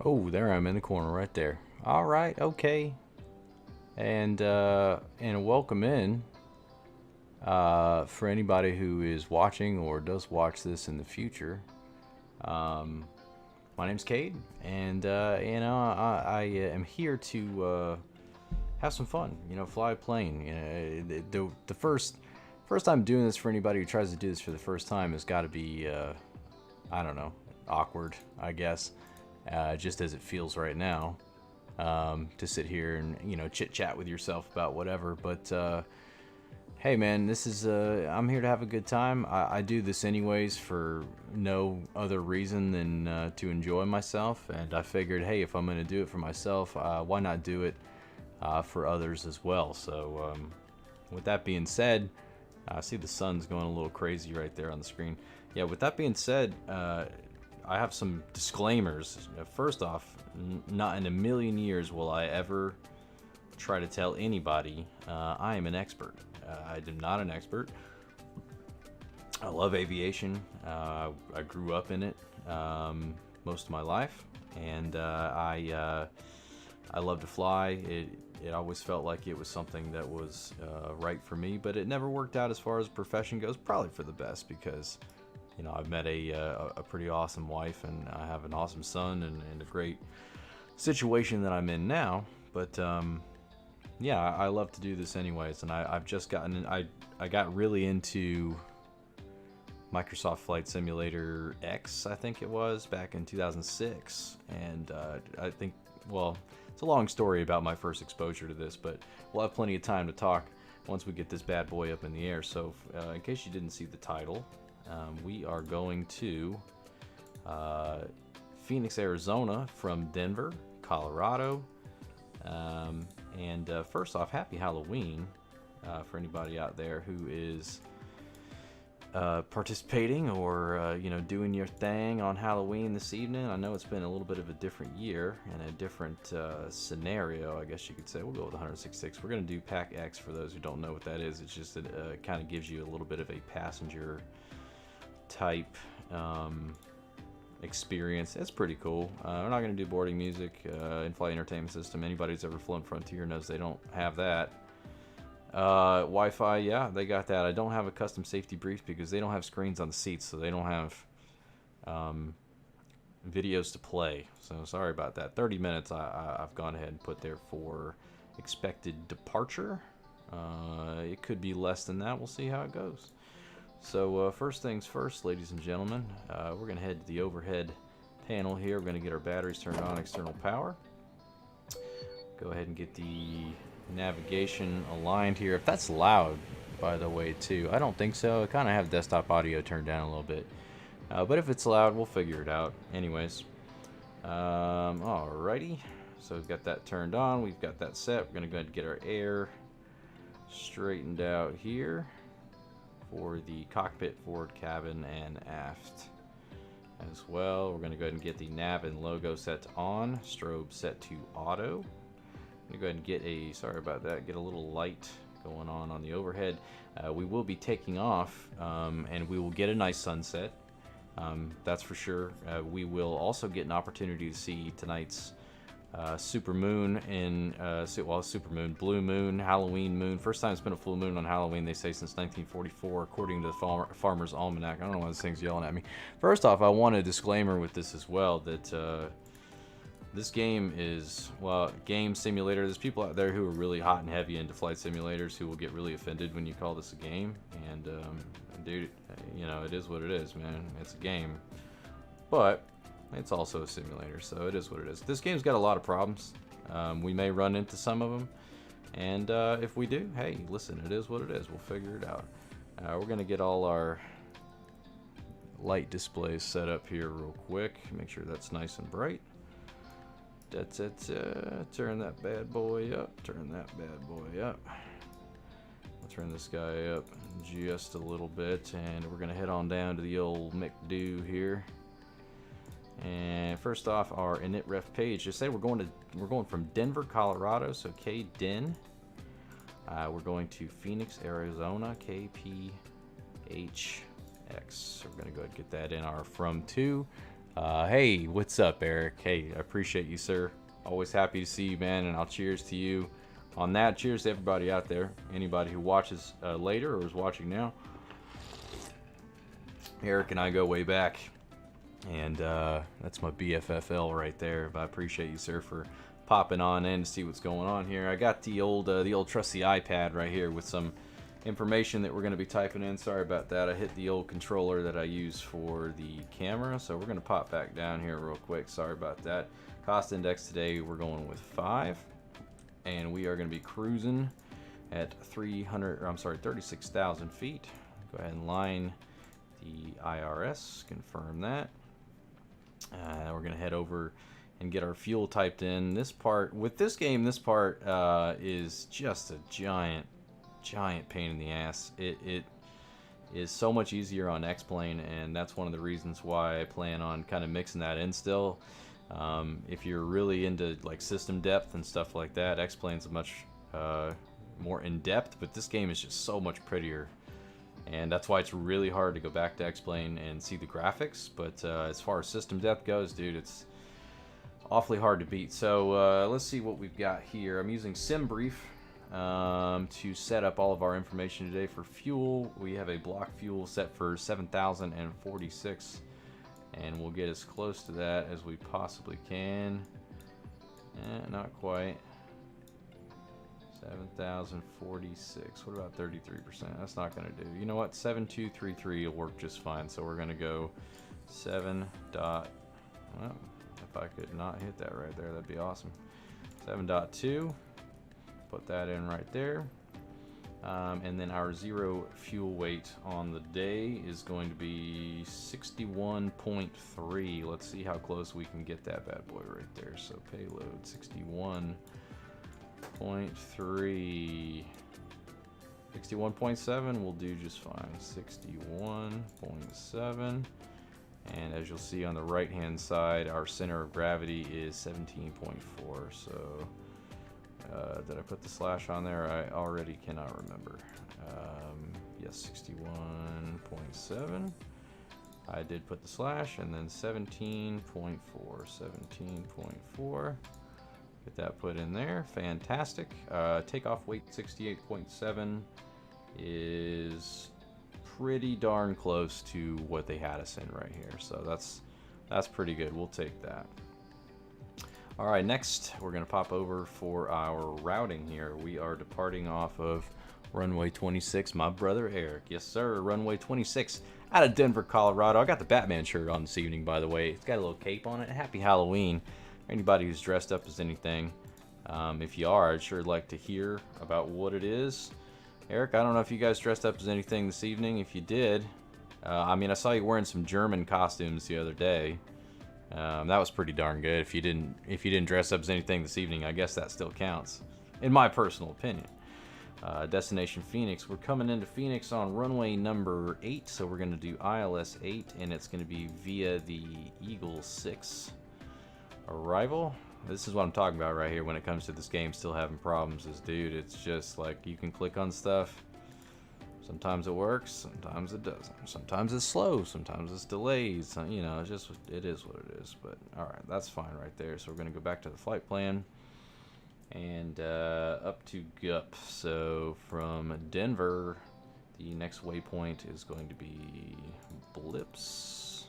Oh, there I'm in the corner right there. All right, okay. And welcome in for anybody who is watching or does watch this in the future. My name's Cade, and I am here to have some fun. Fly a plane. The first time doing this for anybody who tries to do this for the first time has got to be I don't know, awkward, I guess. Just as it feels right now, to sit here and chit chat with yourself about whatever. But hey, man, this is I'm here to have a good time. I do this anyways for no other reason than to enjoy myself. And I figured, hey, if I'm going to do it for myself, why not do it for others as well? So with that being said, I see the sun's going a little crazy right there on the screen. Yeah, with that being said, I have some disclaimers. First off, not in a million years will I ever try to tell anybody I am an expert. I am not an expert. I love aviation. I grew up in it most of my life, and I love to fly. It always felt like it was something that was right for me, but it never worked out as far as profession goes. Probably for the best, because I've met a pretty awesome wife, and I have an awesome son, and a great situation that I'm in now. But yeah, I love to do this anyways, and I've just gotten I got really into Microsoft Flight Simulator X, I think it was, back in 2006, and I think, well, it's a long story about my first exposure to this, but we'll have plenty of time to talk once we get this bad boy up in the air. So in case you didn't see the title, we are going to Phoenix, Arizona from Denver, Colorado. And first off, happy Halloween for anybody out there who is participating or doing your thing on Halloween this evening. I know it's been a little bit of a different year and a different scenario, I guess you could say. We'll go with 166. We're going to do PacX for those who don't know what that is. It's just that it kind of gives you a little bit of a passenger type experience. It's pretty cool. We're not going to do boarding music, in-flight entertainment system. Anybody who's ever flown Frontier knows they don't have that. Wi-Fi, yeah, they got that. I don't have a custom safety brief because they don't have screens on the seats, so they don't have videos to play. So sorry about that. 30 minutes I've gone ahead and put there for expected departure. It could be less than that. We'll see how it goes. So first things first, ladies and gentlemen, we're going to head to the overhead panel here. We're going to get our batteries turned on, external power. Go ahead and get the navigation aligned here. If that's loud, by the way, too, I don't think so. I kind of have desktop audio turned down a little bit. But if it's loud, we'll figure it out. Anyways, alrighty. So we've got that turned on. We've got that set. We're going to go ahead and get our air straightened out here for the cockpit, forward cabin, and aft as well. We're going to go ahead and get the nav and logo set on, strobe set to auto. I'm going to go ahead and get get a little light going on the overhead. We will be taking off, and we will get a nice sunset, that's for sure. We will also get an opportunity to see tonight's super moon in super moon, blue moon, Halloween moon. First time it's been a full moon on Halloween, they say, since 1944, according to the Farmer's Almanac. I don't know why this thing's yelling at me. First off, I want a disclaimer with this as well, that this game is, well, game simulator. There's people out there who are really hot and heavy into flight simulators who will get really offended when you call this a game. And dude, it is what it is, man. It's a game, but it's also a simulator, so it is what it is. This game's got a lot of problems. We may run into some of them, and if we do, hey, listen, it is what it is. We'll figure it out. We're gonna get all our light displays set up here real quick. Make sure that's nice and bright. That's it. Turn that bad boy up. Turn that bad boy up. I'll turn this guy up just a little bit, and we're gonna head on down to the old McDo here. And first off, our init ref page. Just say we're going from Denver, Colorado, so KDEN. We're going to Phoenix, Arizona, KPHX. We're going to go ahead and get that in our from to. Hey, what's up, Eric? Hey, I appreciate you, sir. Always happy to see you, man, and I'll cheers to you on that. Cheers to everybody out there. Anybody who watches later or is watching now. Eric and I go way back, and that's my BFFL right there. But I appreciate you, sir, for popping on in to see what's going on here. I got the old trusty iPad right here with some information that we're going to be typing in. Sorry about that. I hit the old controller that I use for the camera, so we're going to pop back down here real quick. Sorry about that. Cost index today, we're going with 5, and we are going to be cruising at 36,000 feet. Go ahead and line the IRS, confirm that. We're going to head over and get our fuel typed in. This part, with this game, this part is just a giant pain in the ass. It is so much easier on X-Plane, and that's one of the reasons why I plan on kind of mixing that in still. If you're really into like system depth and stuff like that, X-Plane's much more in depth, but this game is just so much prettier, and that's why it's really hard to go back to X-Plane and see the graphics. But as far as system depth goes, dude, it's awfully hard to beat. So let's see what we've got here. I'm using SimBrief to set up all of our information today. For fuel, we have a block fuel set for 7,046, and we'll get as close to that as we possibly can. Not quite. 7,046. What about 33%? That's not going to do. You know what? 7233 will work just fine. So we're going to go 7 dot. Well, if I could not hit that right there, that'd be awesome. 7.2. Put that in right there. And then our zero fuel weight on the day is going to be 61.3. Let's see how close we can get that bad boy right there. So payload 61.3. 61.7 will do just fine. 61.7. And as you'll see on the right hand side, our center of gravity is 17.4. So did I put the slash on there? I already cannot remember. Yes, 61.7. I did put the slash, and then 17.4. 17.4. Get that put in there. Fantastic. Takeoff weight 68.7 is pretty darn close to what they had us in right here. So that's pretty good. We'll take that. All right, next we're going to pop over for our routing here. We are departing off of runway 26. My brother Eric, yes sir, runway 26 out of Denver, Colorado. I got the Batman shirt on this evening, by the way. It's got a little cape on it. Happy Halloween. Anybody who's dressed up as anything. If you are, I'd sure like to hear about what it is. Eric, I don't know if you guys dressed up as anything this evening. If you did, I mean, I saw you wearing some German costumes the other day. That was pretty darn good. If you didn't dress up as anything this evening, I guess that still counts, in my personal opinion. Destination Phoenix. We're coming into Phoenix on runway number 8, so we're going to do ILS 8, and it's going to be via the Eagle 6 arrival. This is what I'm talking about right here when it comes to this game still having problems. Is, dude, it's just like you can click on stuff. Sometimes it works, sometimes it doesn't. Sometimes it's slow, sometimes it's delayed. So, you know, it is what it is. But all right, that's fine right there. So we're going to go back to the flight plan and up to Gup. So from Denver, the next waypoint is going to be Blips.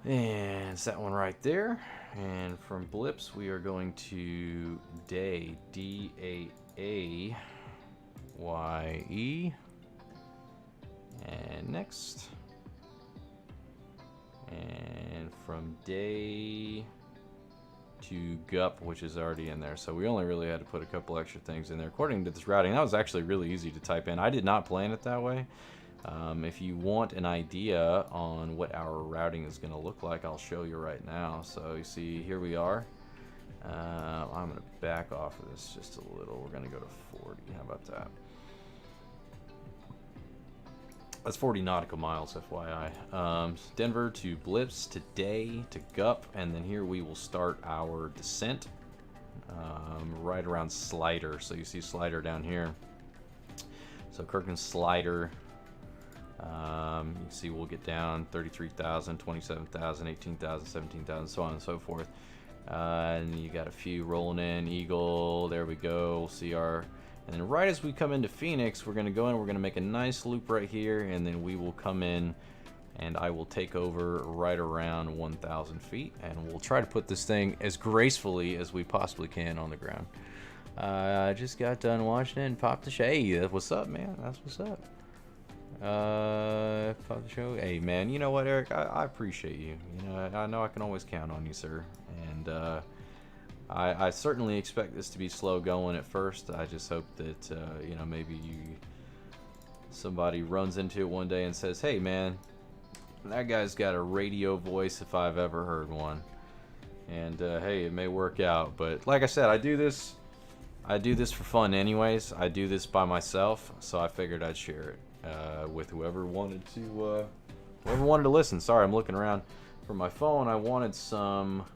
And it's that one right there. And from Blips, we are going to Day, D-A-A. Y-E, and next, and from Day to Gup, which is already in there. So we only really had to put a couple extra things in there. According to this routing, that was actually really easy to type in. I did not plan it that way. If you want an idea on what our routing is going to look like, I'll show you right now. So you see, here we are. I'm going to back off of this just a little. We're going to go to 40. How about that? That's 40 nautical miles, FYI. Denver to Blips, to Day, to Gup, and then here we will start our descent right around Slider. So you see Slider down here. So Kirk and Slider You can see we'll get down 33,000, 27,000, 18,000, 17,000, so on and so forth. And you got a few rolling in. Eagle, there we go. We'll see our, and then right as we come into Phoenix, we're going to go in, we're going to make a nice loop right here, and then we will come in and I will take over right around 1,000 feet, and we'll try to put this thing as gracefully as we possibly can on the ground. I just got done watching it and popped the show. Hey, what's up, man? That's what's up. Pop the show. Hey, man, you know what, Eric? I appreciate you. You know, I know I can always count on you, sir. And I certainly expect this to be slow going at first. I just hope that you know, maybe somebody runs into it one day and says, "Hey, man, that guy's got a radio voice if I've ever heard one." And hey, it may work out. But like I said, I do this for fun anyways. I do this by myself, so I figured I'd share it with whoever wanted to listen. Sorry, I'm looking around for my phone. I wanted some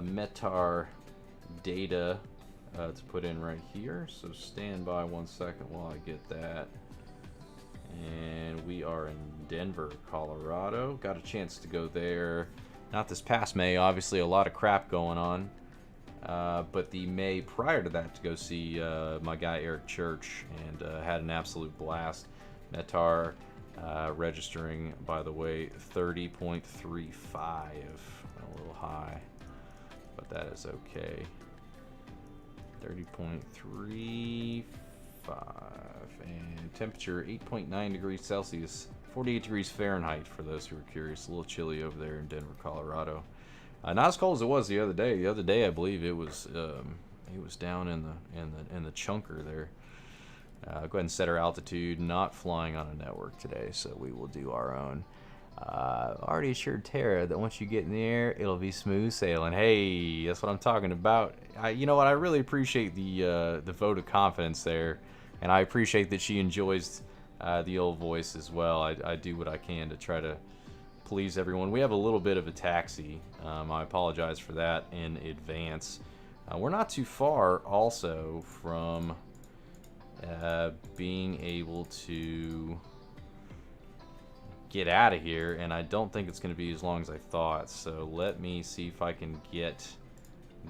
Metar data to put in right here, so stand by 1 second while I get that. And we are in Denver, Colorado. Got a chance to go there, not this past May, obviously a lot of crap going on, but the May prior to that, to go see my guy Eric Church, and had an absolute blast. Metar registering, by the way, 30.35, a little high, but that is okay. 30.35, and temperature 8.9 degrees Celsius, 48 degrees Fahrenheit for those who are curious. A little chilly over there in Denver, Colorado. Not as cold as it was the other day. The other day, I believe it was down in the chunker there. Go ahead and set our altitude. Not flying on a network today, so we will do our own. Already assured Tara that once you get in the air, it'll be smooth sailing. Hey, that's what I'm talking about. You know what? I really appreciate the vote of confidence there, and I appreciate that she enjoys the old voice as well. I do what I can to try to please everyone. We have a little bit of a taxi. I apologize for that in advance. We're not too far also from being able to get out of here, and I don't think it's going to be as long as I thought. So let me see if I can get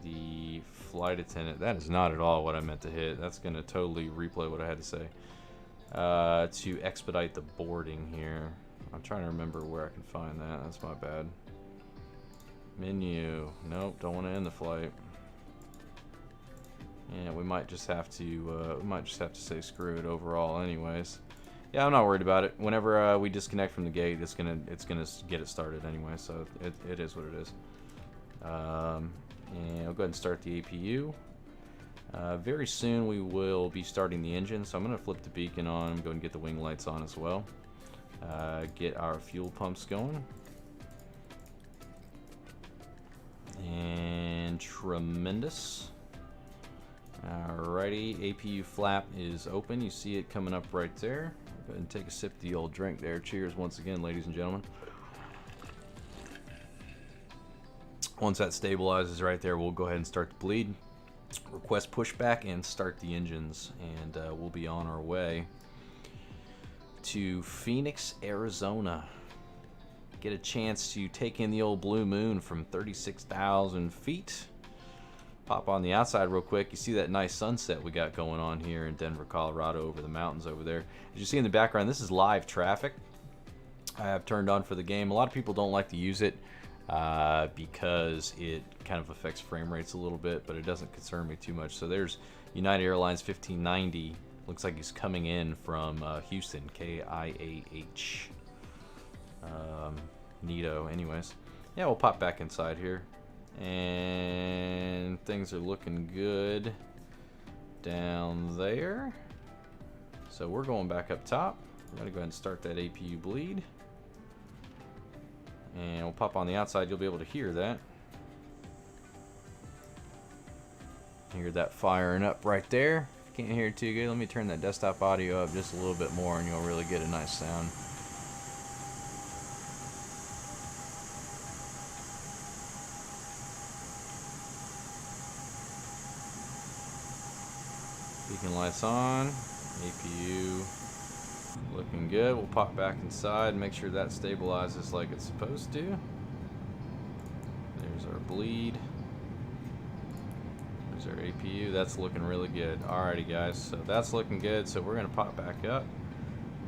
the flight attendant. That is not at all what I meant to hit. That's going to totally replay what I had to say. To expedite the boarding here. I'm trying to remember where I can find that. That's my bad. Menu. Nope, don't want to end the flight. Yeah, we might just have to say screw it overall anyways. Yeah, I'm not worried about it. Whenever we disconnect from the gate, it's gonna get it started anyway, so it is what it is. And I'll go ahead and start the APU. Very soon we will be starting the engine, so I'm gonna flip the beacon on, go and get the wing lights on as well. Get our fuel pumps going. And tremendous. Alrighty, APU flap is open. You see it coming up right there. Go ahead and take a sip of the old drink there. Cheers once again, ladies and gentlemen. Once that stabilizes right there, we'll go ahead and start the bleed. Request pushback and start the engines, and we'll be on our way to Phoenix, Arizona. Get a chance to take in the old blue moon from 36,000 feet. Pop on the outside real quick. You see that nice sunset we got going on here in Denver, Colorado, over the mountains over there. As you see in the background, this is live traffic I have turned on for the game. A lot of people don't like to use it because it kind of affects frame rates a little bit, but it doesn't concern me too much. So there's United Airlines 1590. Looks like he's coming in from Houston, KIAH. Neato. Anyways, yeah, we'll pop back inside here. And things are looking good down there. So we're going back up top. We're going to go ahead and start that APU bleed. And we'll pop on the outside. You'll be able to hear that. Hear that firing up right there. If you can't hear it too good, let me turn that desktop audio up just a little bit more and you'll really get a nice sound. Beacon lights on, APU Looking good. We'll pop back inside, make sure that stabilizes like it's supposed to. There's our bleed. There's our APU. That's looking really good. Alrighty guys, so that's looking good. So we're gonna pop back up.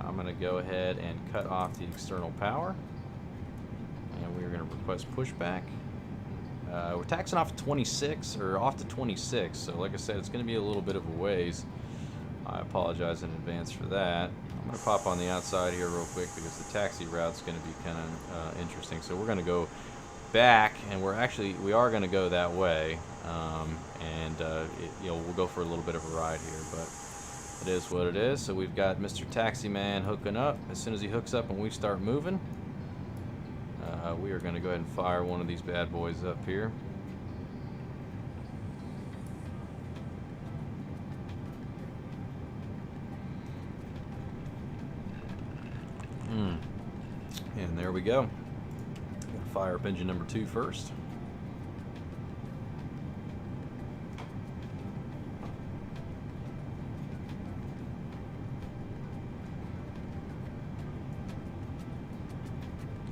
I'm gonna go ahead and cut off the external power. And we're gonna request pushback. We're taxing off 26, or off to 26, so like I said, it's gonna be a little bit of a ways. I apologize in advance for that. I'm going to pop on the outside here real quick because the taxi route's going to be kind of interesting. So we're going to go back, and we are going to go that way, we'll go for a little bit of a ride here, but it is what it is. So we've got Mr. Taxi Man hooking up. As soon as he hooks up and we start moving, we are going to go ahead and fire one of these bad boys up here. And there we go. Gonna fire up engine number 2 first.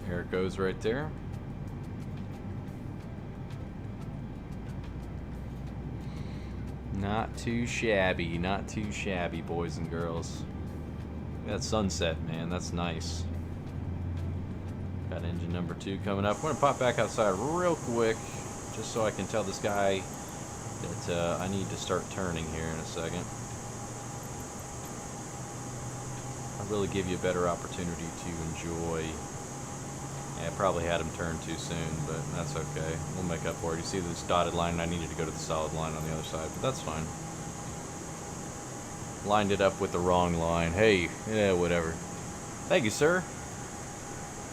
There it goes right there. Not too shabby, not too shabby, boys and girls. That sunset, man, that's nice. Got engine number 2 coming up. I'm going to pop back outside real quick, just so I can tell this guy that I need to start turning here in a second. I'll really give you a better opportunity to enjoy. Yeah, I probably had him turn too soon, but that's okay. We'll make up for it. You see this dotted line? I needed to go to the solid line on the other side, but that's fine. Lined it up with the wrong line. Hey, yeah, whatever. Thank you, sir.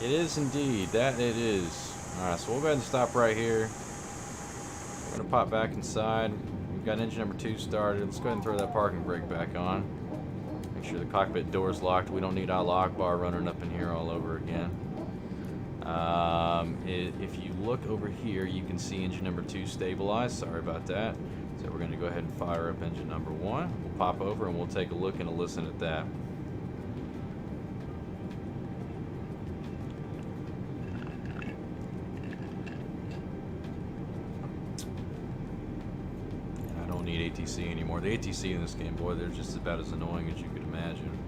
It is indeed. That it is. Alright, so we'll go ahead and stop right here. We're going to pop back inside. We've got engine number 2 started. Let's go ahead and throw that parking brake back on. Make sure the cockpit door's locked. We don't need Allah Akbar running up in here all over again. If you look over here, you can see engine number 2 stabilized. Sorry about that. So we're going to go ahead and fire up engine number 1. We'll pop over and we'll take a look and a listen at that. I don't need ATC anymore. The ATC in this game, boy, they're just about as annoying as you could imagine.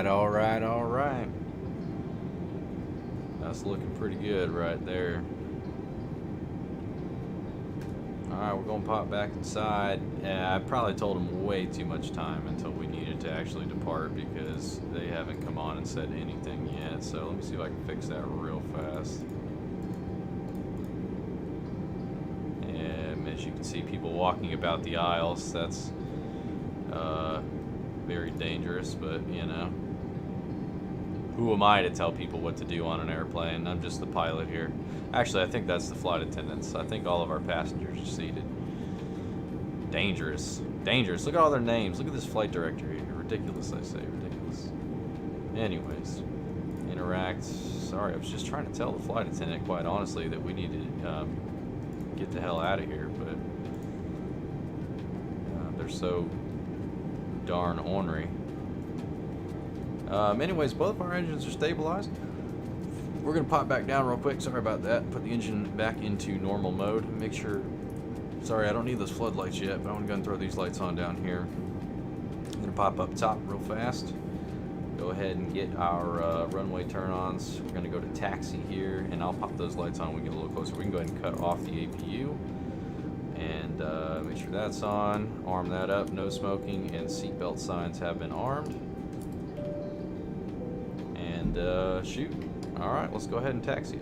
All right. That's looking pretty good right there. Alright, we're going to pop back inside. I probably told them way too much time until we needed to actually depart because they haven't come on and said anything yet. So let me see if I can fix that real fast. And as you can see, people walking about the aisles. That's very dangerous, but you know. Who am I to tell people what to do on an airplane? I'm just the pilot here. Actually, I think that's the flight attendants. I think all of our passengers are seated. Dangerous. Dangerous. Look at all their names. Look at this flight directory. Ridiculous, I say. Ridiculous. Anyways. Interact. Sorry, I was just trying to tell the flight attendant, quite honestly, that we need to get the hell out of here, but they're so darn ornery. Anyways, both of our engines are stabilized. We're going to pop back down real quick. Sorry about that. Put the engine back into normal mode. Make sure... Sorry, I don't need those floodlights yet, but I'm going to go and throw these lights on down here. I'm going to pop up top real fast. Go ahead and get our runway turn-ons. We're going to go to taxi here, and I'll pop those lights on when we get a little closer. We can go ahead and cut off the APU. And make sure that's on. Arm that up. No smoking, and seatbelt signs have been armed. And shoot. Alright, let's go ahead and taxi it.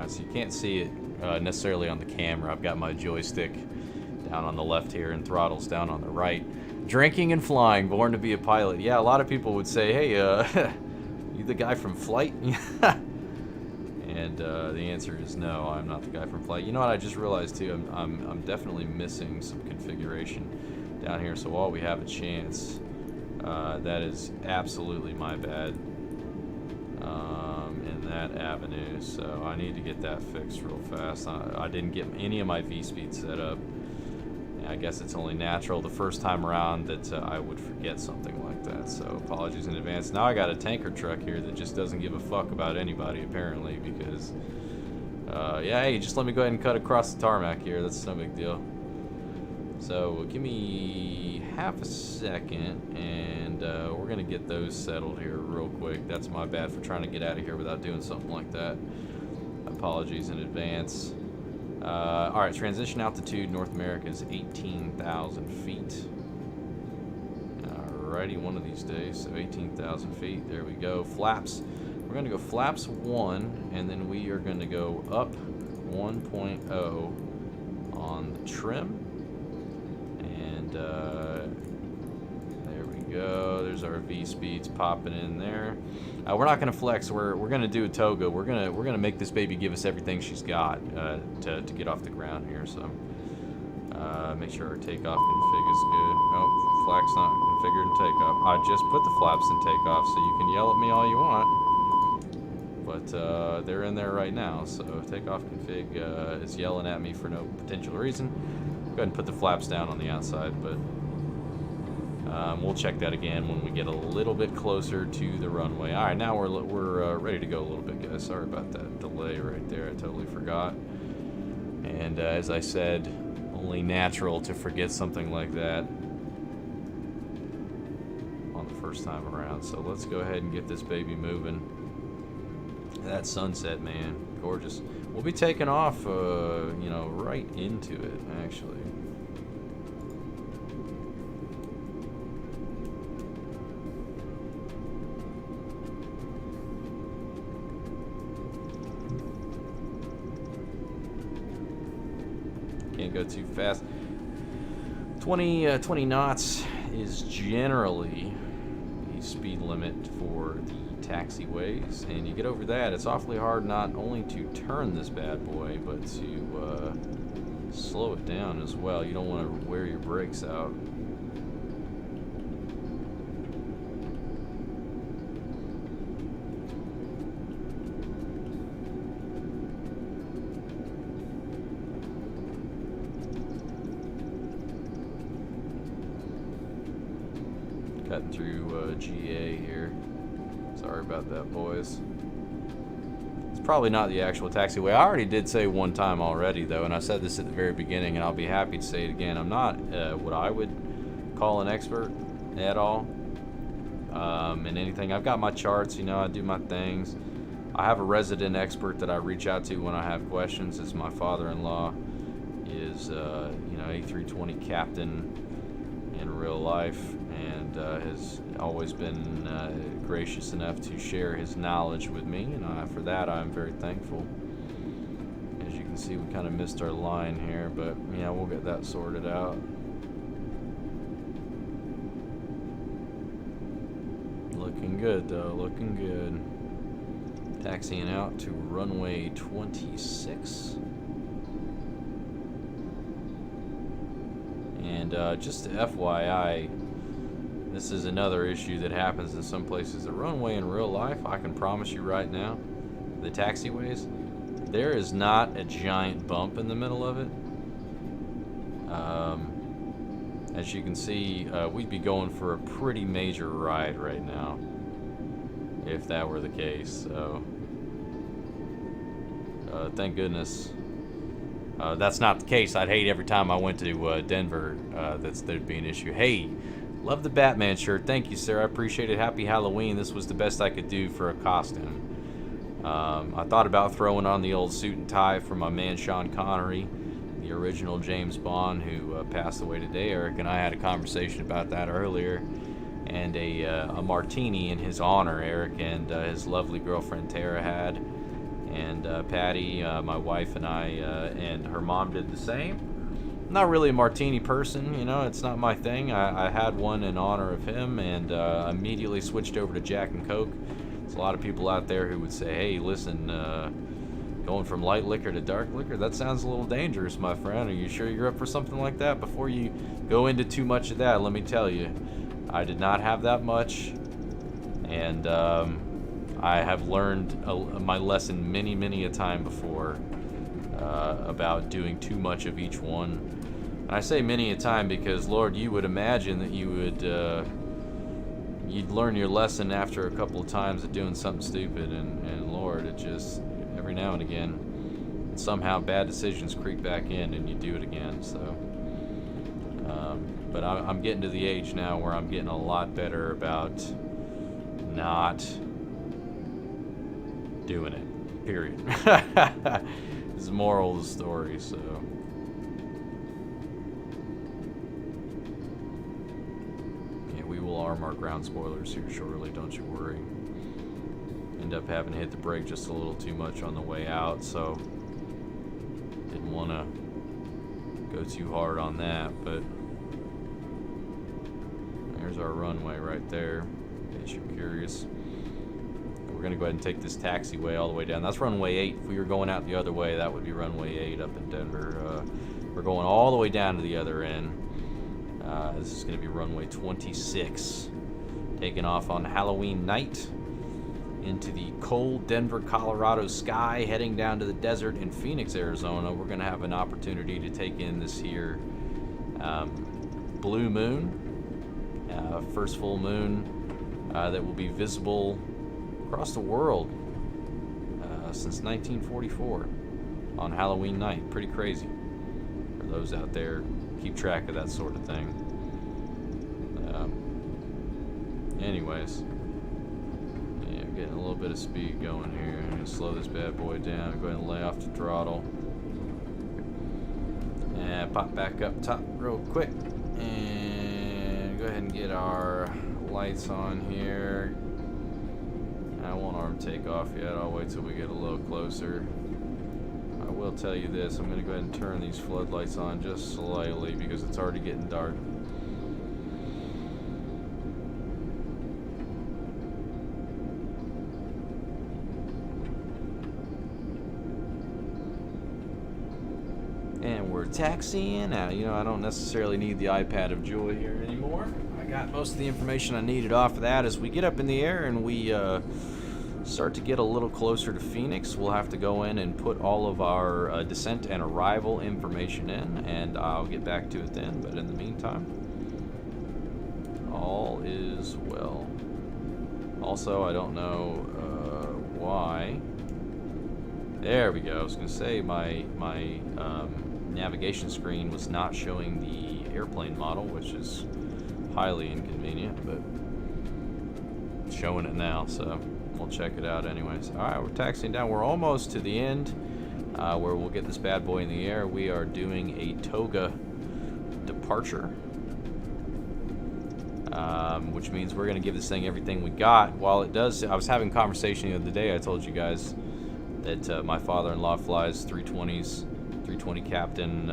So you can't see it necessarily on the camera. I've got my joystick down on the left here and throttles down on the right. Drinking and flying, born to be a pilot. Yeah, a lot of people would say, hey, you the guy from Flight? And the answer is no, I'm not the guy from Flight. You know what I just realized too? I'm definitely missing some configuration down here. So while we have a chance, that is absolutely my bad in that avenue. So I need to get that fixed real fast. I didn't get any of my V-speed set up. I guess it's only natural the first time around that I would forget something like that, so apologies in advance. Now I got a tanker truck here that just doesn't give a fuck about anybody, apparently, because, yeah, hey, just let me go ahead and cut across the tarmac here. That's no big deal. So give me half a second, and we're going to get those settled here real quick. That's my bad for trying to get out of here without doing something like that. Apologies in advance. Alright, transition altitude, North America is 18,000 feet. Alrighty, one of these days, so 18,000 feet, there we go. Flaps, we're going to go flaps 1, and then we are going to go up 1.0 on the trim. And there we go, there's our V-speeds popping in there. We're not gonna flex. We're gonna do a toga. We're gonna make this baby give us everything she's got to get off the ground here. So make sure our takeoff config is good. Oh, flap's not configured in takeoff. I just put the flaps in takeoff, so you can yell at me all you want. But they're in there right now. So takeoff config is yelling at me for no potential reason. Go ahead and put the flaps down on the outside, but. We'll check that again when we get a little bit closer to the runway. All right, now we're ready to go a little bit, guys. Sorry about that delay right there. I totally forgot. And as I said, only natural to forget something like that on the first time around. So let's go ahead and get this baby moving. That sunset, man, gorgeous. We'll be taking off, you know, right into it, actually. Can't go too fast. 20 knots is generally the speed limit for the taxiways, and you get over that, it's awfully hard not only to turn this bad boy, but to slow it down as well. You don't want to wear your brakes out. Cutting through GA here. Sorry about that, boys. It's probably not the actual taxiway. I already did say one time already, though, and I said this at the very beginning, and I'll be happy to say it again. I'm not what I would call an expert at all in anything. I've got my charts, you know, I do my things. I have a resident expert that I reach out to when I have questions. It's my father-in-law. Is you know, A320 captain in real life, and has always been gracious enough to share his knowledge with me, and for that I'm very thankful. As you can see, we kind of missed our line here, but yeah, we'll get that sorted out. Looking good though, looking good. Taxiing out to runway 26. And just to FYI, this is another issue that happens in some places. The runway in real life, I can promise you right now, the taxiways, there is not a giant bump in the middle of it. As you can see, we'd be going for a pretty major ride right now if that were the case. So thank goodness that's not the case. I'd hate every time I went to Denver there'd be an issue. Hey, love the Batman shirt. Thank you, sir. I appreciate it. Happy Halloween. This was the best I could do for a costume. I thought about throwing on the old suit and tie for my man Sean Connery, the original James Bond, who passed away today. Eric and I had a conversation about that earlier, and a martini in his honor, Eric and his lovely girlfriend Tara had. And Patty, my wife, and I, and her mom did the same. Not really a martini person, you know, it's not my thing. I had one in honor of him, and immediately switched over to Jack and Coke. There's a lot of people out there who would say, hey, listen, going from light liquor to dark liquor, that sounds a little dangerous, my friend. Are you sure you're up for something like that? Before you go into too much of that, let me tell you, I did not have that much, and I have learned my lesson many a time before about doing too much of each one. And I say many a time because, Lord, you would imagine that you would you'd learn your lesson after a couple of times of doing something stupid, and Lord, it just, every now and again, somehow bad decisions creep back in and you do it again. So but I'm getting to the age now where I'm getting a lot better about not doing it, period. Is the moral of the story. So yeah, we will arm our ground spoilers here shortly, don't you worry. End up having to hit the brake just a little too much on the way out, so didn't want to go too hard on that. But there's our runway right there, in case you're curious. We're going to go ahead and take this taxiway all the way down. That's runway 8. If we were going out the other way, that would be runway 8 up in Denver. We're going all the way down to the other end. This is going to be runway 26. Taking off on Halloween night into the cold Denver, Colorado sky, heading down to the desert in Phoenix, Arizona. We're going to have an opportunity to take in this here blue moon. First full moon that will be visible across the world since 1944 on Halloween night. Pretty crazy for those out there keep track of that sort of thing. Anyways, yeah, getting a little bit of speed going here. I'm gonna slow this bad boy down. Go ahead and lay off the throttle and pop back up top real quick, and go ahead and get our lights on here. I won't arm take off yet. I'll wait till we get a little closer. I will tell you this, I'm going to go ahead and turn these floodlights on just slightly because it's already getting dark. And we're taxiing out. You know, I don't necessarily need the iPad of joy here anymore. I got most of the information I needed off of that. As we get up in the air and we start to get a little closer to Phoenix, we'll have to go in and put all of our descent and arrival information in, and I'll get back to it then. But in the meantime, all is well. Also, I don't know why. There we go. I was going to say my navigation screen was not showing the airplane model, which is highly inconvenient, but it's showing it now, so we'll check it out anyways. Alright, we're taxiing down. We're almost to the end where we'll get this bad boy in the air. We are doing a toga departure, which means we're going to give this thing everything we got. While it does, I was having a conversation the other day. I told you guys that my father-in-law flies 320s, 320 Captain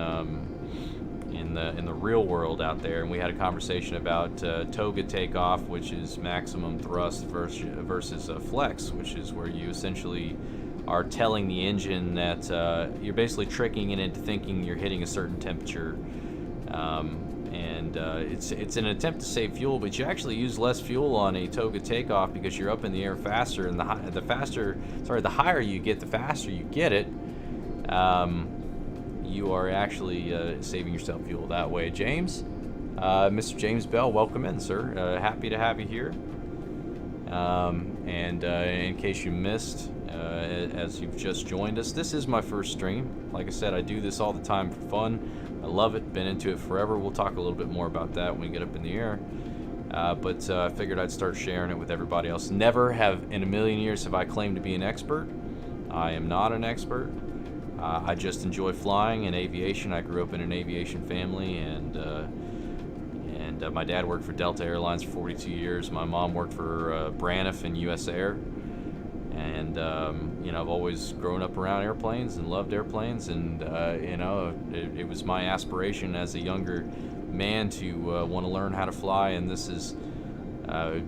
in the real world out there, and we had a conversation about toga takeoff, which is maximum thrust versus flex, which is where you essentially are telling the engine that you're basically tricking it into thinking you're hitting a certain temperature, and it's an attempt to save fuel, but you actually use less fuel on a toga takeoff because you're up in the air faster, and the higher you get, the faster you get it. You are actually saving yourself fuel that way. James, Mr. James Bell, welcome in, sir. Happy to have you here. And in case you missed, as you've just joined us, this is my first stream. Like I said, I do this all the time for fun. I love it, been into it forever. We'll talk a little bit more about that when we get up in the air. But I figured I'd start sharing it with everybody else. Never have in a million years have I claimed to be an expert. I am not an expert. I just enjoy flying and aviation. I grew up in an aviation family, and my dad worked for Delta Airlines for 42 years. My mom worked for Braniff and US Air, And you know, I've always grown up around airplanes and loved airplanes, and you know, it was my aspiration as a younger man to want to learn how to fly, and this has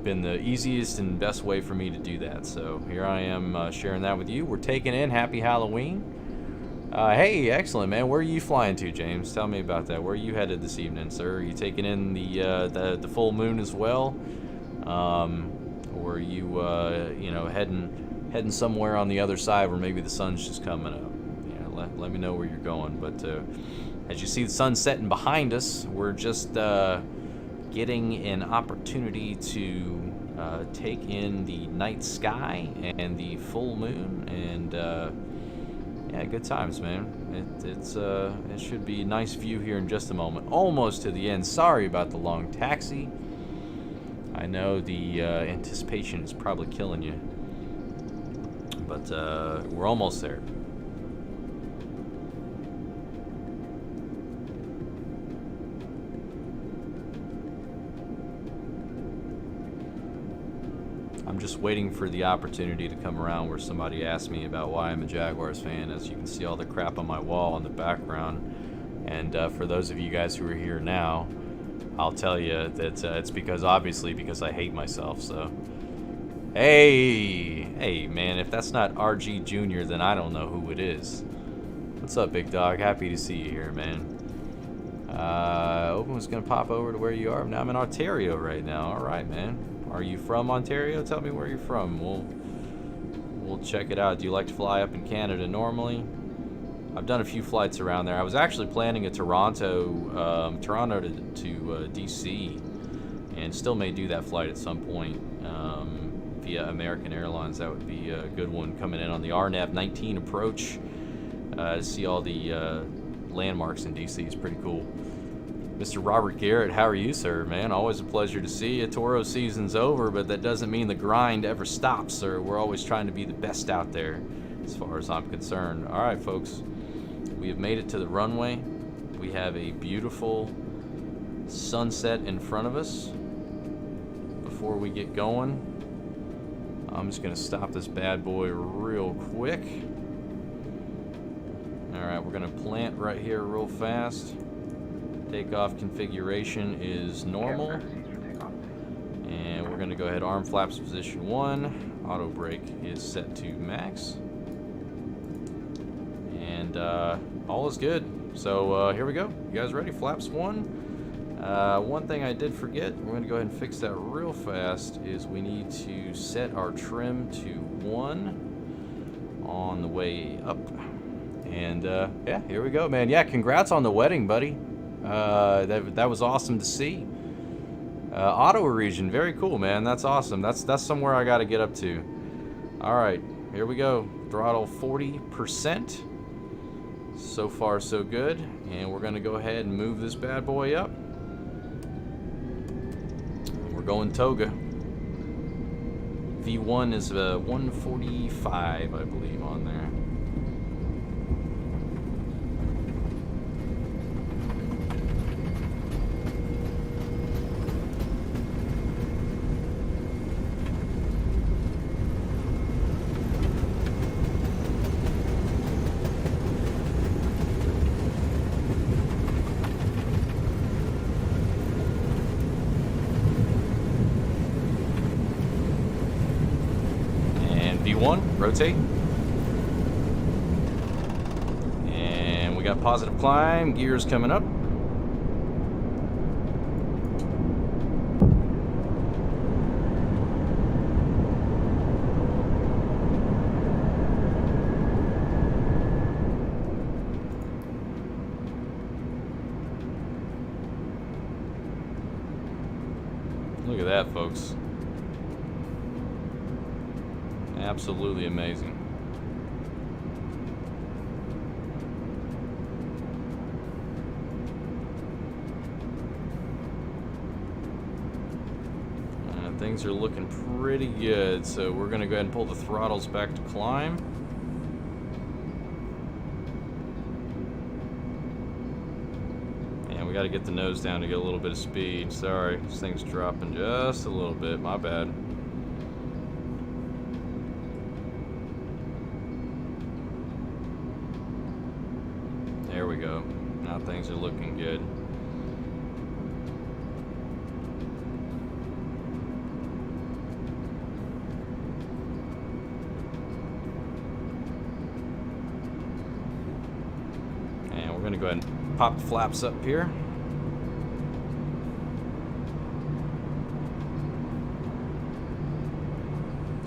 been the easiest and best way for me to do that. So here I am sharing that with you. We're taking in Happy Halloween. Hey, excellent, man. Where are you flying to, James? Tell me about that. Where are you headed this evening, sir? Are you taking in the full moon as well, or are you you know, heading somewhere on the other side where maybe the sun's just coming up? Yeah, let me know where you're going. But as you see the sun setting behind us, we're just getting an opportunity to take in the night sky and the full moon, and yeah, good times, man. It should be a nice view here in just a moment. Almost to the end. Sorry about the long taxi. I know the anticipation is probably killing you, but we're almost there. I'm just waiting for the opportunity to come around where somebody asks me about why I'm a Jaguars fan. As you can see all the crap on my wall in the background, and for those of you guys who are here now, I'll tell you that it's obviously because I hate myself. So hey man, if that's not RG Jr., then I don't know who it is. What's up, big dog? Happy to see you here, man. Open was gonna pop over to where you are. Now I'm in Ontario right now. All right, man. Are you from Ontario? Tell me where you're from. We'll check it out. Do you like to fly up in Canada normally? I've done a few flights around there. I was actually planning a Toronto to DC, and still may do that flight at some point via American Airlines. That would be a good one, coming in on the RNAV 19 approach to see all the landmarks in DC. Is pretty cool. Mr. Robert Garrett, how are you, sir? Man, always a pleasure to see you. Toro season's over, but that doesn't mean the grind ever stops, sir. We're always trying to be the best out there, as far as I'm concerned. All right, folks, we have made it to the runway. We have a beautiful sunset in front of us. Before we get going, I'm just gonna stop this bad boy real quick. All right, we're gonna plant right here real fast. Takeoff configuration is normal, and we're going to go ahead, arm flaps position 1, auto brake is set to max, and all is good. So here we go. You guys ready? Flaps 1. One thing I did forget, we're going to go ahead and fix that real fast, is we need to set our trim to 1 on the way up. And yeah, here we go, man. Yeah, congrats on the wedding, buddy. That was awesome to see. Ottawa region, very cool, man. That's awesome. That's somewhere I got to get up to. All right, here we go. Throttle 40%. So far, so good. And we're gonna go ahead and move this bad boy up. We're going toga. V1 is 145, I believe, on there. Rotate. And we got positive climb, gears coming up. Look at that, folks. Absolutely amazing. Things are looking pretty good, so we're going to go ahead and pull the throttles back to climb. And we got to get the nose down to get a little bit of speed. Sorry, this thing's dropping just a little bit. My bad. we go. Now things are looking good. And we're gonna go ahead and pop the flaps up here.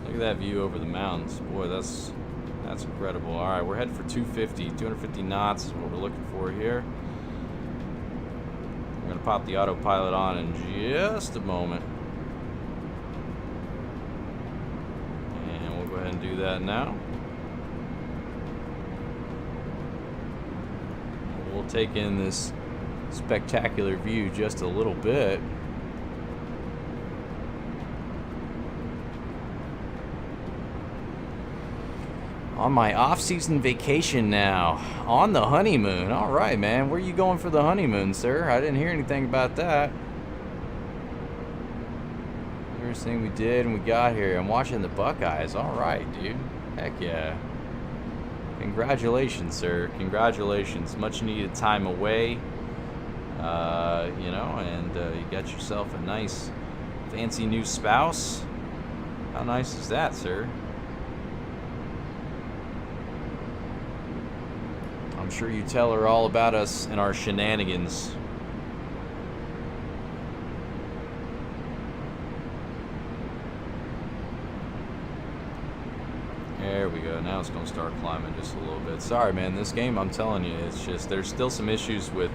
Look at that view over the mountains. Boy, that's incredible. All right, we're headed for 250 knots is what we're looking for here. We're gonna pop the autopilot on in just a moment. And we'll go ahead and do that now. We'll take in this spectacular view just a little bit. On my off-season vacation now, on the honeymoon. All right, man. Where are you going for the honeymoon, sir? I didn't hear anything about that. First thing we did when we got here, I'm watching the Buckeyes. All right, dude. Heck yeah. Congratulations, sir. Congratulations. Much needed time away. You know, and you got yourself a nice, fancy new spouse. How nice is that, sir? I'm sure you tell her all about us and our shenanigans. There we go. Now it's going to start climbing just a little bit. Sorry, man. This game, I'm telling you, it's just, there's still some issues with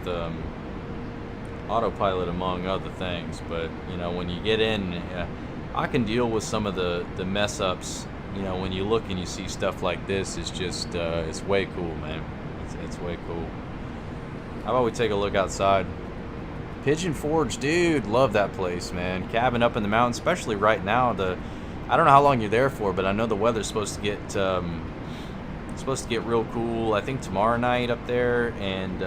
autopilot among other things. But, you know, when you get in, I can deal with some of the mess ups. You know, when you look and you see stuff like this, it's just, it's way cool, man. It's way cool. How about we take a look outside? Pigeon Forge, dude, love that place, man. Cabin up in the mountains, especially right now. I don't know how long you're there for, but I know the weather's supposed to get real cool. I think tomorrow night up there, and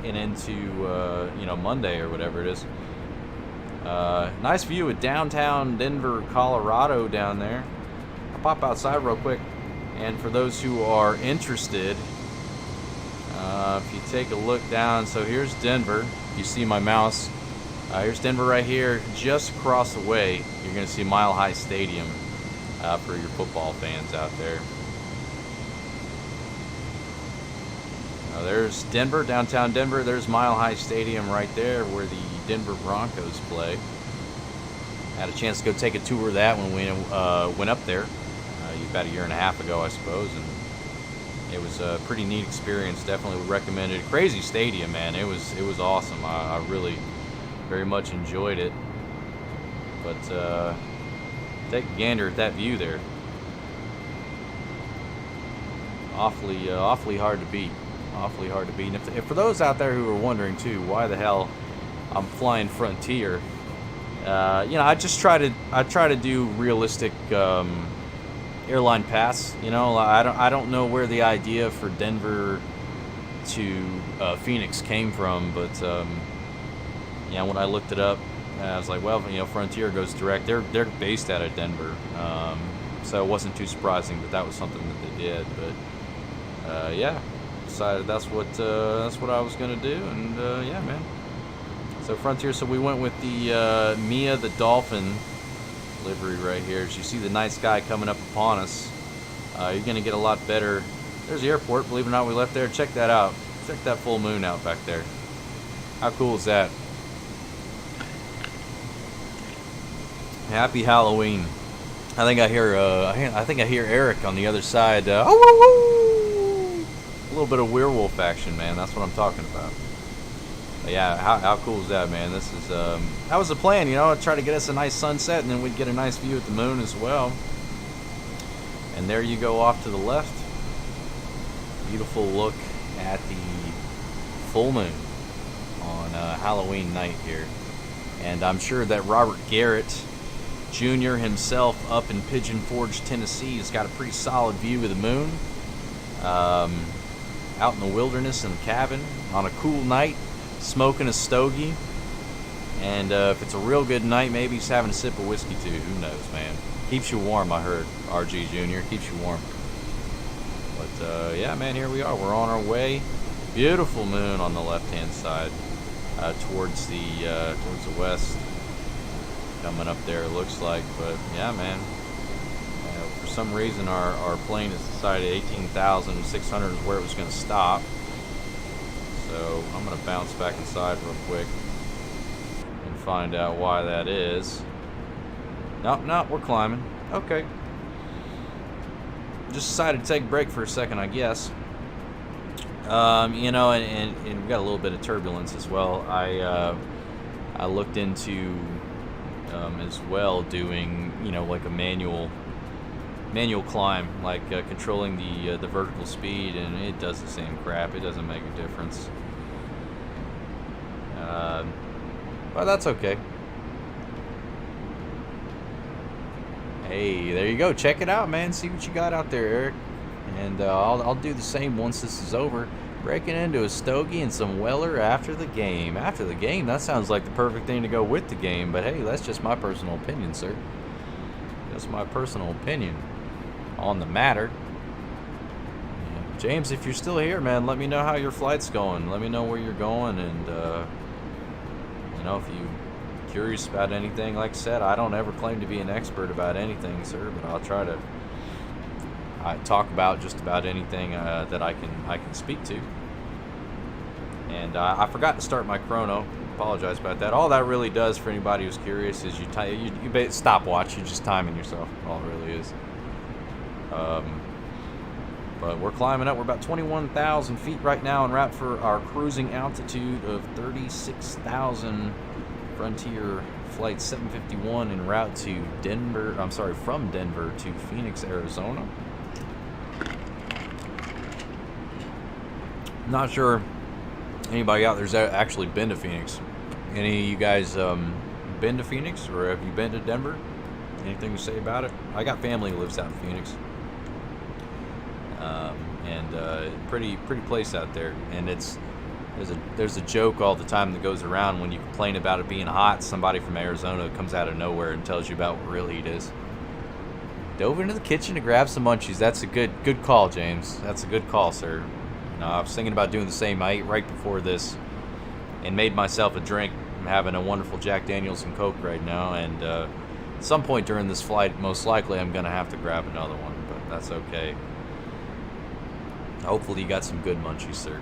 into you know, Monday or whatever it is. Nice view of downtown Denver, Colorado down there. I'll pop outside real quick, and for those who are interested. If you take a look down, so here's Denver. You see my mouse. Here's Denver right here. Just across the way, you're going to see Mile High Stadium for your football fans out there. There's Denver, downtown Denver. There's Mile High Stadium right there where the Denver Broncos play. Had a chance to go take a tour of that when we went up there about a year and a half ago, I suppose, and it was a pretty neat experience. Definitely would recommend it. Crazy stadium, man. It was awesome. I really very much enjoyed it. But take a gander at that view there. Awfully hard to beat. Awfully hard to beat. And if for those out there who are wondering too, why the hell I'm flying Frontier, you know, I try to do realistic airline paths. You know, I don't know where the idea for Denver to Phoenix came from, but yeah, when I looked it up, I was like, well, you know, Frontier goes direct. They're based out of Denver, so it wasn't too surprising that was something that they did. But yeah, decided that's what I was gonna do, and yeah, man. So Frontier. So we went with the Mia the Dolphin livery right here. As you see the night sky coming up upon us, you're gonna get a lot better. There's the airport. Believe it or not, we left there. Check that out. Check that full moon out back there. How cool is that? Happy Halloween. I think I hear Eric on the other side. Oh, a little bit of werewolf action, man. That's what I'm talking about. But yeah, how cool is that, man? This is that was the plan, you know. Try to get us a nice sunset, and then we'd get a nice view at the moon as well. And there you go off to the left. Beautiful look at the full moon on Halloween night here. And I'm sure that Robert Garrett Jr. himself up in Pigeon Forge, Tennessee, has got a pretty solid view of the moon. Out in the wilderness in the cabin on a cool night, smoking a stogie. And if it's a real good night, maybe he's having a sip of whiskey too. Who knows, man? Keeps you warm, I heard. RG Jr. keeps you warm. But yeah, man, here we are. We're on our way Beautiful moon on the left-hand side, towards the west, coming up there. It looks like, but yeah, man. For some reason, our plane has decided 18,600 is where it was going to stop. So I'm going to bounce back inside real quick and find out why that is. Nope, we're climbing. Okay. Just decided to take a break for a second, I guess. You know, and we've got a little bit of turbulence as well. I looked into as well doing, you know, like a manual climb, like controlling the vertical speed, and it does the same crap. It doesn't make a difference. But that's okay. Hey, there you go. Check it out, man. See what you got out there, Eric. And I'll do the same once this is over. Breaking into a stogie and some Weller after the game. After the game? That sounds like the perfect thing to go with the game. But hey, that's just my personal opinion, sir. That's my personal opinion on the matter. Yeah. James, if you're still here, man, let me know how your flight's going. Let me know where you're going, and you know, if you're curious about anything. Like I said, I don't ever claim to be an expert about anything, sir, but I'll try to talk about just about anything that I can speak to. And I forgot to start my chrono. Apologize about that. All that really does, for anybody who's curious, is you stopwatch. You're just timing yourself. All it really is. But we're climbing up. We're about 21,000 feet right now, en route for our cruising altitude of 36,000. Frontier Flight 751 en route to Denver. I'm sorry, from Denver to Phoenix, Arizona. Not sure anybody out there's actually been to Phoenix. Any of you guys been to Phoenix, or have you been to Denver? Anything to say about it? I got family who lives out in Phoenix, and pretty place out there. And there's a joke all the time that goes around when you complain about it being hot. Somebody from Arizona comes out of nowhere and tells you about what real heat is. Dove into the kitchen to grab some munchies. That's a good call, James. That's a good call, sir. I was thinking about doing the same. I ate right before this and made myself a drink. I'm having a wonderful Jack Daniels and Coke right now, and at some point during this flight, most likely I'm going to have to grab another one, but that's okay. Hopefully you got some good munchies, sir.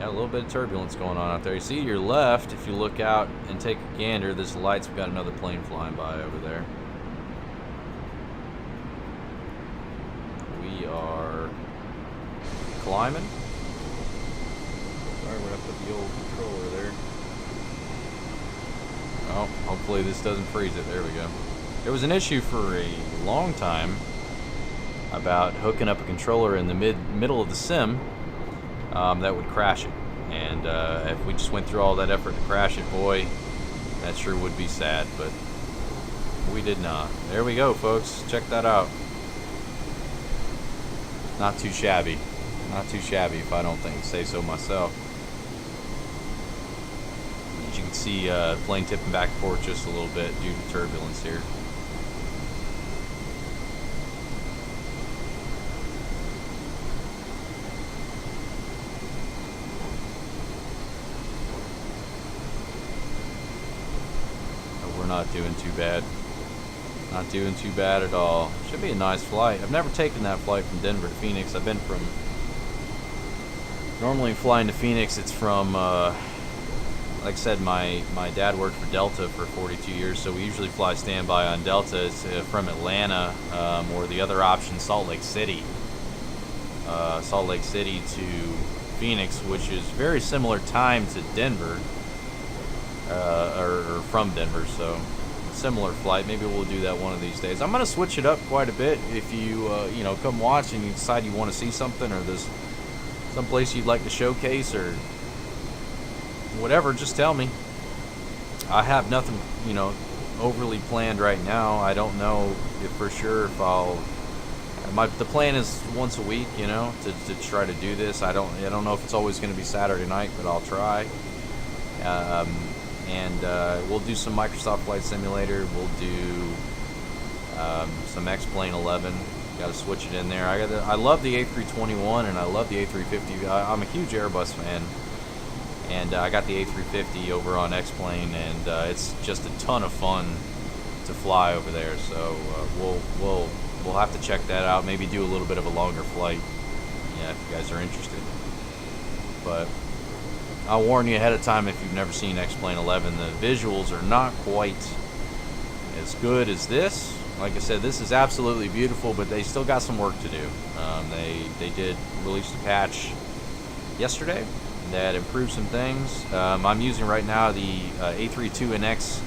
Got a little bit of turbulence going on out there. You see your left, if you look out and take a gander, there's lights. We've got another plane flying by over there. We are climbing. Sorry, we're gonna put the old controller there. Oh, hopefully this doesn't freeze it. There we go. There was an issue for a long time about hooking up a controller in the middle of the sim that would crash it. And if we just went through all that effort to crash it, boy, that sure would be sad, but we did not. There we go, folks. Check that out. Not too shabby. Not too shabby, if I don't say so myself. As you can see, plane tipping back and forth just a little bit due to turbulence here. But we're not doing too bad. Not doing too bad at all. Should be a nice flight. I've never taken that flight from Denver to Phoenix. I've been from... Normally flying to Phoenix, it's from... like I said, my dad worked for Delta for 42 years, so we usually fly standby on Delta. It's from Atlanta, or the other option, Salt Lake City. Salt Lake City to Phoenix, which is very similar time to Denver. Or from Denver, so... similar flight. Maybe we'll do that one of these days. I'm gonna switch it up quite a bit. If you you know, come watch and you decide you want to see something, or there's someplace you'd like to showcase or whatever, just tell me. I have nothing, you know, overly planned right now. I don't know if for sure if I'll. The plan is once a week, you know, to try to do this. I don't know if it's always going to be Saturday night, but I'll try. And we'll do some Microsoft Flight Simulator. We'll do some X-Plane 11. Got to switch it in there. I love the A321 and I love the A350. I'm a huge Airbus fan, and I got the A350 over on X-Plane, and it's just a ton of fun to fly over there. So we'll have to check that out. Maybe do a little bit of a longer flight. Yeah, if you guys are interested. But I'll warn you ahead of time if you've never seen X-Plane 11, the visuals are not quite as good as this. Like I said, this is absolutely beautiful, but they still got some work to do. They did release a patch yesterday that improved some things. I'm using right now the A32NX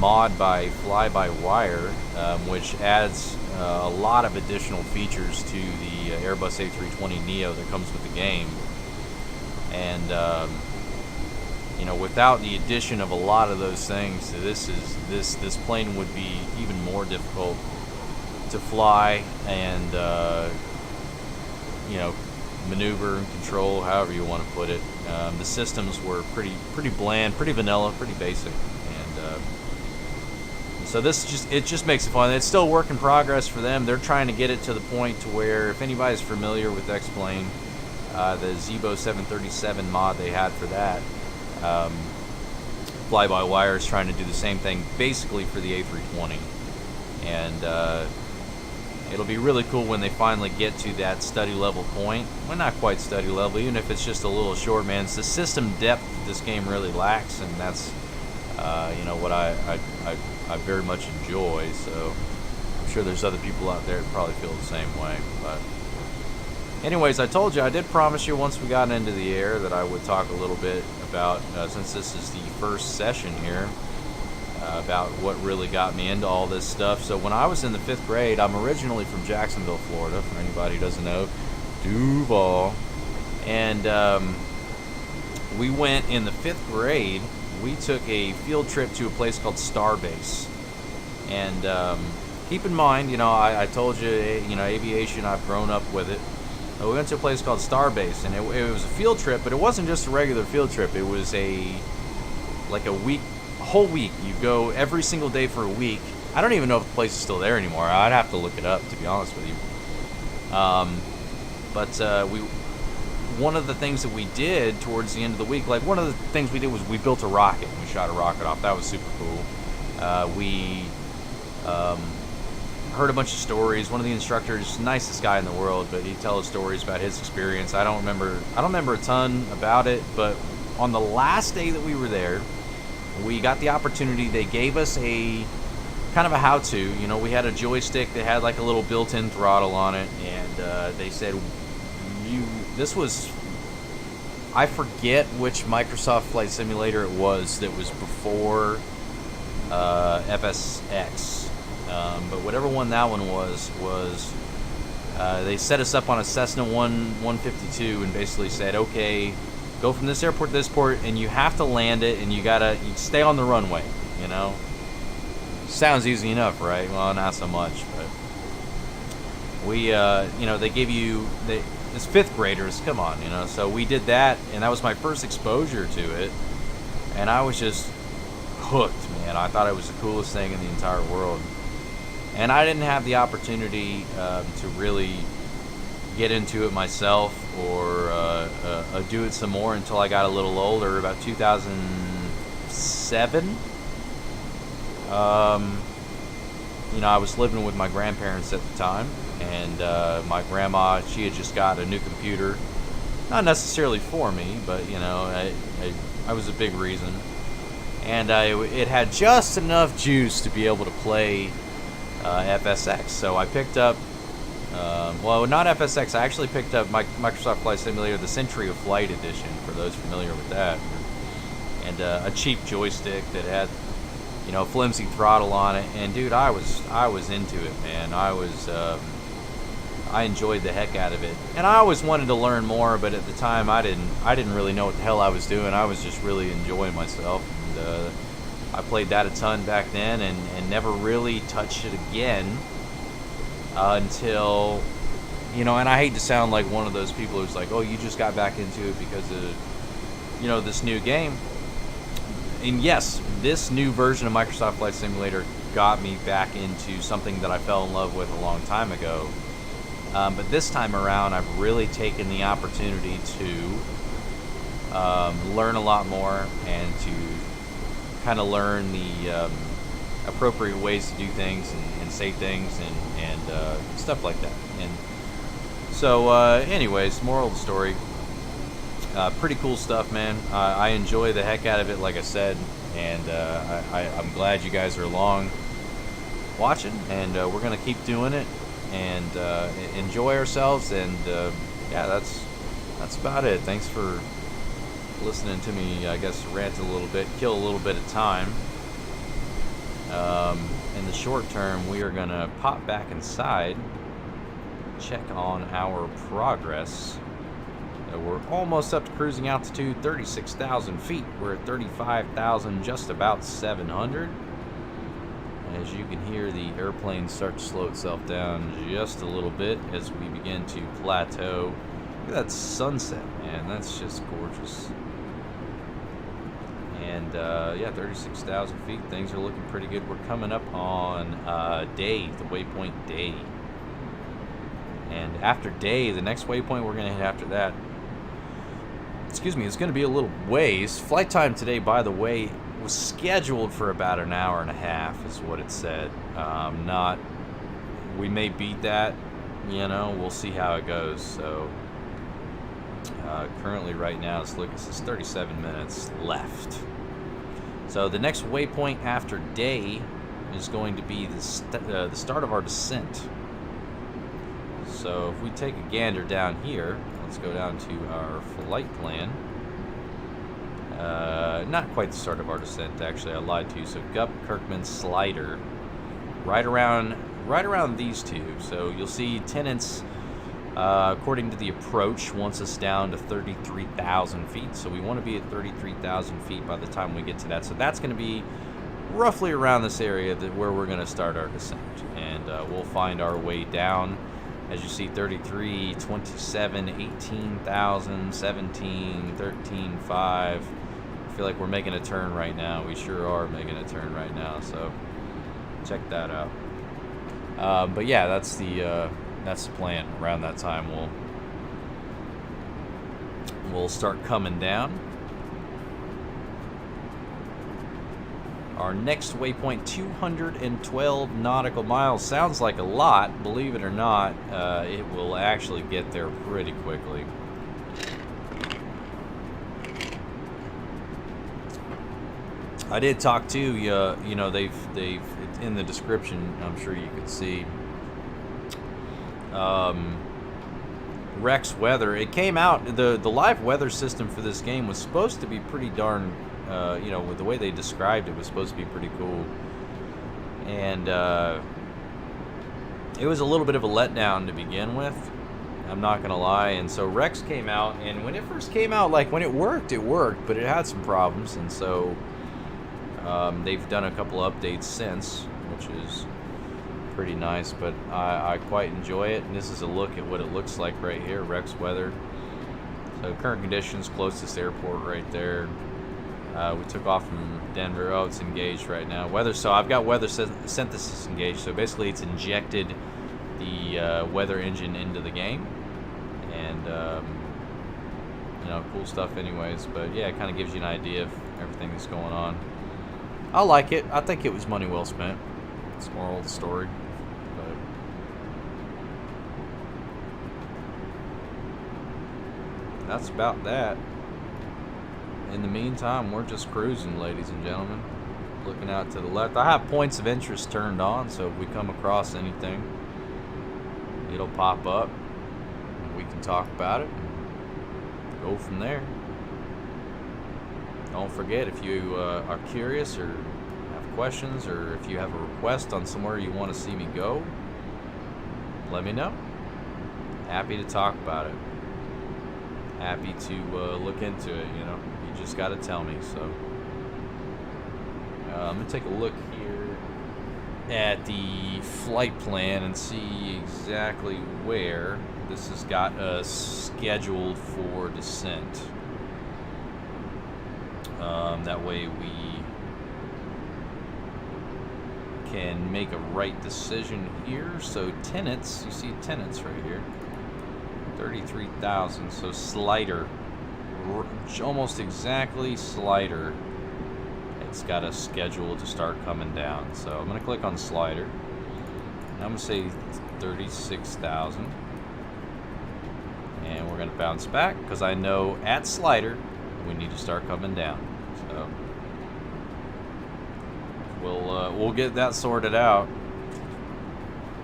mod by FlyByWire, which adds a lot of additional features to the Airbus A320neo that comes with the game. And you know, without the addition of a lot of those things, this plane would be even more difficult to fly and you know, maneuver and control, however you want to put it. The systems were pretty bland, pretty vanilla, pretty basic, and so it just makes it fun. It's still a work in progress for them. They're trying to get it to the point to where, if anybody's familiar with X-Plane, the Zebo 737 mod they had for that, FlyByWire is trying to do the same thing basically for the A320, and it'll be really cool when they finally get to that study level point. Well, not quite study level, even if it's just a little short, man. It's the system depth that this game really lacks, and that's you know, what I very much enjoy. So I'm sure there's other people out there that probably feel the same way. But anyways, I told you, I did promise you once we got into the air that I would talk a little bit about, since this is the first session here, about what really got me into all this stuff. So when I was in the 5th grade, I'm originally from Jacksonville, Florida, for anybody who doesn't know, Duval. And we went in the 5th grade, we took a field trip to a place called Starbase. And keep in mind, you know, I told you, you know, aviation, I've grown up with it. We went to a place called Starbase, and it was a field trip, but it wasn't just a regular field trip. It was like a whole week. You go every single day for a week. I don't even know if the place is still there anymore. I'd have to look it up, to be honest with you. One of the things that we did towards the end of the week, like one of the things we did was we built a rocket. We shot a rocket off. That was super cool. We heard a bunch of stories. One of the instructors, nicest guy in the world, but he'd tell us stories about his experience. I don't remember a ton about it, but on the last day that we were there, we got the opportunity. They gave us a kind of a how-to. You know, we had a joystick that had like a little built-in throttle on it, and they said, this was, I forget which Microsoft Flight Simulator it was that was before FSX. But whatever one that one was they set us up on a Cessna 152 and basically said, okay, go from this airport to this port, and you have to land it, and you stay on the runway. You know, sounds easy enough, right? Well, not so much, but we, you know, they give you it's 5th graders, come on, you know. So we did that, and that was my first exposure to it, and I was just hooked, man. I thought it was the coolest thing in the entire world. And I didn't have the opportunity to really get into it myself or do it some more until I got a little older, about 2007. You know, I was living with my grandparents at the time, and my grandma, she had just got a new computer. Not necessarily for me, but, you know, I was a big reason. And it had just enough juice to be able to play FSX, so I picked up, well, not FSX, I actually picked up Microsoft Flight Simulator, the Century of Flight Edition, for those familiar with that, and a cheap joystick that had, you know, flimsy throttle on it, and dude, I was into it, man. I enjoyed the heck out of it, and I always wanted to learn more, but at the time, I didn't really know what the hell I was doing. I was just really enjoying myself, and I played that a ton back then, and never really touched it again until, you know, and I hate to sound like one of those people who's like, oh, you just got back into it because of, you know, this new game. And yes, this new version of Microsoft Flight Simulator got me back into something that I fell in love with a long time ago. But this time around, I've really taken the opportunity to learn a lot more and to kind of learn the appropriate ways to do things and say things and stuff like that. And so, anyways, moral of the story, pretty cool stuff, man. I enjoy the heck out of it, like I said, and I'm glad you guys are along watching, and we're gonna keep doing it and enjoy ourselves. And yeah, that's about it. Thanks for listening to me, I guess, rant a little bit, kill a little bit of time. In the short term, we are gonna pop back inside, check on our progress. We're almost up to cruising altitude, 36,000 feet. We're at 35,000, just about 700. As you can hear, the airplane start to slow itself down just a little bit as we begin to plateau. Look at that sunset, man. That's just gorgeous. And yeah, 36,000 feet. Things are looking pretty good. We're coming up on day, the waypoint day. And after day, the next waypoint we're going to hit after that, excuse me, it's going to be a little ways. Flight time today, by the way, was scheduled for about an hour and a half, is what it said. We may beat that, you know, we'll see how it goes. So currently right now it's 37 minutes left. So the next waypoint after day is going to be the start of our descent. So if we take a gander down here, let's go down to our flight plan. Not quite the start of our descent, actually, I lied to you. So Gup, Kirkman, Slider, right around these two. So you'll see Tenants, according to the approach, wants us down to 33,000 feet. So we want to be at 33,000 feet by the time we get to that. So that's going to be roughly around this area where we're going to start our descent. And we'll find our way down. As you see, 33, 27, 18,000, 17, 13, 5. I feel like we're making a turn right now. We sure are making a turn right now. So check that out. But yeah, that's the plan. Around that time, we'll start coming down. Our next waypoint, 212 nautical miles. Sounds like a lot. Believe it or not, it will actually get there pretty quickly. I did talk to you know, they've in the description, I'm sure you could see, Rex weather. It came out, the live weather system for this game was supposed to be pretty darn, you know, with the way they described it, was supposed to be pretty cool. And it was a little bit of a letdown to begin with, I'm not gonna lie. And so Rex came out, and when it first came out, like, when it worked, but it had some problems. And so they've done a couple updates since, which is pretty nice, but I quite enjoy it. And this is a look at what it looks like right here, Rex weather. So current conditions, closest airport right there. We took off from Denver. Oh, it's engaged right now. Weather. So I've got weather synthesis engaged. So basically, it's injected the weather engine into the game, and you know, cool stuff. Anyways, but yeah, it kind of gives you an idea of everything that's going on. I like it. I think it was money well spent. It's the moral of the story. But that's about that. In the meantime, we're just cruising, ladies and gentlemen. Looking out to the left. I have points of interest turned on, so if we come across anything, it'll pop up. And we can talk about it and go from there. Don't forget, if you are curious or have questions, or if you have a request on somewhere you want to see me go, let me know. Happy to talk about it. Happy to look into it, you know. You just got to tell me. So I'm going to take a look here at the flight plan and see exactly where this has got us scheduled for descent. That way we can make a right decision here. So tenants, you see tenants right here, 33,000. So slider, almost exactly slider. It's got a schedule to start coming down. So I'm gonna click on slider. And I'm gonna say 36,000. And we're gonna bounce back because I know at slider we need to start coming down. So we'll get that sorted out.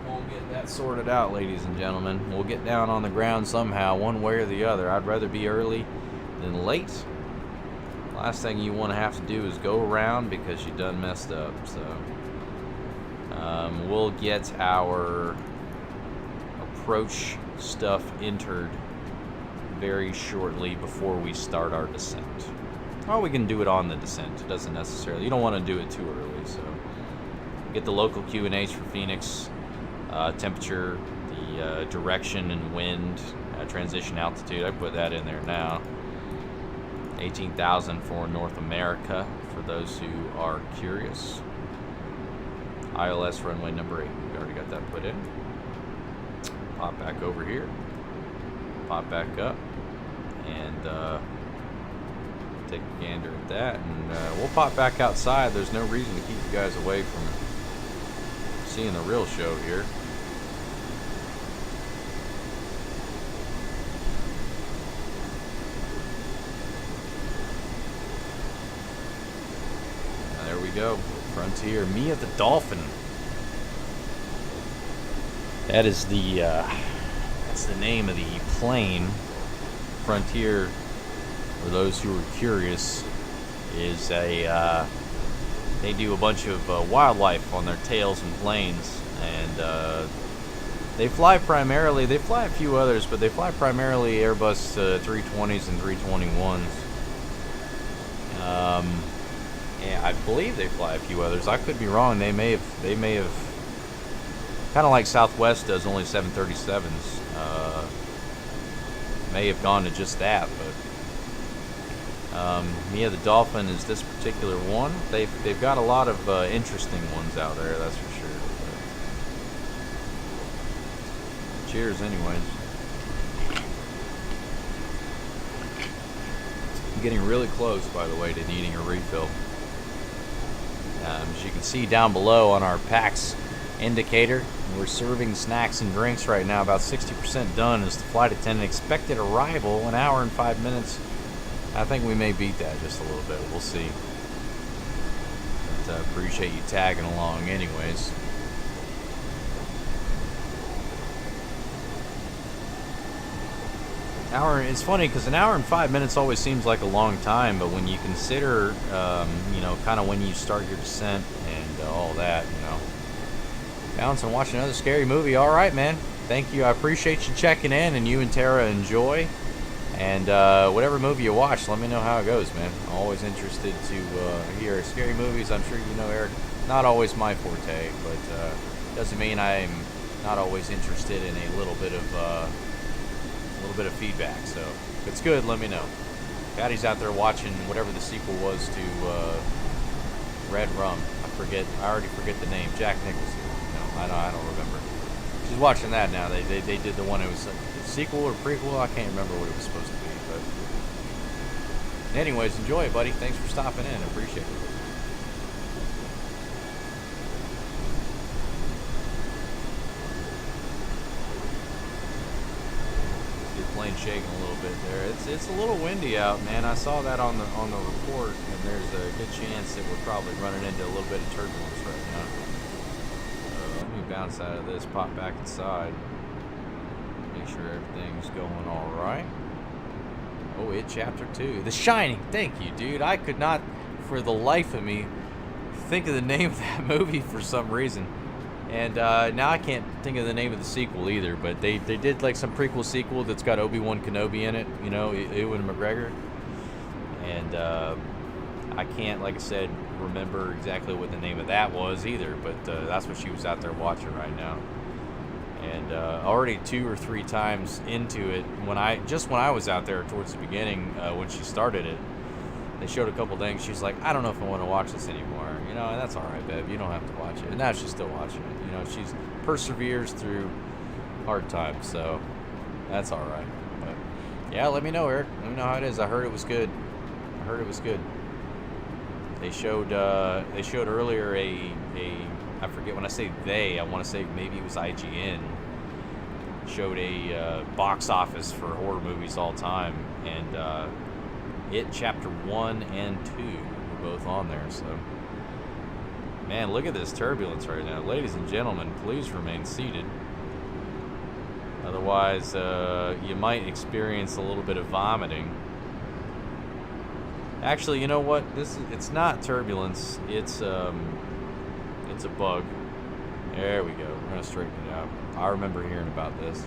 We'll get that sorted out, ladies and gentlemen. We'll get down on the ground somehow, one way or the other. I'd rather be early than late. Last thing you want to have to do is go around because you done messed up. So we'll get our approach stuff entered very shortly before we start our descent. Or we can do it on the descent. It doesn't necessarily, you don't want to do it too early. So get the local QNH for Phoenix, temperature, the direction and wind, transition altitude. I put that in there now. 18,000 for North America, for those who are curious. ILS runway number 8. We already got that put in. Pop back over here. Pop back up. And take a gander at that. And we'll pop back outside. There's no reason to keep you guys away from seeing the real show here. Go Frontier, Mia the Dolphin. That is the that's the name of the plane. Frontier, for those who are curious, is a they do a bunch of wildlife on their tails and planes, and they fly primarily. They fly a few others, but they fly primarily Airbus 320s and 321s. Yeah, I believe they fly a few others. I could be wrong. They may have kind of like Southwest does, only 737s. May have gone to just that, but Mia the Dolphin is this particular one. They've got a lot of interesting ones out there, that's for sure. But cheers, anyways. I'm getting really close, by the way, to needing a refill. As you can see down below on our PacX indicator, we're serving snacks and drinks right now. About 60% done is the flight attendant expected arrival, 1 hour and 5 minutes. I think we may beat that just a little bit. We'll see. But appreciate you tagging along anyways. It's funny because 1 hour and 5 minutes always seems like a long time, but when you consider, you know, kind of when you start your descent and all that, you know, bounce and watch another scary movie. All right, man. Thank you. I appreciate you checking in, and you and Tara enjoy. And whatever movie you watch, let me know how it goes, man. I'm always interested to hear scary movies. I'm sure you know, Eric, not always my forte, but doesn't mean I'm not always interested in a little bit of feedback. So if it's good, let me know. Patty's out there watching whatever the sequel was to Red Rum. I already forget the name. Jack Nicholson. No, I don't remember. She's watching that now. They did the one. It was a sequel or prequel. I can't remember what it was supposed to be. But anyways, enjoy it, buddy. Thanks for stopping in. I appreciate it. Plane shaking a little bit there. It's a little windy out, man. I saw that on the report, and there's a good chance that we're probably running into a little bit of turbulence right now. Let me bounce out of this, pop back inside, make sure everything's going all right. Oh, it Chapter 2, The Shining. Thank you, dude. I could not, for the life of me, think of the name of that movie for some reason. And now I can't think of the name of the sequel either, but they did like some prequel sequel that's got Obi-Wan Kenobi in it, you know, Ewan McGregor. And I can't, like I said, remember exactly what the name of that was either, but that's what she was out there watching right now. And already 2 or 3 times into it, when I was out there towards the beginning, when she started it, they showed a couple things. She's like, I don't know if I want to watch this anymore. You know, and that's all right, babe. You don't have to watch it. And now she's still watching it. You know, she's perseveres through hard times, so that's all right. But yeah, let me know, Eric. Let me know how it is. I heard it was good. I heard it was good. They showed earlier a I forget, when I say they, I want to say maybe it was IGN, showed a box office for horror movies all time, and It Chapter 1 and 2 were both on there. So, man, look at this turbulence right now. Ladies and gentlemen, please remain seated. Otherwise, you might experience a little bit of vomiting. Actually, you know what? It's not turbulence. It's a bug. There we go. We're gonna straighten it out. I remember hearing about this.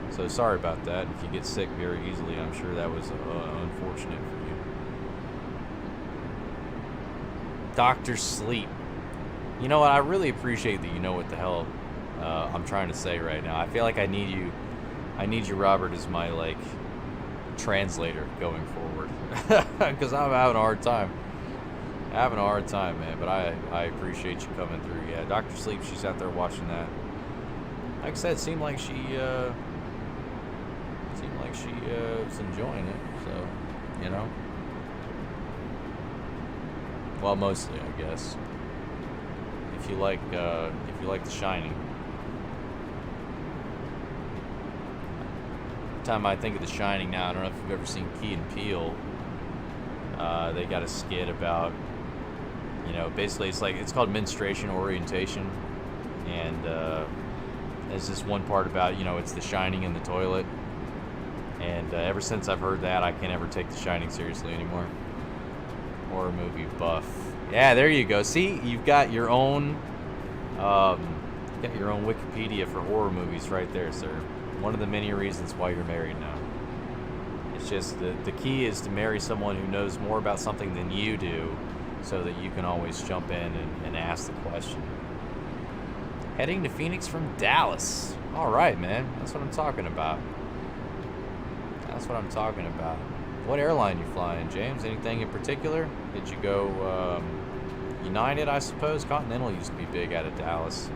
So sorry about that. If you get sick very easily, I'm sure that was unfortunate for you. Dr. Sleep. You know what? I really appreciate that you know what the hell I'm trying to say right now. I feel like I need you. I need you, Robert, as my like translator going forward, because I'm having a hard time. Having a hard time, man. But I appreciate you coming through. Yeah, Dr. Sleep. She's out there watching that. Like I said, it seemed like she was enjoying it. So, you know. Well, mostly, I guess. If you like The Shining. Every time I think of The Shining now, I don't know if you've ever seen Key and Peele. They got a skit about, you know, basically it's called menstruation orientation, and there's this one part about, you know, it's The Shining in the toilet, and ever since I've heard that, I can't ever take The Shining seriously anymore. Horror movie buff. Yeah, there you go. See, you've got your own Wikipedia for horror movies right there, sir. One of the many reasons why you're married now. It's just the key is to marry someone who knows more about something than you do, so that you can always jump in and ask the question. Heading to Phoenix from Dallas. All right, man. That's what I'm talking about. That's what I'm talking about. What airline you flying, James? Anything in particular? Did you go United, I suppose? Continental used to be big out of Dallas.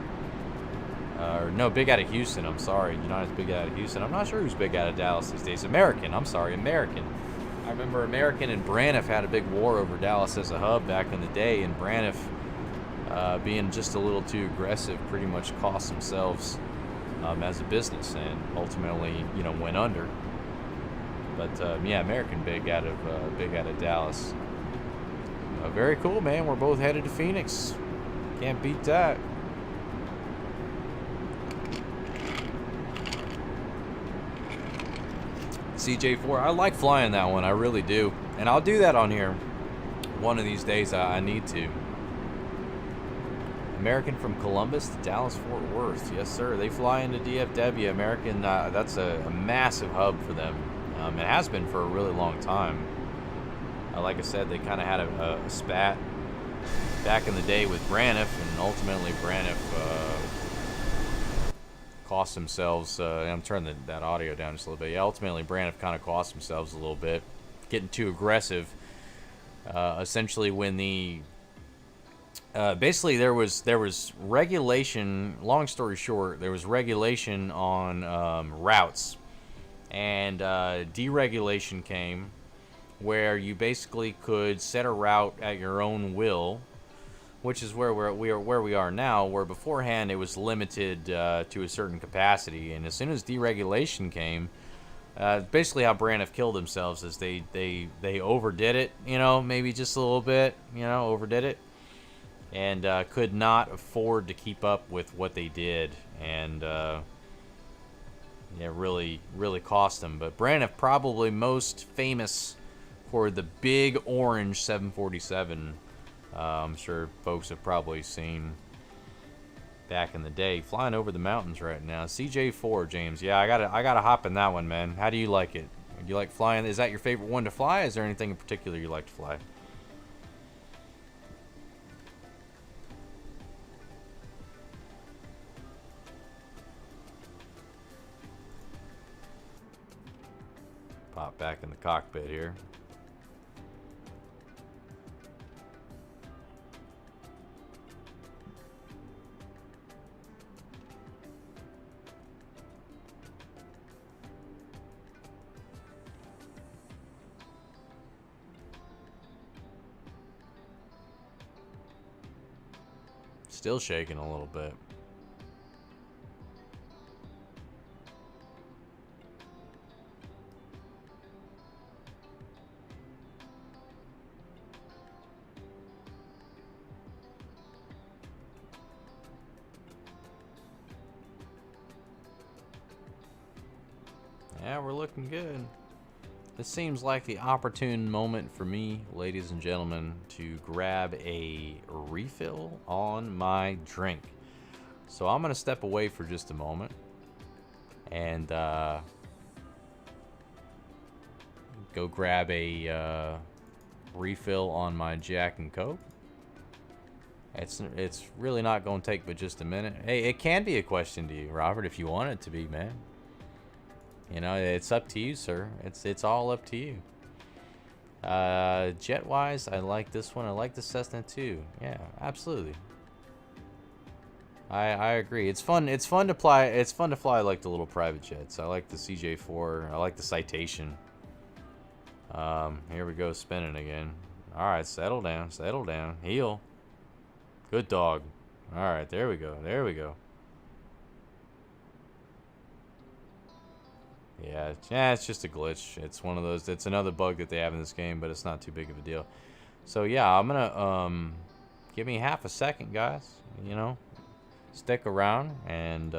Or no, big out of Houston, I'm sorry. United's big out of Houston. I'm not sure who's big out of Dallas these days. American, I'm sorry, American. I remember American and Braniff had a big war over Dallas as a hub back in the day, and Braniff, being just a little too aggressive, pretty much cost themselves as a business, and ultimately, you know, went under. But yeah, American big out of Dallas. Very cool, man. We're both headed to Phoenix. Can't beat that. CJ4, I like flying that one, I really do. And I'll do that on here one of these days. I need to. American from Columbus to Dallas-Fort Worth. Yes, sir. They fly into DFW. American, that's a massive hub for them. It has been for a really long time. Like I said, they kind of had a spat back in the day with Braniff, and ultimately Braniff cost themselves, I'm turning that audio down just a little bit. Yeah, ultimately Braniff kind of cost themselves a little bit, getting too aggressive. Essentially, when the basically there was regulation. Long story short, there was regulation on routes, and deregulation came, where you basically could set a route at your own will. Which is where we are now, where beforehand it was limited to a certain capacity, and as soon as deregulation came, basically how Braniff killed themselves is they overdid it, you know, maybe just a little bit, you know, overdid it, and could not afford to keep up with what they did, and yeah, really cost them. But Braniff probably most famous for the big orange 747. I'm sure folks have probably seen back in the day. Flying over the mountains right now. CJ4, James. Yeah, I gotta hop in that one, man. How do you like it? Do you like flying? Is that your favorite one to fly? Is there anything in particular you like to fly? Pop back in the cockpit here. Still shaking a little bit. Yeah, we're looking good. This seems like the opportune moment for me, ladies and gentlemen, to grab a refill on my drink. So I'm going to step away for just a moment and go grab a refill on my Jack and Coke. It's really not going to take but just a minute. Hey, it can be a question to you, Robert, if you want it to be, man. You know, it's up to you, sir. It's all up to you. Jet-wise, I like this one. I like the Cessna too. Yeah, absolutely. I agree. It's fun. It's fun to fly. It's fun to fly like the little private jets. I like the CJ4. I like the Citation. Here we go, spinning again. All right, settle down. Settle down. Heel. Good dog. All right, there we go. There we go. Yeah, it's just a glitch. It's one of those. It's another bug that they have in this game, but it's not too big of a deal. So yeah, I'm gonna give me half a second, guys. You know, stick around and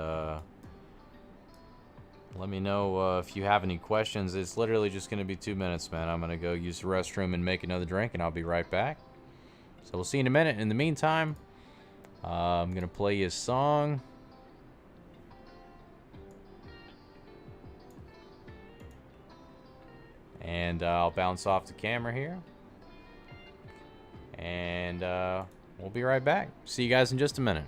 let me know if you have any questions. It's literally just gonna be 2 minutes, man. I'm gonna go use the restroom and make another drink, and I'll be right back. So we'll see you in a minute. In the meantime, I'm gonna play you a song. And I'll bounce off the camera here. And we'll be right back. See you guys in just a minute.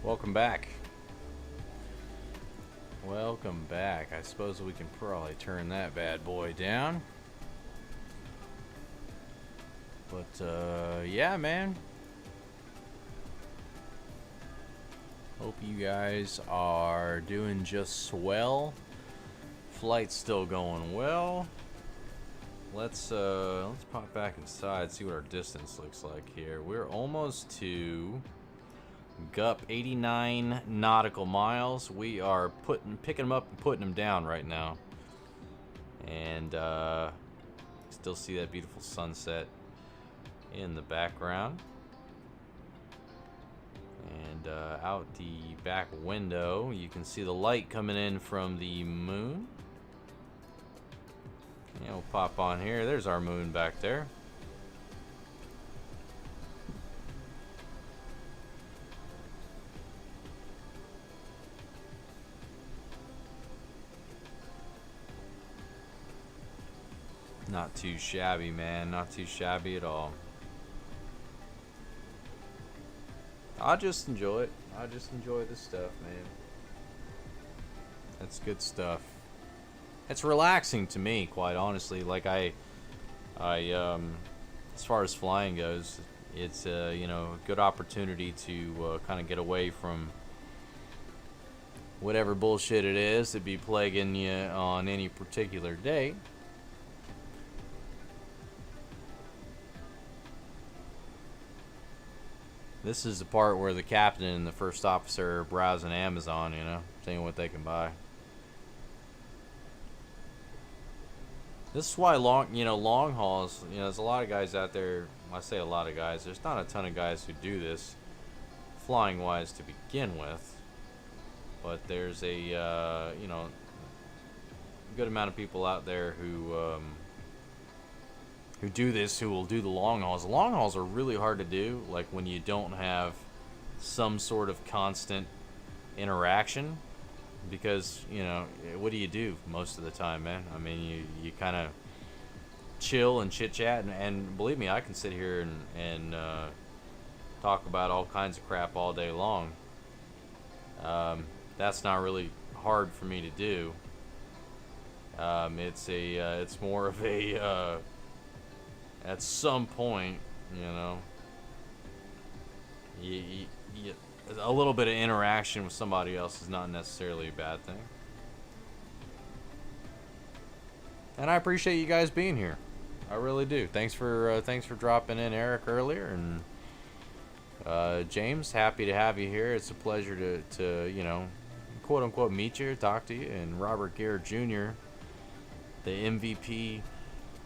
Welcome back. Welcome back. I suppose we can probably turn that bad boy down. But, yeah, man. Hope you guys are doing just swell. Flight's still going well. Let's pop back inside, see what our distance looks like here. We're almost to GUP 89 nautical miles. We are picking them up and putting them down right now. And still see that beautiful sunset in the background. And out the back window, you can see the light coming in from the moon. Yeah, we'll pop on here. There's our moon back there. Not too shabby, man. Not too shabby at all. I just enjoy it. I just enjoy this stuff, man. That's good stuff. It's relaxing to me, quite honestly. Like I as far as flying goes, it's you know, a good opportunity to kind of get away from whatever bullshit it is to be plaguing you on any particular day. This is the part where the captain and the first officer are browsing Amazon, you know, seeing what they can buy. This is why long hauls, you know, there's a lot of guys out there. I say a lot of guys. There's not a ton of guys who do this flying wise to begin with, but there's a you know, good amount of people out there who do this, who will do the long hauls. The long hauls are really hard to do, like when you don't have some sort of constant interaction, because, you know, what do you do most of the time, man? I mean, you kind of chill and chit chat, and believe me, I can sit here and talk about all kinds of crap all day long. That's not really hard for me to do. It's more of a at some point, you know, a little bit of interaction with somebody else is not necessarily a bad thing. And I appreciate you guys being here. I really do. Thanks for dropping in, Eric, earlier, and James, happy to have you here. It's a pleasure to you know, quote unquote, meet you, talk to you, and Robert Garrett Jr., the MVP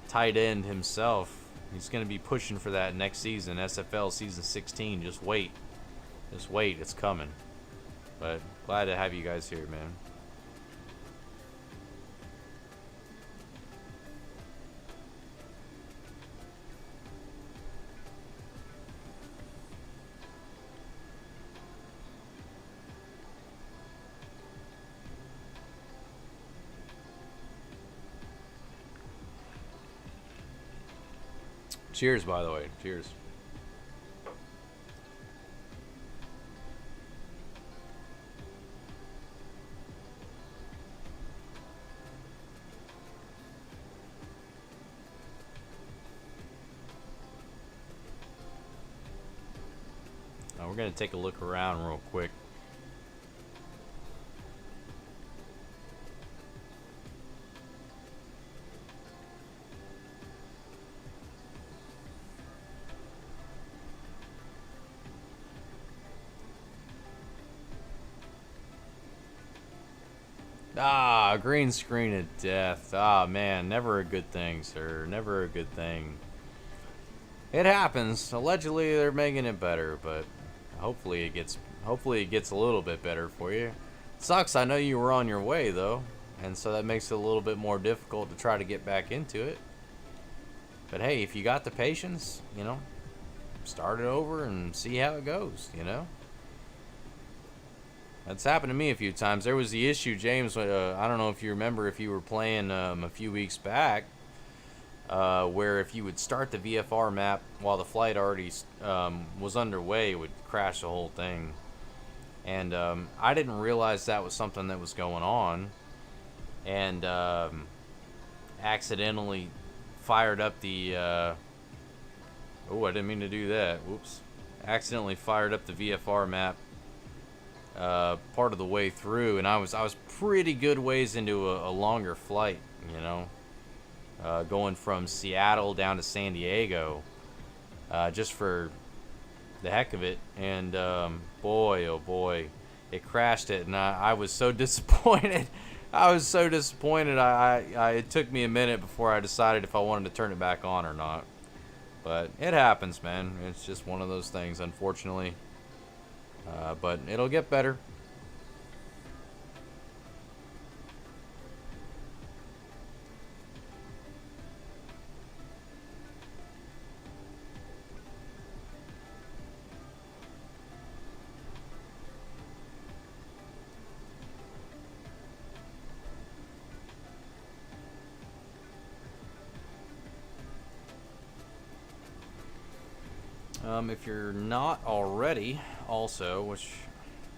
tight end himself. He's going to be pushing for that next season, SFL season 16. Just wait. Just wait. It's coming. But glad to have you guys here, man. Cheers, by the way. Cheers. Now we're going to take a look around real quick. Ah, green screen of death. Ah, man, never a good thing, sir. Never a good thing. It happens. Allegedly, they're making it better, but hopefully it gets a little bit better for you. It sucks. I know you were on your way though, and so that makes it a little bit more difficult to try to get back into it. But hey, if you got the patience, you know, start it over and see how it goes, you know. That's happened to me a few times. There was the issue, James, I don't know if you remember, if you were playing a few weeks back, where if you would start the VFR map while the flight already was underway, it would crash the whole thing. And I didn't realize that was something that was going on, and accidentally fired up the oh, I didn't mean to do that, whoops. Accidentally fired up the VFR map part of the way through, and I was pretty good ways into a longer flight, you know, going from Seattle down to San Diego, just for the heck of it. And boy, oh boy, it crashed it, and I was so disappointed. I was so disappointed. It took me a minute before I decided if I wanted to turn it back on or not. But it happens, man. It's just one of those things, unfortunately. But it'll get better. If you're not already, also, which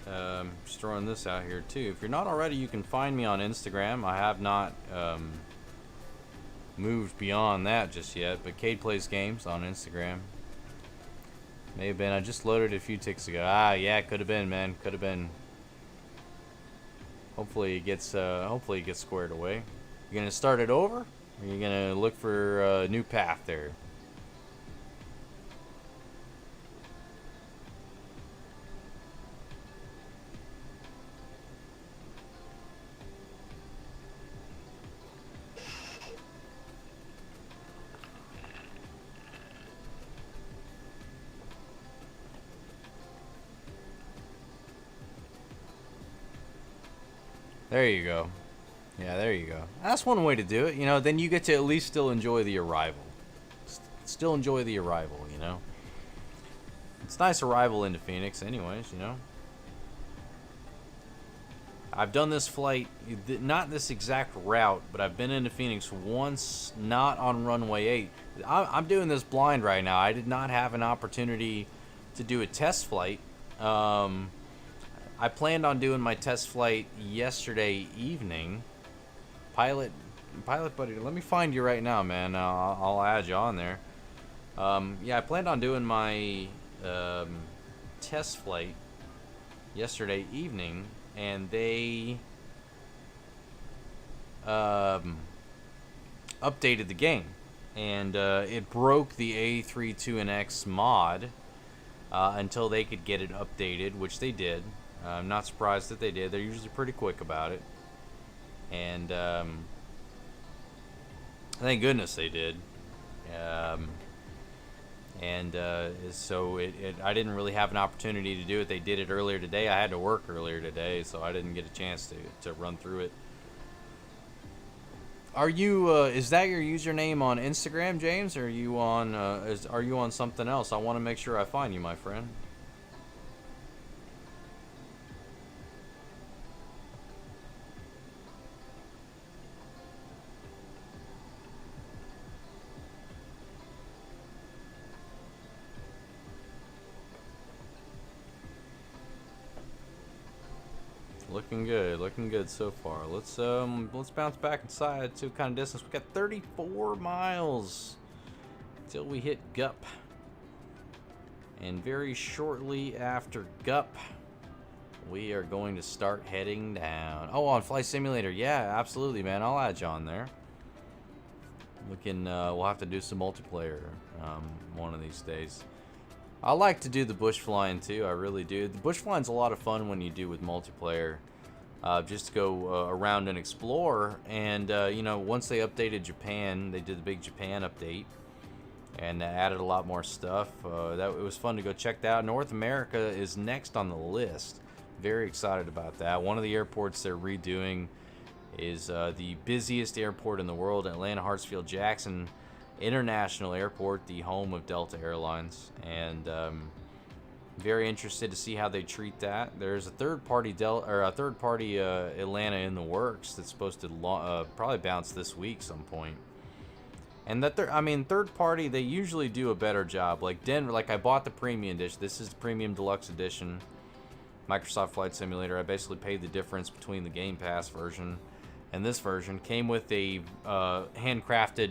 just throwing this out here too, if you're not already, you can find me on Instagram. I have not moved beyond that just yet, but Cade Plays Games on Instagram. May have been. I just loaded it a few ticks ago. Ah, yeah, could have been, man. Could have been. Hopefully it gets squared away. You gonna start it over? Or are you gonna look for a new path there? There you go. Yeah, there you go. That's one way to do it. You know, then you get to at least still enjoy the arrival. Still enjoy the arrival, you know. It's a nice arrival into Phoenix anyways, you know. I've done this flight, not this exact route, but I've been into Phoenix once, not on runway 8. I'm doing this blind right now. I did not have an opportunity to do a test flight. I planned on doing my test flight yesterday evening. Pilot buddy, let me find you right now, man. I'll add you on there. Yeah, I planned on doing my test flight yesterday evening, and they updated the game, and it broke the A32NX mod until they could get it updated, which they did. I'm not surprised that they did. They're usually pretty quick about it. And thank goodness they did. So I didn't really have an opportunity to do it. They did it earlier today. I had to work earlier today, so I didn't get a chance to run through it. Are you is that your username on Instagram, James? Or are you on are you on something else? I want to make sure I find you, my friend. Looking good so far. Let's bounce back inside to kind of distance. We got 34 miles till we hit Gup, and very shortly after Gup, we are going to start heading down. Oh, on Flight Simulator, yeah, absolutely, man. I'll add you on there. We'll have to do some multiplayer one of these days. I like to do the bush flying too. I really do. The bush flying's a lot of fun when you do with multiplayer. Just to go around and explore. And you know, once they updated Japan, they did the big Japan update and added a lot more stuff. It was fun to go check that out. North America is next on the list. Very excited about that. One of the airports they're redoing is the busiest airport in the world, Atlanta Hartsfield Jackson International Airport, the home of Delta Airlines. And very interested to see how they treat that. There's a third-party Atlanta in the works that's supposed to probably bounce this week some point. And that third party, they usually do a better job. Like Denver, like I bought the premium edition. This is the premium deluxe edition. Microsoft Flight Simulator. I basically paid the difference between the Game Pass version and this version. Came with a handcrafted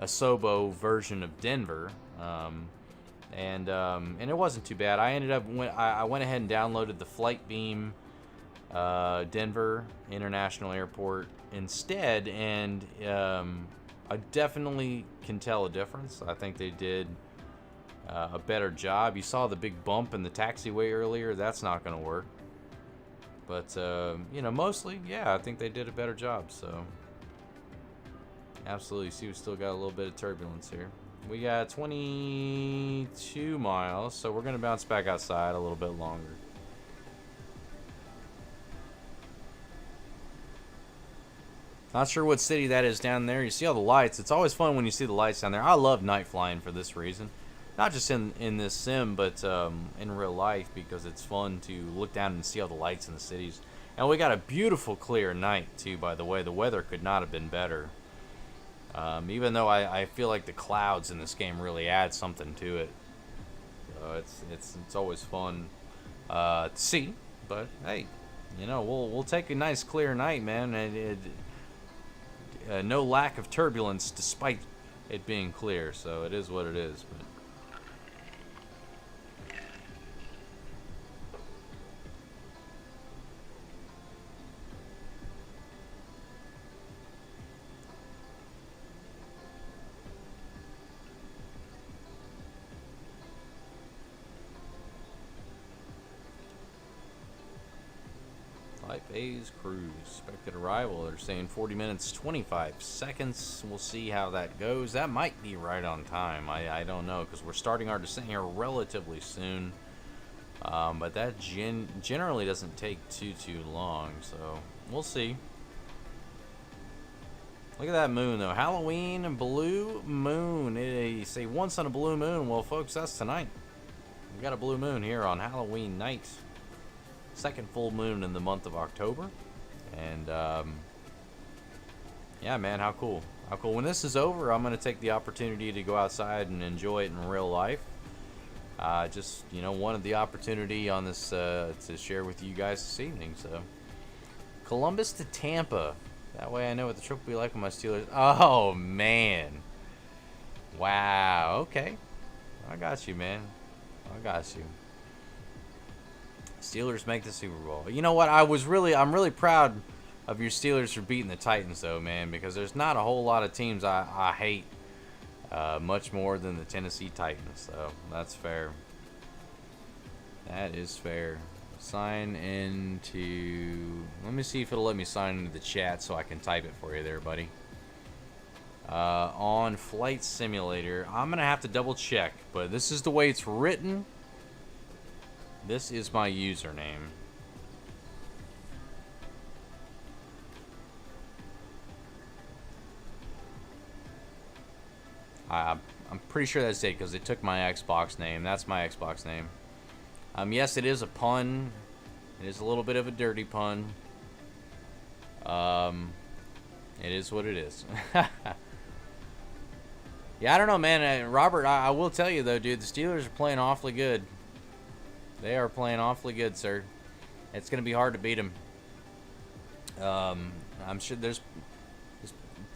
Asobo version of Denver, and it wasn't too bad. I went ahead and downloaded the Flightbeam Denver International Airport instead, and I definitely can tell a difference. I think they did a better job. You saw the big bump in the taxiway earlier. That's not going to work. But, you know, mostly, yeah, I think they did a better job. So, absolutely. See, we still got a little bit of turbulence here. We got 22 miles, so we're going to bounce back outside a little bit longer. Not sure what city that is down there. You see all the lights. It's always fun when you see the lights down there. I love night flying for this reason. Not just in this sim, but in real life, because it's fun to look down and see all the lights in the cities. And we got a beautiful clear night too, by the way. The weather could not have been better. Even though I feel like the clouds in this game really add something to it. It's always fun to see. But hey, you know, we'll take a nice clear night, man. No lack of turbulence despite it being clear, so it is what it is. But Phase cruise. Expected arrival. They're saying 40 minutes, 25 seconds. We'll see how that goes. That might be right on time. I don't know, because we're starting our descent here relatively soon. But that generally doesn't take too long. So we'll see. Look at that moon, though. Halloween blue moon. You say once on a blue moon. Well, folks, that's tonight. We got a blue moon here on Halloween night. Second full moon in the month of October. And yeah, man, how cool. How cool. When this is over, I'm going to take the opportunity to go outside and enjoy it in real life. Just, you know, wanted the opportunity on this to share with you guys this evening. So, Columbus to Tampa. That way I know what the trip will be like with my Steelers. Oh, man. Wow. Okay. I got you, man. I got you. Steelers make the Super Bowl. You know what? I'm really proud of your Steelers for beating the Titans, though, man, because there's not a whole lot of teams I hate much more than the Tennessee Titans. So that's fair. That is fair. Sign into. Let me see if it'll let me sign into the chat so I can type it for you there, buddy. On Flight Simulator, I'm gonna have to double check, but this is the way it's written. This is my username. I'm pretty sure that's it because it took my Xbox name. That's my Xbox name. Yes, it is a pun. It is a little bit of a dirty pun. It is what it is. Yeah, I don't know, man. Robert, I will tell you, though, dude, the Steelers are playing awfully good. They are playing awfully good, sir. It's going to be hard to beat them. I'm sure there's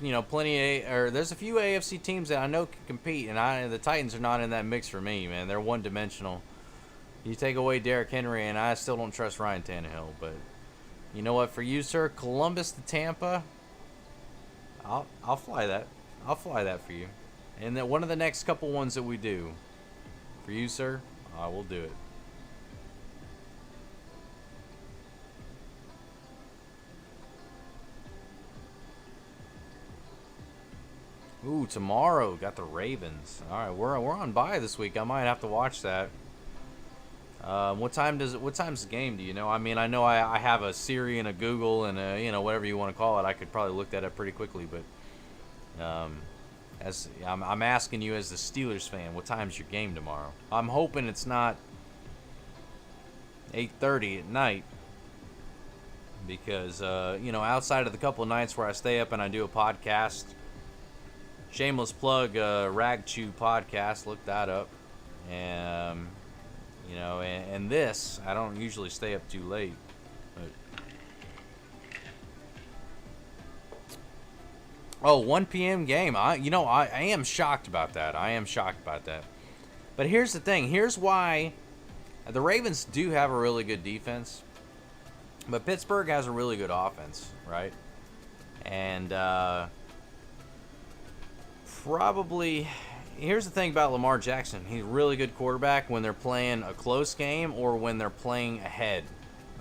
you know, there's a few AFC teams that I know can compete, and the Titans are not in that mix for me, man. They're one-dimensional. You take away Derrick Henry, and I still don't trust Ryan Tannehill. But you know what? For you, sir, Columbus to Tampa, I'll fly that. I'll fly that for you. And then one of the next couple ones that we do, for you, sir, I will do it. Ooh, tomorrow got the Ravens. All right, we're on bye this week. I might have to watch that. What time's the game? Do you know? I mean, I know I have a Siri and a Google and a, you know, whatever you want to call it. I could probably look that up pretty quickly, but as I'm asking you as the Steelers fan, what time's your game tomorrow? I'm hoping it's not 8:30 at night, because you know, outside of the couple of nights where I stay up and I do a podcast. Shameless plug, Rag Chew podcast. Look that up. And You know, and this, I don't usually stay up too late. But... Oh, 1 p.m. game. I am shocked about that. I am shocked about that. But here's the thing. Here's why the Ravens do have a really good defense. But Pittsburgh has a really good offense, right? And probably... Here's the thing about Lamar Jackson. He's a really good quarterback when they're playing a close game or when they're playing ahead.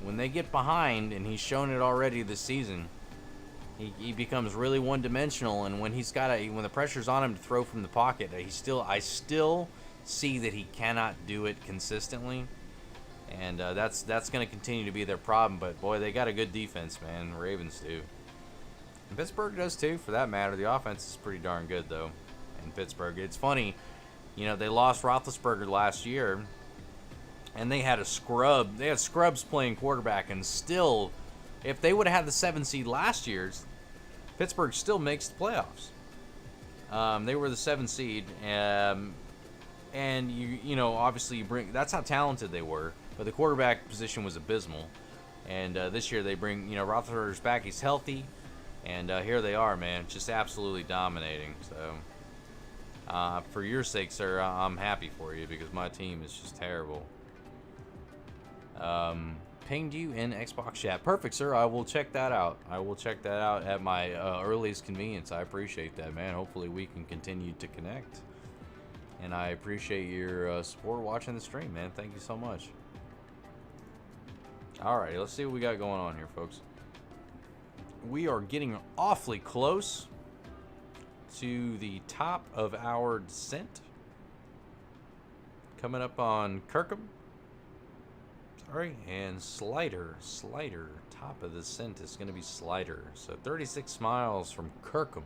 When they get behind, and he's shown it already this season, he becomes really one-dimensional. And when when the pressure's on him to throw from the pocket, I still see that he cannot do it consistently. And that's going to continue to be their problem. But boy, they got a good defense, man. The Ravens do. And Pittsburgh does too, for that matter. The offense is pretty darn good, though. In Pittsburgh, it's funny, you know, they lost Roethlisberger last year, and they had a scrub. They had scrubs playing quarterback, and still, if they would have had the 7 seed last year's, Pittsburgh still makes the playoffs. They were the 7 seed, and you know, obviously that's how talented they were. But the quarterback position was abysmal, and this year they bring, you know, Roethlisberger's back. He's healthy, and here they are, man, just absolutely dominating. So. For your sake, sir, I'm happy for you because my team is just terrible. Pinged you in Xbox chat. Perfect, sir. I will check that out. I will check that out at my earliest convenience. I appreciate that, man. Hopefully we can continue to connect. And I appreciate your support watching the stream, man. Thank you so much. Alright, let's see what we got going on here, folks. We are getting awfully close to the top of our descent. Coming up on Kirkham. Sorry, and Slider. Top of the descent is going to be Slider. So 36 miles from Kirkham.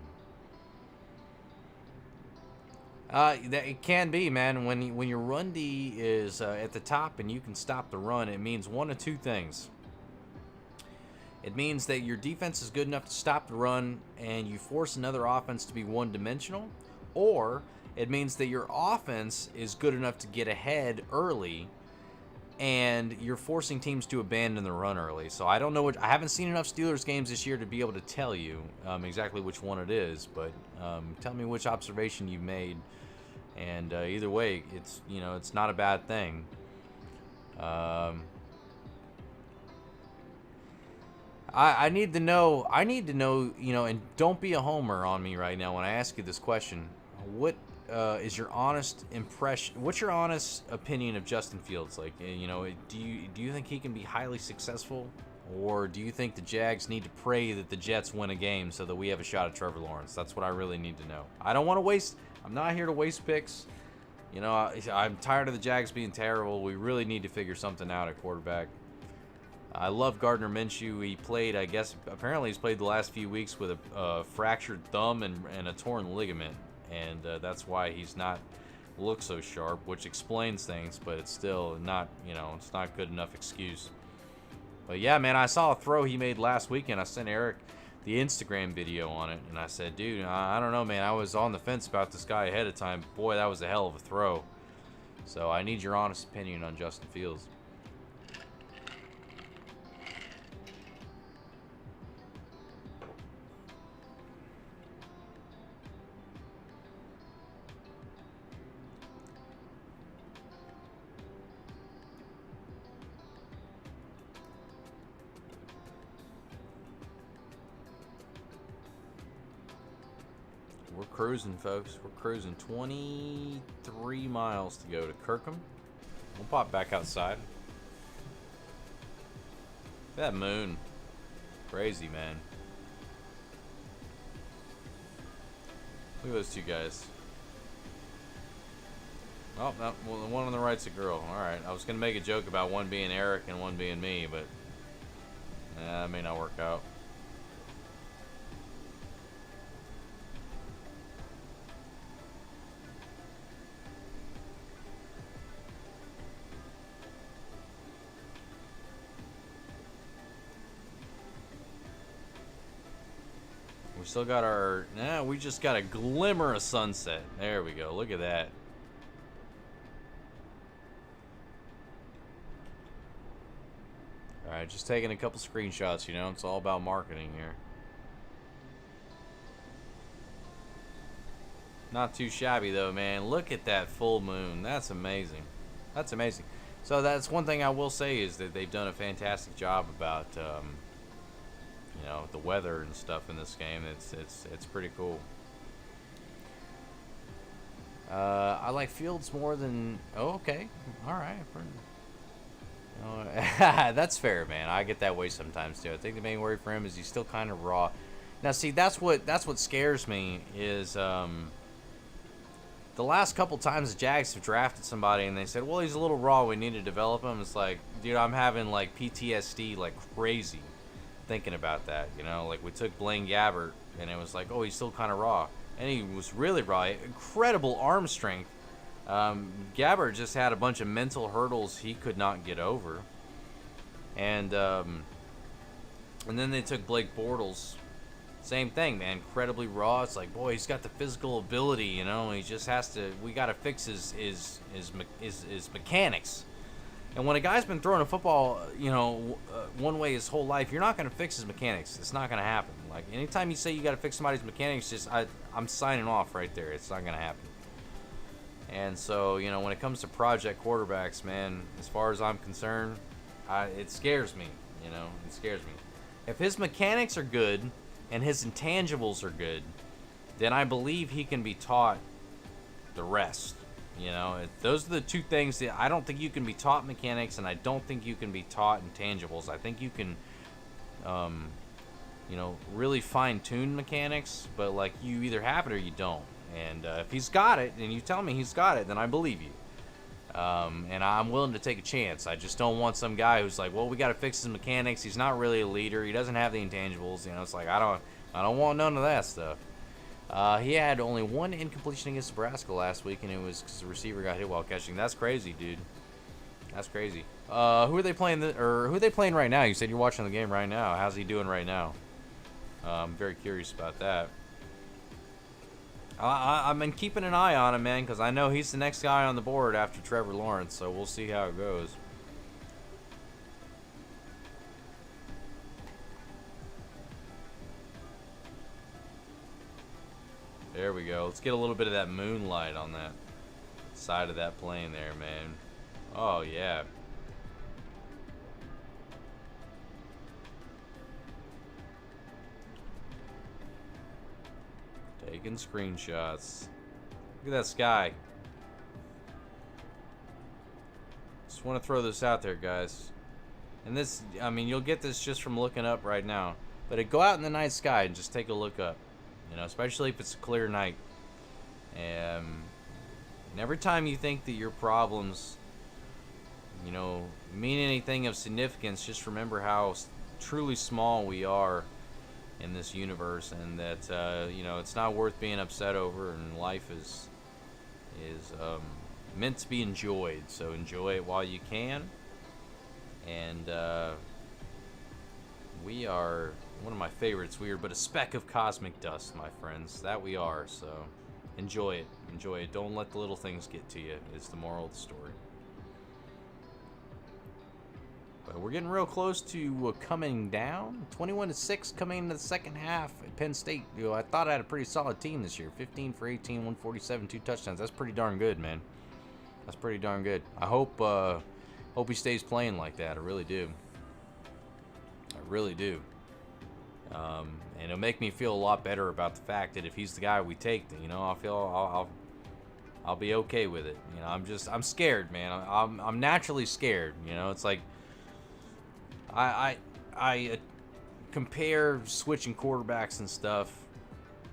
It can be, man. When your run D is at the top and you can stop the run, it means one of two things. It means that your defense is good enough to stop the run and you force another offense to be one-dimensional, or it means that your offense is good enough to get ahead early and you're forcing teams to abandon the run early. So I don't know I haven't seen enough Steelers games this year to be able to tell you exactly which one it is, but tell me which observation you've made. And either way, it's, you know, it's not a bad thing. I need to know, you know, and don't be a homer on me right now when I ask you this question. What is your honest impression? What's your honest opinion of Justin Fields? Like, you know, do you think he can be highly successful, or do you think the Jags need to pray that the Jets win a game so that we have a shot at Trevor Lawrence? That's what I really need to know. I don't want to waste. I'm not here to waste picks. You know, I'm tired of the Jags being terrible. We really need to figure something out at quarterback. I love Gardner Minshew. He played, I guess, apparently he's played the last few weeks with a fractured thumb and a torn ligament. And that's why he's not looked so sharp, which explains things, but it's still not, you know, it's not good enough excuse. But yeah, man, I saw a throw he made last weekend. I sent Eric the Instagram video on it, and I said, dude, I don't know, man. I was on the fence about this guy ahead of time. Boy, that was a hell of a throw. So I need your honest opinion on Justin Fields. We're cruising, folks. We're cruising. 23 miles to go to Kirkham. We'll pop back outside. That moon. Crazy, man. Look at those two guys. Oh, no, well, the one on the right's a girl. Alright, I was going to make a joke about one being Eric and one being me, but that may not work out. We still got our... Nah, we just got a glimmer of sunset. There we go. Look at that. Alright, just taking a couple screenshots, you know, it's all about marketing here. Not too shabby though, man. Look at that full moon. That's amazing. That's amazing. So that's one thing I will say is that they've done a fantastic job about, you know, the weather and stuff in this game. It's pretty cool. I like Fields more than. Oh, okay. All right. That's fair, man. I get that way sometimes too. I think the main worry for him is he's still kind of raw. Now, see, that's what scares me is the last couple times the Jags have drafted somebody and they said, well, he's a little raw, we need to develop him. It's like, dude, I'm having like PTSD like crazy thinking about that. You know, like we took Blaine Gabbert and it was like, oh, he's still kind of raw, and he was really raw. Incredible arm strength. Gabbert just had a bunch of mental hurdles he could not get over, and then they took Blake Bortles. Same thing, man. Incredibly raw. It's like, boy, he's got the physical ability, you know. He just has to. We got to fix his mechanics. And when a guy's been throwing a football, you know, one way his whole life, you're not going to fix his mechanics. It's not going to happen. Like anytime you say you got to fix somebody's mechanics, I'm signing off right there. It's not going to happen. And so, you know, when it comes to project quarterbacks, man, as far as I'm concerned, it scares me. You know, it scares me. If his mechanics are good and his intangibles are good, then I believe he can be taught the rest. You know, those are the two things that I don't think you can be taught mechanics, and I don't think you can be taught intangibles. I think you can, you know, really fine-tune mechanics, but like you either have it or you don't. And if he's got it, and you tell me he's got it, then I believe you. And I'm willing to take a chance. I just don't want some guy who's like, well, we got to fix his mechanics. He's not really a leader. He doesn't have the intangibles. You know, it's like I don't want none of that stuff. He had only one incompletion against Nebraska last week, and it was because the receiver got hit while catching. That's crazy, dude. That's crazy. Who are they playing? Who are they playing right now? You said you're watching the game right now. How's he doing right now? I'm very curious about that. I've been keeping an eye on him, man, because I know he's the next guy on the board after Trevor Lawrence, so we'll see how it goes. There we go. Let's get a little bit of that moonlight on that side of that plane there, man. Oh, yeah. Taking screenshots. Look at that sky. Just want to throw this out there, guys. And this, I mean, you'll get this just from looking up right now. But go out in the night sky and just take a look up. You know, especially if it's a clear night. And every time you think that your problems, you know, mean anything of significance, just remember how truly small we are in this universe, and that you know, it's not worth being upset over, and life is meant to be enjoyed. So enjoy it while you can. And we are one of my favorites. We are but a speck of cosmic dust, my friends. That we are. So enjoy it. Enjoy it. Don't let the little things get to you. It's the moral of the story. But we're getting real close to coming down. 21-6 coming into the second half at Penn State. You know, I thought I had a pretty solid team this year. 15 for 18, 147, 2 touchdowns. That's pretty darn good, man. That's pretty darn good. I hope he stays playing like that. I really do. I really do. And it'll make me feel a lot better about the fact that if he's the guy we take, you know, I'll be okay with it. You know, I'm scared, man. I'm naturally scared. You know, it's like I compare switching quarterbacks and stuff,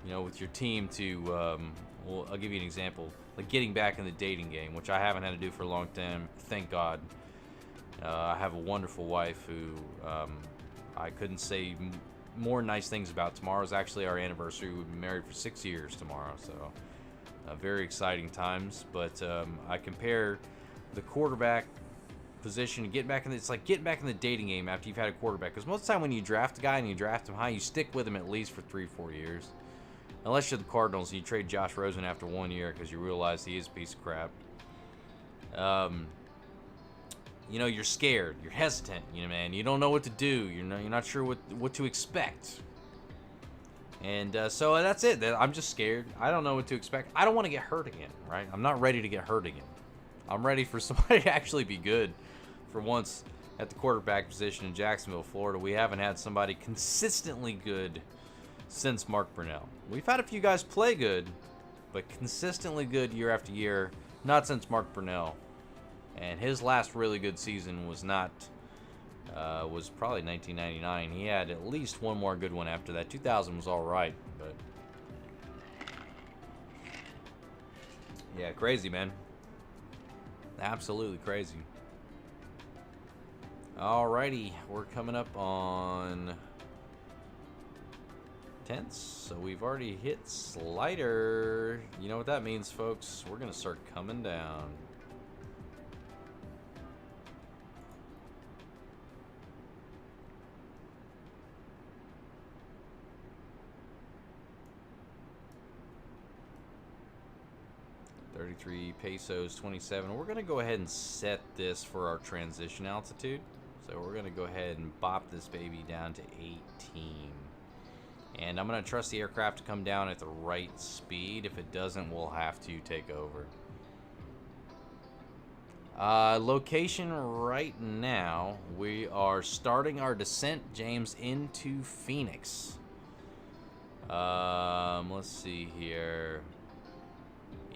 you know, with your team to well, I'll give you an example, like getting back in the dating game, which I haven't had to do for a long time. Thank God. I have a wonderful wife who I couldn't say more nice things about. Tomorrow's actually our anniversary. We've been married for 6 years tomorrow, so very exciting times. But I compare the quarterback position to get back in it's like getting back in the dating game after you've had a quarterback, because most of the time when you draft a guy and you draft him high, you stick with him at least for 3-4 years, unless you're the Cardinals and you trade Josh Rosen after 1 year because you realize he is a piece of crap. you know, you're scared, you're hesitant, you know, man, you don't know what to do, you're not sure what to expect. And so that's it. I'm just scared. I don't know what to expect. I don't want to get hurt again, right? I'm not ready to get hurt again. I'm ready for somebody to actually be good for once at the quarterback position in Jacksonville, Florida. We haven't had somebody consistently good since Mark Brunell. We've had a few guys play good, but consistently good year after year, not since Mark Brunell. And his last really good season was was probably 1999. He had at least one more good one after that. 2000 was all right, but yeah, crazy, man. Absolutely crazy. Alrighty, we're coming up on tenths, so we've already hit slider. You know what that means, folks? We're gonna start coming down. Pesos 27. We're gonna go ahead and set this for our transition altitude. So we're gonna go ahead and bop this baby down to 18. And I'm gonna trust the aircraft to come down at the right speed. If it doesn't, we'll have to take over. Location right now, we are starting our descent, James, into Phoenix. Let's see here.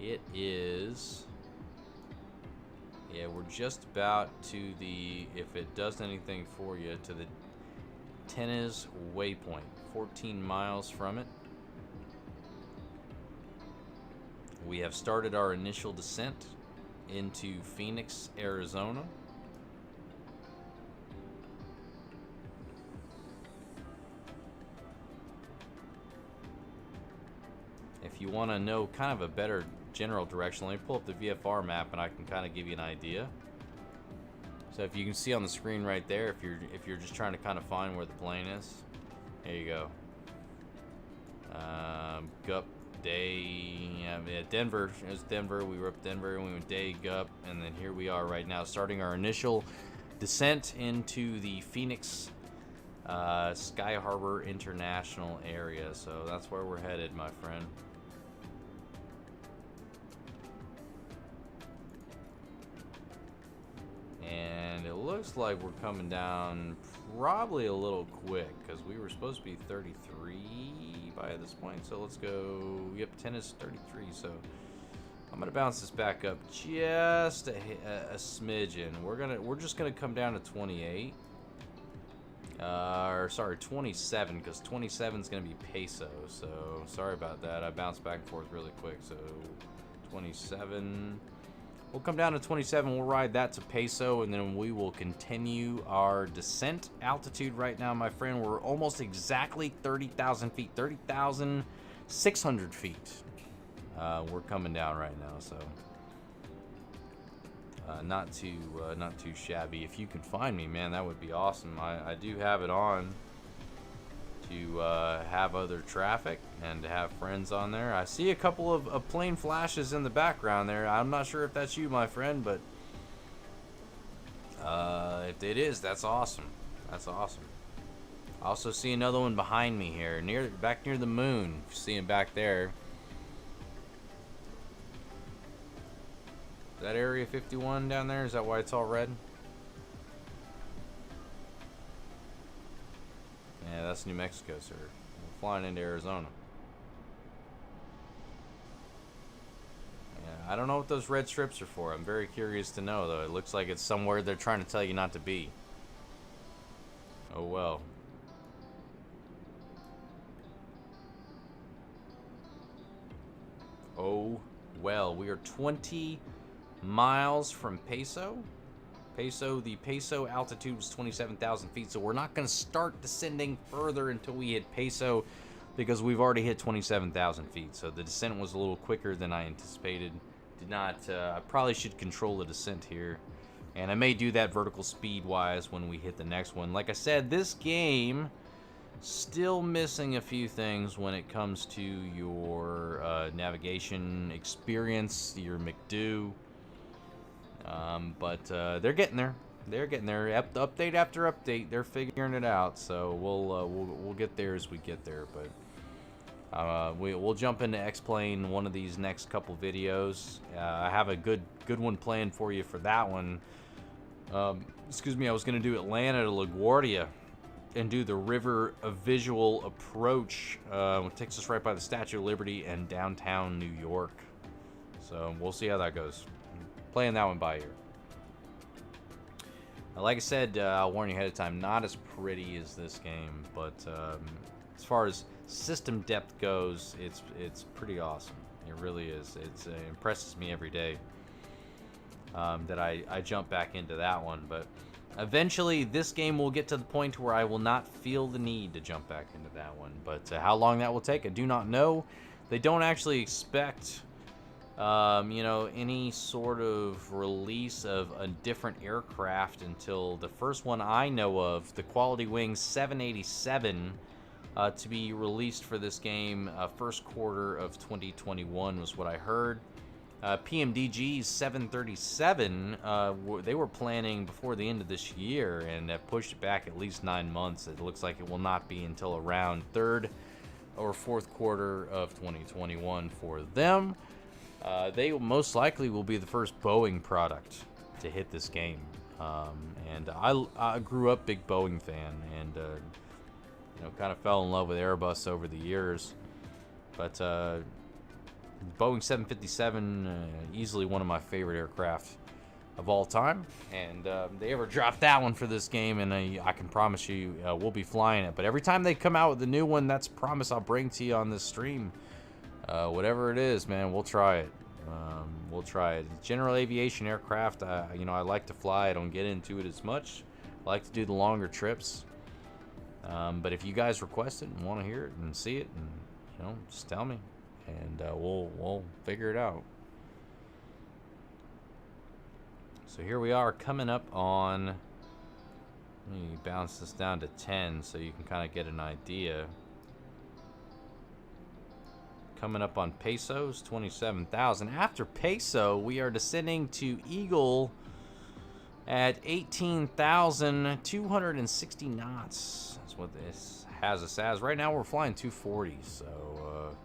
It is, yeah, we're just about to the, if it does anything for you, to the Tennis waypoint, 14 miles from it. We have started our initial descent into Phoenix, Arizona. If you want to know kind of a better general direction, let me pull up the VFR map and I can kind of give you an idea. So if you can see on the screen right there, if you're just trying to kind of find where the plane is, there you go. Gup, day, yeah, Denver. It was Denver. We were up Denver and we went day, Gup, and then here we are right now, starting our initial descent into the Phoenix Sky Harbor International area. So that's where we're headed, my friend. And it looks like we're coming down probably a little quick because we were supposed to be 33 by this point. So let's go. Yep, tennis 33. So I'm gonna bounce this back up just a smidgen. We're just gonna come down to 28. Or sorry, 27, because 27 is gonna be peso. So sorry about that. I bounced back and forth really quick. So 27. We'll come down to 27, we'll ride that to peso, and then we will continue our descent altitude right now, my friend. We're almost exactly 30,000 feet, 30,600 feet. We're coming down right now, so not too shabby. If you can find me, man, that would be awesome. I do have it on to have other traffic and to have friends on there. I see a couple of plane flashes in the background there. I'm not sure if that's you, my friend, but if it is, that's awesome. That's awesome. I also see another one behind me here, back near the moon. If you see him back there. Is that Area 51 down there? Is that why it's all red? Yeah, that's New Mexico, sir. We're flying into Arizona. Yeah, I don't know what those red strips are for. I'm very curious to know, though. It looks like it's somewhere they're trying to tell you not to be. Oh, well. Oh, well. We are 20 miles from Peso. The Peso altitude was 27,000 feet, so we're not going to start descending further until we hit Peso because we've already hit 27,000 feet. So the descent was a little quicker than I anticipated. I probably should control the descent here, and I may do that vertical speed-wise when we hit the next one. Like I said, this game still missing a few things when it comes to your navigation experience, your McDo. But they're getting there. They're getting there. Update after update, they're figuring it out. So we'll get there as we get there. But we'll jump into X-Plane one of these next couple videos. I have a good one planned for you for that one. Excuse me, I was gonna do Atlanta to LaGuardia and do the river visual approach. It takes us right by the Statue of Liberty and downtown New York. So we'll see how that goes. Playing that one by ear. Like I said, I'll warn you ahead of time, not as pretty as this game, but as far as system depth goes, it's pretty awesome. It really is. It impresses me every day that I jump back into that one. But eventually, this game will get to the point where I will not feel the need to jump back into that one. But how long that will take, I do not know. They don't actually expect, you know, any sort of release of a different aircraft until the first one I know of, the Quality Wings 787, to be released for this game first quarter of 2021 was what I heard. PMDG's 737, they were planning before the end of this year and have pushed it back at least 9 months. It looks like it will not be until around third or fourth quarter of 2021 for them. They most likely will be the first Boeing product to hit this game. And I grew up big Boeing fan and you know, kind of fell in love with Airbus over the years. But Boeing 757, easily one of my favorite aircraft of all time. And they ever dropped that one for this game, and I can promise you we'll be flying it. But every time they come out with a new one, that's a promise I'll bring to you on this stream. Whatever it is, man, we'll try it. We'll try it. General aviation aircraft, you know, I like to fly. I don't get into it as much. I like to do the longer trips. But if you guys request it and want to hear it and see it, and you know, just tell me, and we'll figure it out. So here we are coming up on. Let me bounce this down to 10 so you can kind of get an idea. Coming up on pesos, 27,000. After peso, we are descending to Eagle at 18,260 knots. That's what this has us as. Right now we're flying 240, so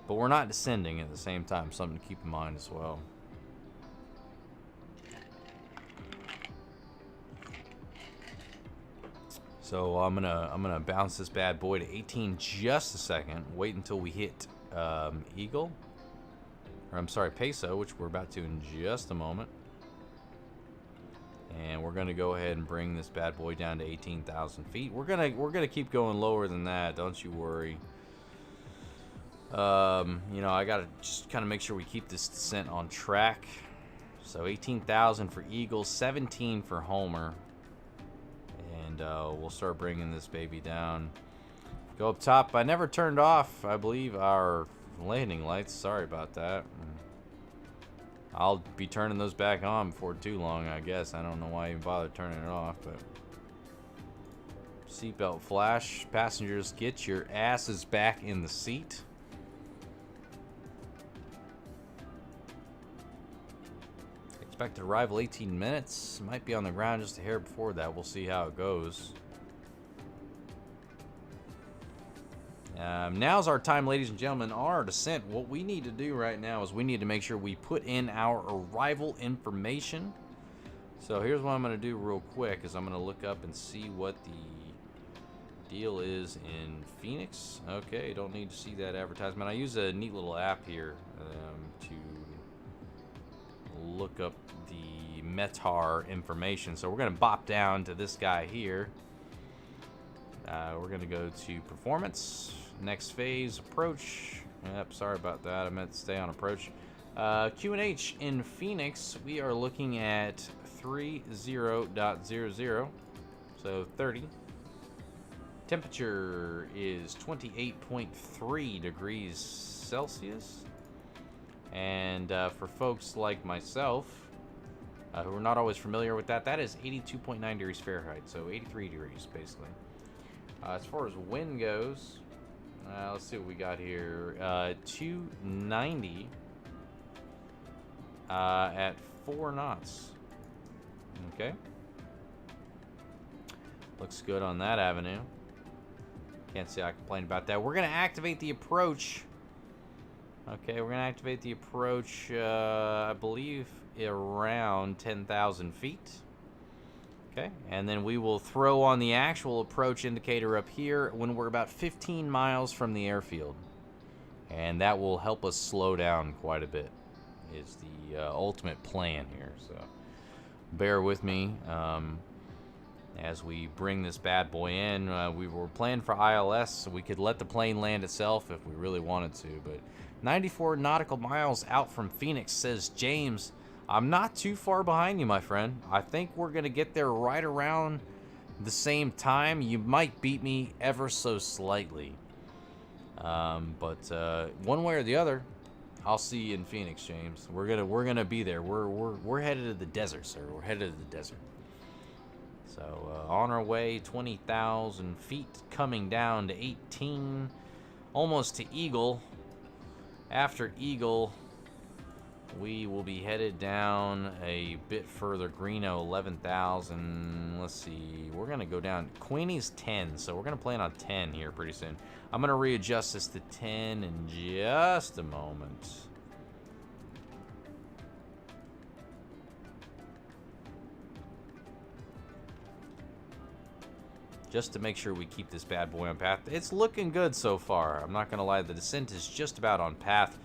but we're not descending at the same time. Something to keep in mind as well. So I'm gonna bounce this bad boy to 18 just a second. Wait until we hit Eagle, or I'm sorry, peso, which we're about to in just a moment. And we're gonna go ahead and bring this bad boy down to 18,000 feet. We're gonna keep going lower than that. Don't you worry. You know, I gotta just kind of make sure we keep this descent on track. So 18,000 for Eagle, 17 for Homer. And we'll start bringing this baby down. Go up top. I never turned off, I believe, our landing lights. Sorry about that. I'll be turning those back on before too long, I guess. I don't know why I even bothered turning it off, but seatbelt flash. Passengers, get your asses back in the seat. Expected arrival 18 minutes. Might be on the ground just a hair before that. We'll see how it goes. Now's our time, ladies and gentlemen, on our descent. What we need to do right now is we need to make sure we put in our arrival information. So here's what I'm going to do real quick is I'm going to look up and see what the deal is in Phoenix. Okay, don't need to see that advertisement. I use a neat little app here to look up the METAR information. So we're going to bop down to this guy here. We're going to go to performance, next phase, approach. Yep, sorry about that. I meant to stay on approach. QNH in Phoenix, we are looking at 30.00, so 30. Temperature is 28.3 degrees Celsius. And for folks like myself, who are not always familiar with that, that is 82.9 degrees Fahrenheit, so 83 degrees basically. As far as wind goes, let's see what we got here. 290 at 4 knots. Okay. Looks good on that avenue. Can't say I complain about that. We're going to activate the approach. Okay, we're going to activate the approach, I believe, around 10,000 feet. Okay, and then we will throw on the actual approach indicator up here when we're about 15 miles from the airfield. And that will help us slow down quite a bit, is the ultimate plan here. So bear with me as we bring this bad boy in. We were planning for ILS, so we could let the plane land itself if we really wanted to. But 94 nautical miles out from Phoenix, says James. I'm not too far behind you, my friend. I think we're going to get there right around the same time. You might beat me ever so slightly. But one way or the other, I'll see you in Phoenix, James. We're gonna be there. We're headed to the desert, sir. We're headed to the desert. So on our way, 20,000 feet, coming down to 18, almost to Eagle. After Eagle, we will be headed down a bit further. Greeno, 11,000. Let's see. We're going to go down. Queenie's 10, so we're going to plan on 10 here pretty soon. I'm going to readjust this to 10 in just a moment. Just to make sure we keep this bad boy on path. It's looking good so far. I'm not going to lie. The descent is just about on path.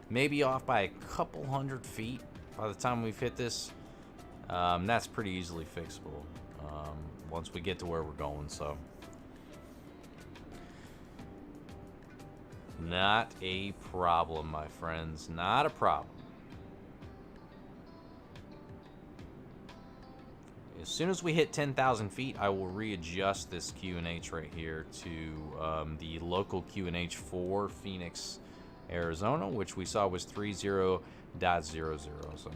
Maybe off by a couple hundred feet by the time we've hit this. That's pretty easily fixable once we get to where we're going. So, not a problem, my friends. Not a problem. As soon as we hit 10,000 feet, I will readjust this QNH right here to the local QNH for Phoenix, Arizona, which we saw was 30.00. So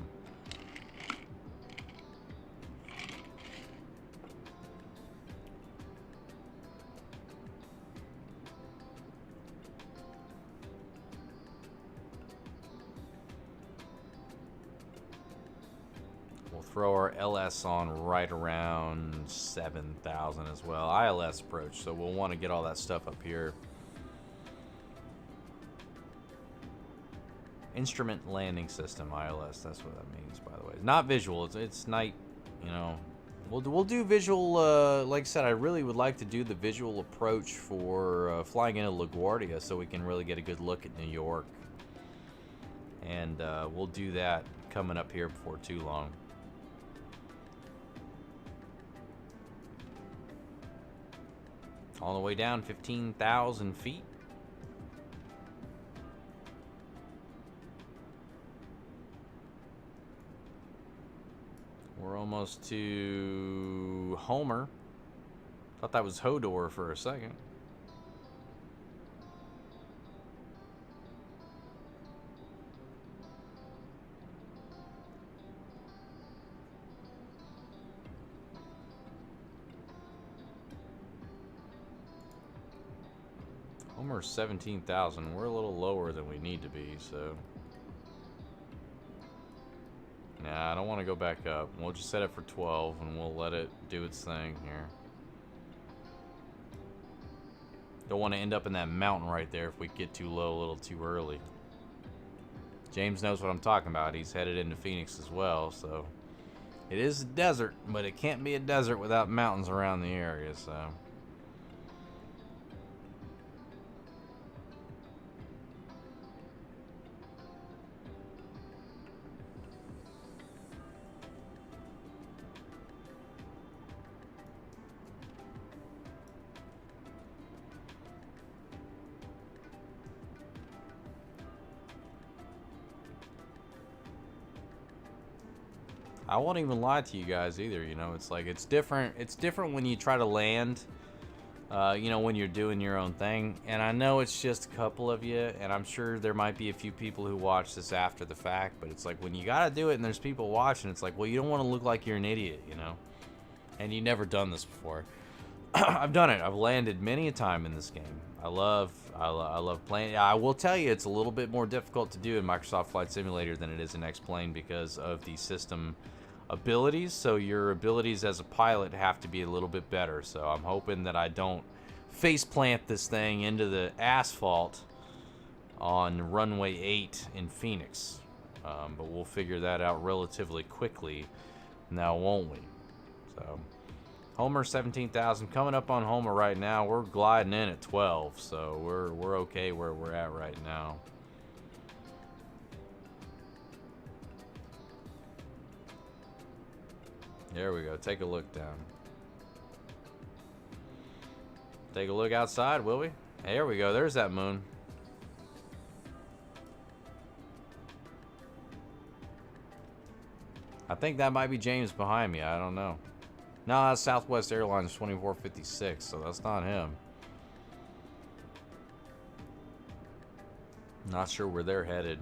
we'll throw our LS on right around 7,000 as well. ILS approach, so we'll want to get all that stuff up here. Instrument landing system, ILS, that's what that means, by the way. Not visual, it's night, you know. We'll do visual, like I said, I really would like to do the visual approach for flying into LaGuardia so we can really get a good look at New York. And we'll do that coming up here before too long. All the way down 15,000 feet. We're almost to Homer. Thought that was Hodor for a second. Homer's 17,000. We're a little lower than we need to be, so. Nah, I don't want to go back up. We'll just set it for 12 and we'll let it do its thing here. Don't want to end up in that mountain right there if we get too low a little too early. James knows what I'm talking about. He's headed into Phoenix as well, so. It is a desert, but it can't be a desert without mountains around the area, so. I won't even lie to you guys either, you know, it's like, it's different when you try to land, you know, when you're doing your own thing, and I know it's just a couple of you, and I'm sure there might be a few people who watch this after the fact, but it's like, when you gotta do it and there's people watching, it's like, well, you don't want to look like you're an idiot, you know, and you've never done this before. I've done it. I've landed many a time in this game. I love playing. I will tell you, it's a little bit more difficult to do in Microsoft Flight Simulator than it is in X-Plane because of the system abilities, so your abilities as a pilot have to be a little bit better. So I'm hoping that I don't face plant this thing into the asphalt on runway 8 in Phoenix. But we'll figure that out relatively quickly now, won't we? So Homer 17,000 coming up on Homer right now. We're gliding in at 12, so we're okay where we're at right now. There we go. Take a look down. Take a look outside, will we? There we go. There's that moon. I think that might be James behind me. I don't know. No, that's Southwest Airlines 2456, so that's not him. Not sure where they're headed.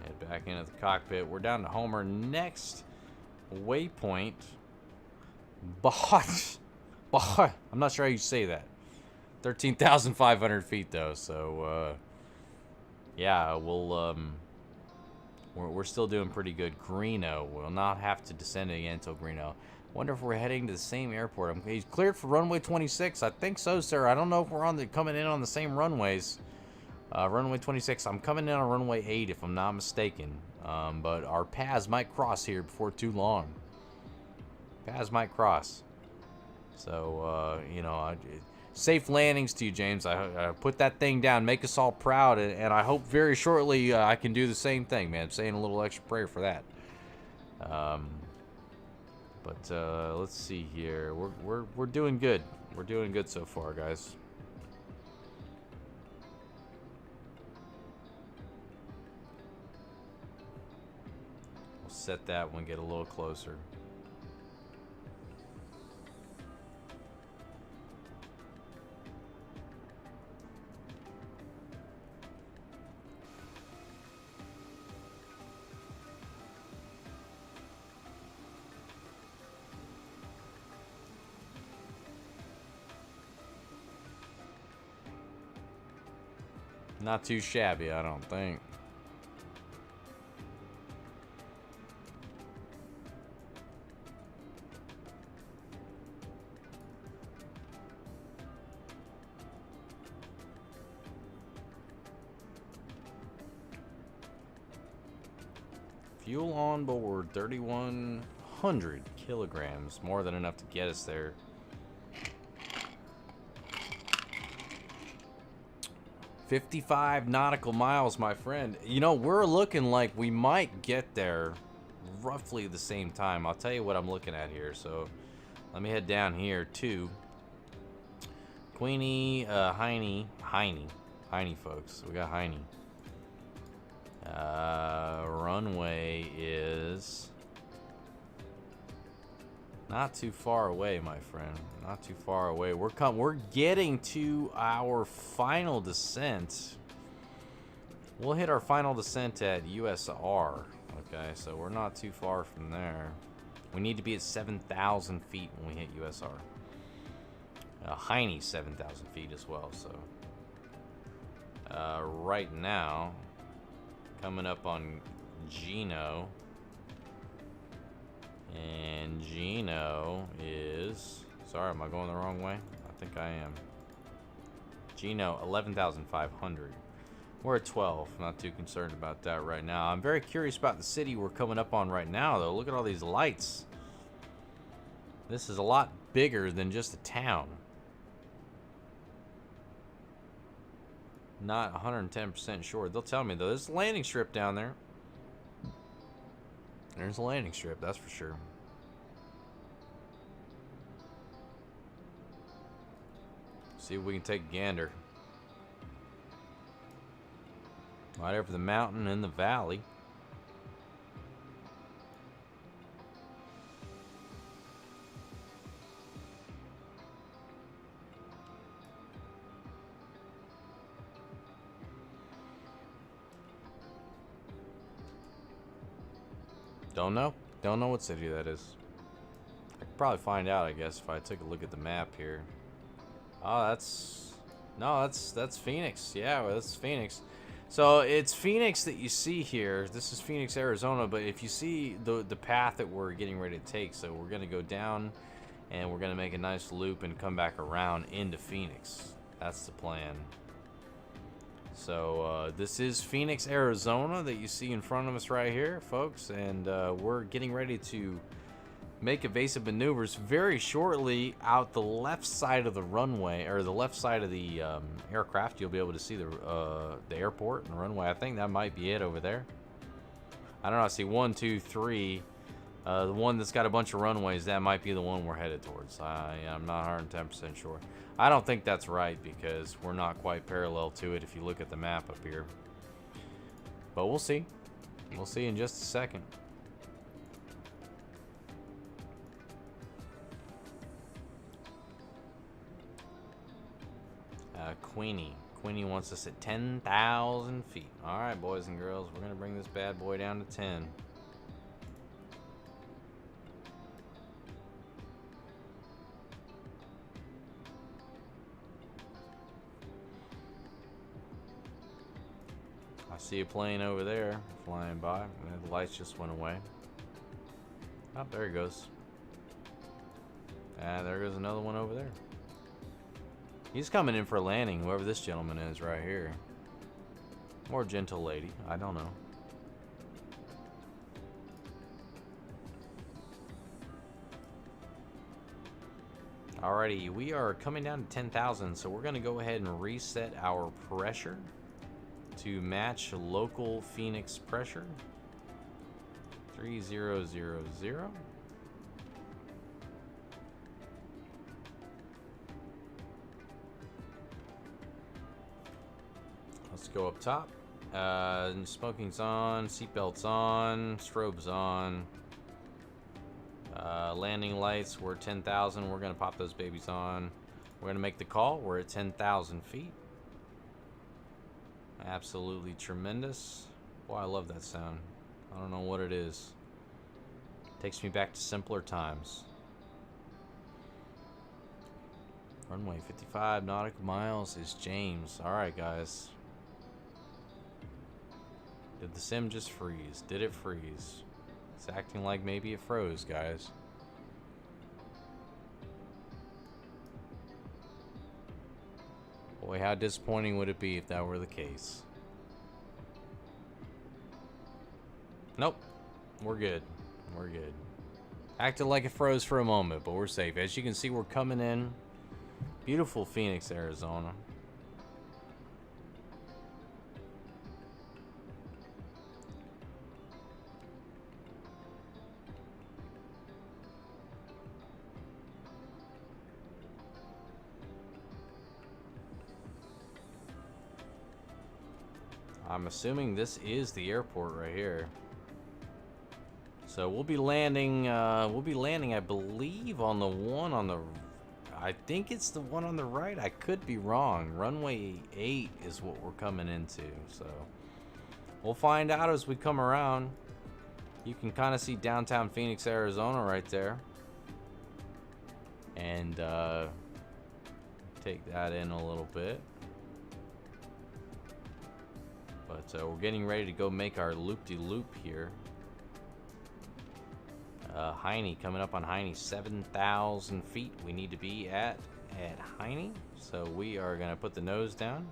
Head back into the cockpit. We're down to Homer. Next waypoint. I'm not sure how you say that. 13,500 feet though, so yeah, we're still doing pretty good. Greeno, we'll not have to descend again until Greeno. Wonder if we're heading to the same airport. He's cleared for runway 26. I think so, sir. I don't know if we're coming in on the same runways. Runway 26. I'm coming in on runway 8 if I'm not mistaken. But our paths might cross here before too long. Paths might cross. So, you know, safe landings to you, James. I put that thing down, make us all proud, and I hope very shortly I can do the same thing, man. I'm saying a little extra prayer for that. But let's see here. We're doing good. We're doing good so far, guys. We'll set that one, get a little closer. Not too shabby, I don't think. Fuel on board, 3,100 kilograms. More than enough to get us there. 55 nautical miles, my friend. You know, we're looking like we might get there roughly the same time. I'll tell you what I'm looking at here. So let me head down here to Queenie, Heine, folks. We got Heine. Runway is not too far away, my friend. Not too far away. We're getting to our final descent. We'll hit our final descent at USR. Okay, so we're not too far from there. We need to be at 7,000 feet when we hit USR. Heine's 7,000 feet as well. So right now, coming up on Gino. And Gino is... Sorry, am I going the wrong way? I think I am. Gino, 11,500. We're at 12. Not too concerned about that right now. I'm very curious about the city we're coming up on right now, though. Look at all these lights. This is a lot bigger than just a town. Not 110% sure. They'll tell me, though. There's a landing strip down there. There's a landing strip, that's for sure. See if we can take a gander. Right over the mountain and the valley. Don't know. Don't know what city that is. probably find out, I guess, if I took a look at the map here. Oh, that's Phoenix. Yeah, well, that's Phoenix. So it's Phoenix that you see here. This is Phoenix, Arizona. But if you see the path that we're getting ready to take, so we're gonna go down, and we're gonna make a nice loop and come back around into Phoenix. That's the plan. So this is Phoenix, Arizona that you see in front of us right here, folks, and we're getting ready to make evasive maneuvers very shortly out the left side of the runway, or the left side of the aircraft. You'll be able to see the airport and the runway. I think that might be it over there. I don't know. I see 1, 2, 3. The one that's got a bunch of runways, that might be the one we're headed towards. I'm not 110% sure. I don't think that's right because we're not quite parallel to it if you look at the map up here. But we'll see. We'll see in just a second. Queenie wants us at 10,000 feet. All right, boys and girls, we're gonna bring this bad boy down to 10. I see a plane over there flying by. The lights just went away. Oh, there he goes. Ah, there goes another one over there. He's coming in for a landing, whoever this gentleman is right here. Or gentle lady, I don't know. Alrighty, we are coming down to 10,000, so we're going to go ahead and reset our pressure to match local Phoenix pressure. 3000. Let's go up top. Smoking's on, seatbelt's on, strobe's on. Landing lights, we're 10,000. We're gonna pop those babies on. We're gonna make the call. We're at 10,000 feet. Absolutely tremendous. Boy, I love that sound. I don't know what it is. Takes me back to simpler times. Runway 55 nautical miles is James. Alright, guys. Did the sim just freeze? Did it freeze? It's acting like maybe it froze, guys. Boy, how disappointing would it be if that were the case? Nope. We're good. We're good. Acted like it froze for a moment, but we're safe. As you can see, we're coming in. Beautiful Phoenix, Arizona. I'm assuming this is the airport right here. So we'll be landing, I believe, on the one on the, I think it's the one on the right. I could be wrong. Runway 8 is what we're coming into. So we'll find out as we come around. You can kind of see downtown Phoenix, Arizona right there. And take that in a little bit. But we're getting ready to go make our loop-de-loop here. Heine, coming up on Heine, 7,000 feet we need to be at Heine. So we are going to put the nose down.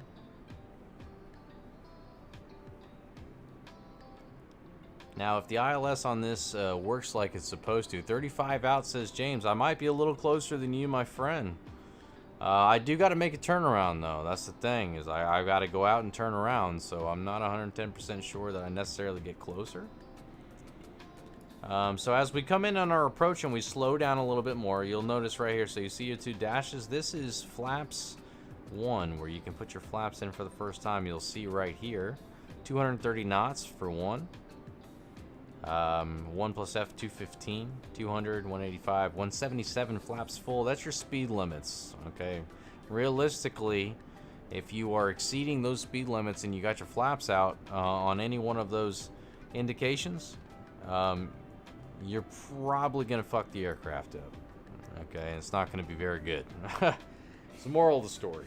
Now, if the ILS on this works like it's supposed to, 35 out, says James, I might be a little closer than you, my friend. I do got to make a turnaround, though. That's the thing, is I've got to go out and turn around, so I'm not 110% sure that I necessarily get closer. So as we come in on our approach and we slow down a little bit more, you'll notice right here, so you see your two dashes. This is flaps 1, where you can put your flaps in for the first time. You'll see right here, 230 knots for 1. 1 plus F, 215, 200, 185, 177 flaps full. That's your speed limits, okay? Realistically, if you are exceeding those speed limits and you got your flaps out on any one of those indications, you're probably going to fuck the aircraft up. Okay, and it's not going to be very good. It's the moral of the story.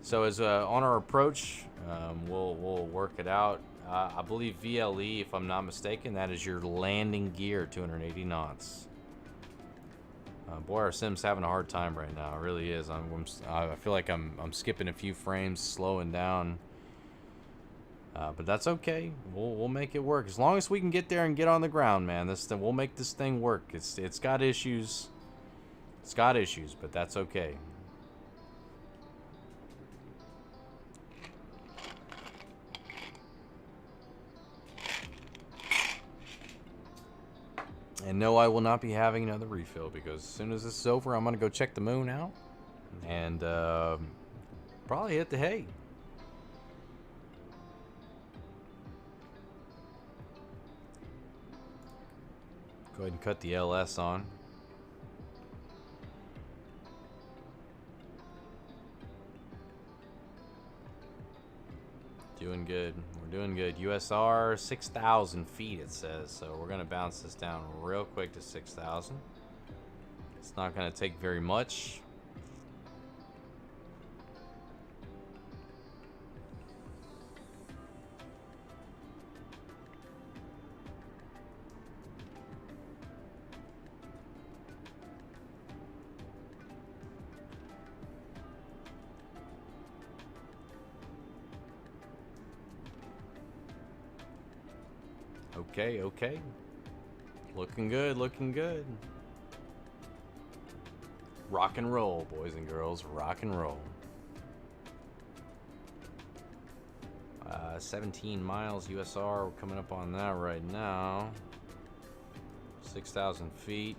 So as on our approach, we'll work it out. I believe VLE, if I'm not mistaken, that is your landing gear, 280 knots. Boy, our sim's having a hard time right now. It really is. I feel like I'm skipping a few frames, slowing down. But that's okay. We'll make it work as long as we can get there and get on the ground, man. We'll make this thing work. It's got issues. It's got issues, but that's okay. And no, I will not be having another refill because as soon as this is over, I'm gonna go check the moon out and probably hit the hay. Go ahead and cut the LS on. Doing good. We're doing good. USR 6,000 feet it says, so we're gonna bounce this down real quick to 6,000. It's not gonna take very much. Okay, okay. Looking good, looking good. Rock and roll, boys and girls. Rock and roll. 17 miles USR. We're coming up on that right now. 6,000 feet.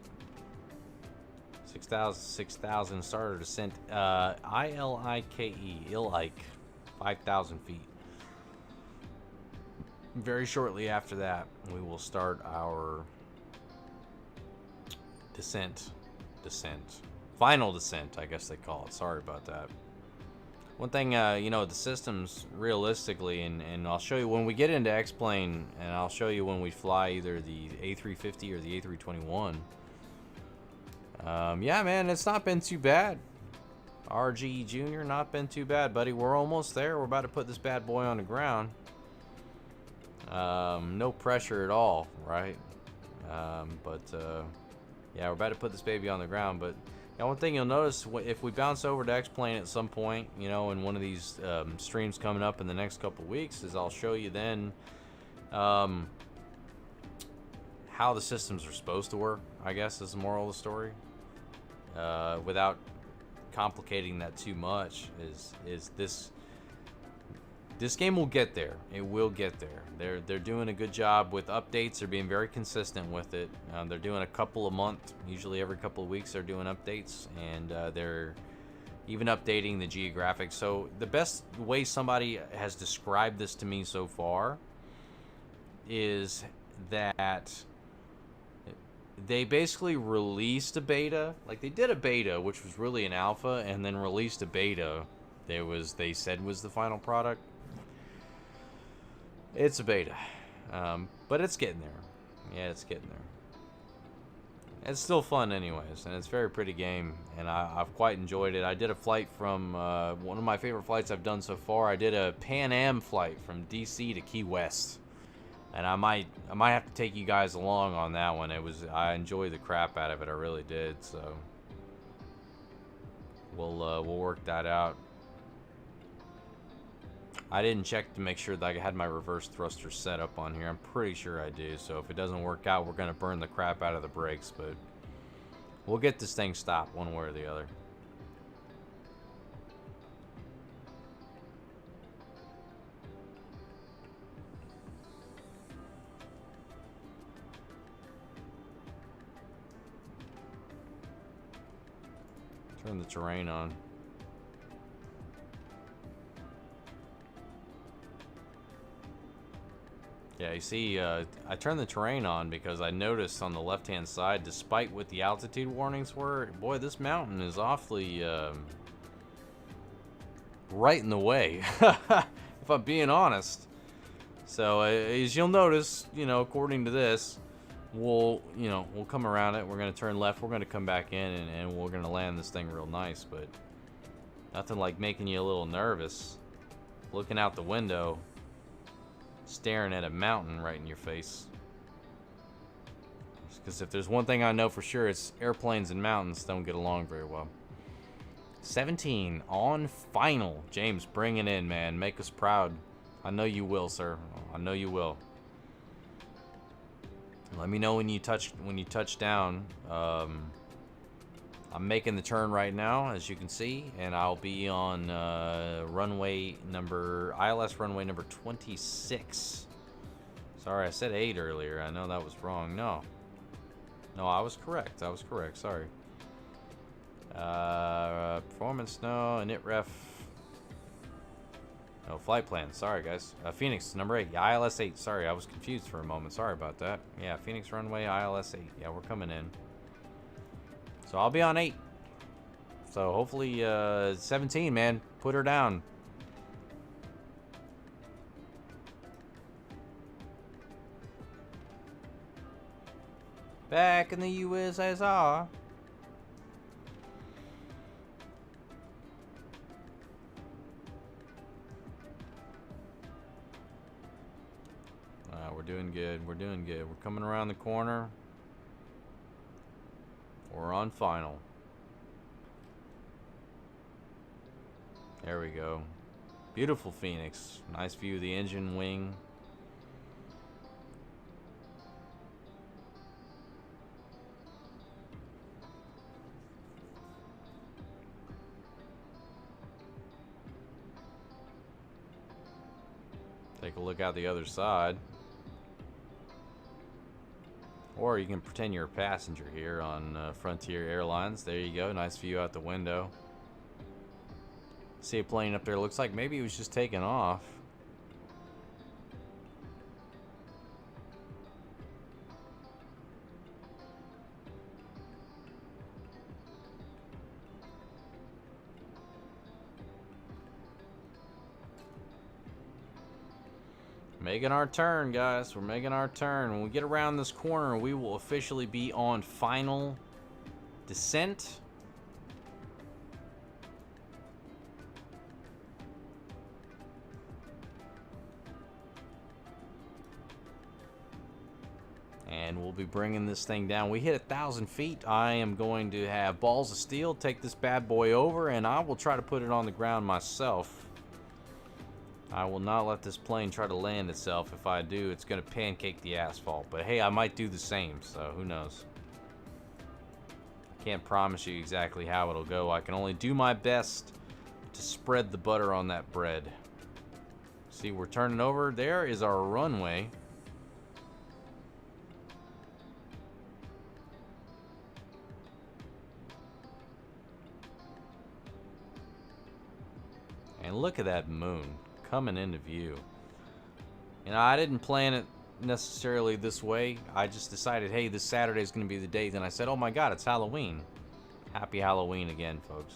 6,000 starter descent. I-L-I-K-E. Ilike. 5,000 feet. Very shortly after that, we will start our descent. Final descent, I guess they call it. Sorry about that. One thing, you know, the systems realistically, and I'll show you when we get into X-Plane, and I'll show you when we fly either the A350 or the A321. Yeah, man, it's not been too bad. RGE Jr., not been too bad, buddy. We're almost there. We're about to put this bad boy on the ground. No pressure at all, right? Yeah, we're about to put this baby on the ground. But yeah, one thing you'll notice if we bounce over to X-Plane at some point, you know, in one of these streams coming up in the next couple of weeks, is I'll show you then how the systems are supposed to work, I guess, is the moral of the story. Without complicating that too much, is this game will get there. It will get there. They're doing a good job with updates. They're being very consistent with it. They're doing a couple a month. Usually every couple of weeks they're doing updates, and they're even updating the geographics. So the best way somebody has described this to me so far is that they basically released a beta. Like, they did a beta, which was really an alpha, and then released a beta they said was the final product. It's a beta, but it's getting there. Yeah, it's getting there. It's still fun anyways, and it's a very pretty game, and I've quite enjoyed it. I did a flight from one of my favorite flights I've done so far. I did a Pan Am flight from DC to Key West, and I might have to take you guys along on that one. I enjoyed the crap out of it. I really did. So we'll work that out. I didn't check to make sure that I had my reverse thruster set up on here. I'm pretty sure I do. So if it doesn't work out, we're going to burn the crap out of the brakes. But we'll get this thing stopped one way or the other. Turn the terrain on. Yeah, you see, I turned the terrain on because I noticed on the left-hand side, despite what the altitude warnings were, boy, this mountain is awfully right in the way, if I'm being honest. So, as you'll notice, you know, according to this, we'll, you know, we'll come around it. We're going to turn left. We're going to come back in, and we're going to land this thing real nice. But nothing like making you a little nervous. Looking out the window, staring at a mountain right in your face. Because if there's one thing I know for sure, it's airplanes and mountains don't get along very well. 17 on final. James, bring it in, man. Make us proud. I know you will, sir. I know you will. Let me know when you touch down. I'm making the turn right now, as you can see, and I'll be on ILS runway number 26. Sorry, I said 8 earlier. I know that was wrong. No, I was correct. Sorry. Performance, no. Init ref. No, flight plan. Sorry, guys. Phoenix, number 8. Yeah, ILS 8. Sorry, I was confused for a moment. Sorry about that. Yeah, Phoenix runway, ILS 8. Yeah, we're coming in. So I'll be on 8. So hopefully 17, man. Put her down. Back in the USSR. We're doing good. We're doing good. We're coming around the corner. We're on final. There we go. Beautiful Phoenix. Nice view of the engine wing. Take a look out the other side. Or you can pretend you're a passenger here on Frontier Airlines. There you go. Nice view out the window. See a plane up there. Looks like maybe it was just taking off. Making our turn, guys. We're making our turn. When we get around this corner, we will officially be on final descent. And we'll be bringing this thing down. We hit 1,000 feet. I am going to have balls of steel, take this bad boy over, and I will try to put it on the ground myself. I will not let this plane try to land itself. If I do, it's going to pancake the asphalt. But hey, I might do the same, so who knows. Can't promise you exactly how it'll go. I can only do my best to spread the butter on that bread. See, we're turning over. There is our runway. And look at that moon coming into view. You know, I didn't plan it necessarily this way. I just decided, hey, this Saturday is going to be the day. Then I said, oh my God, it's Halloween. Happy Halloween again, folks.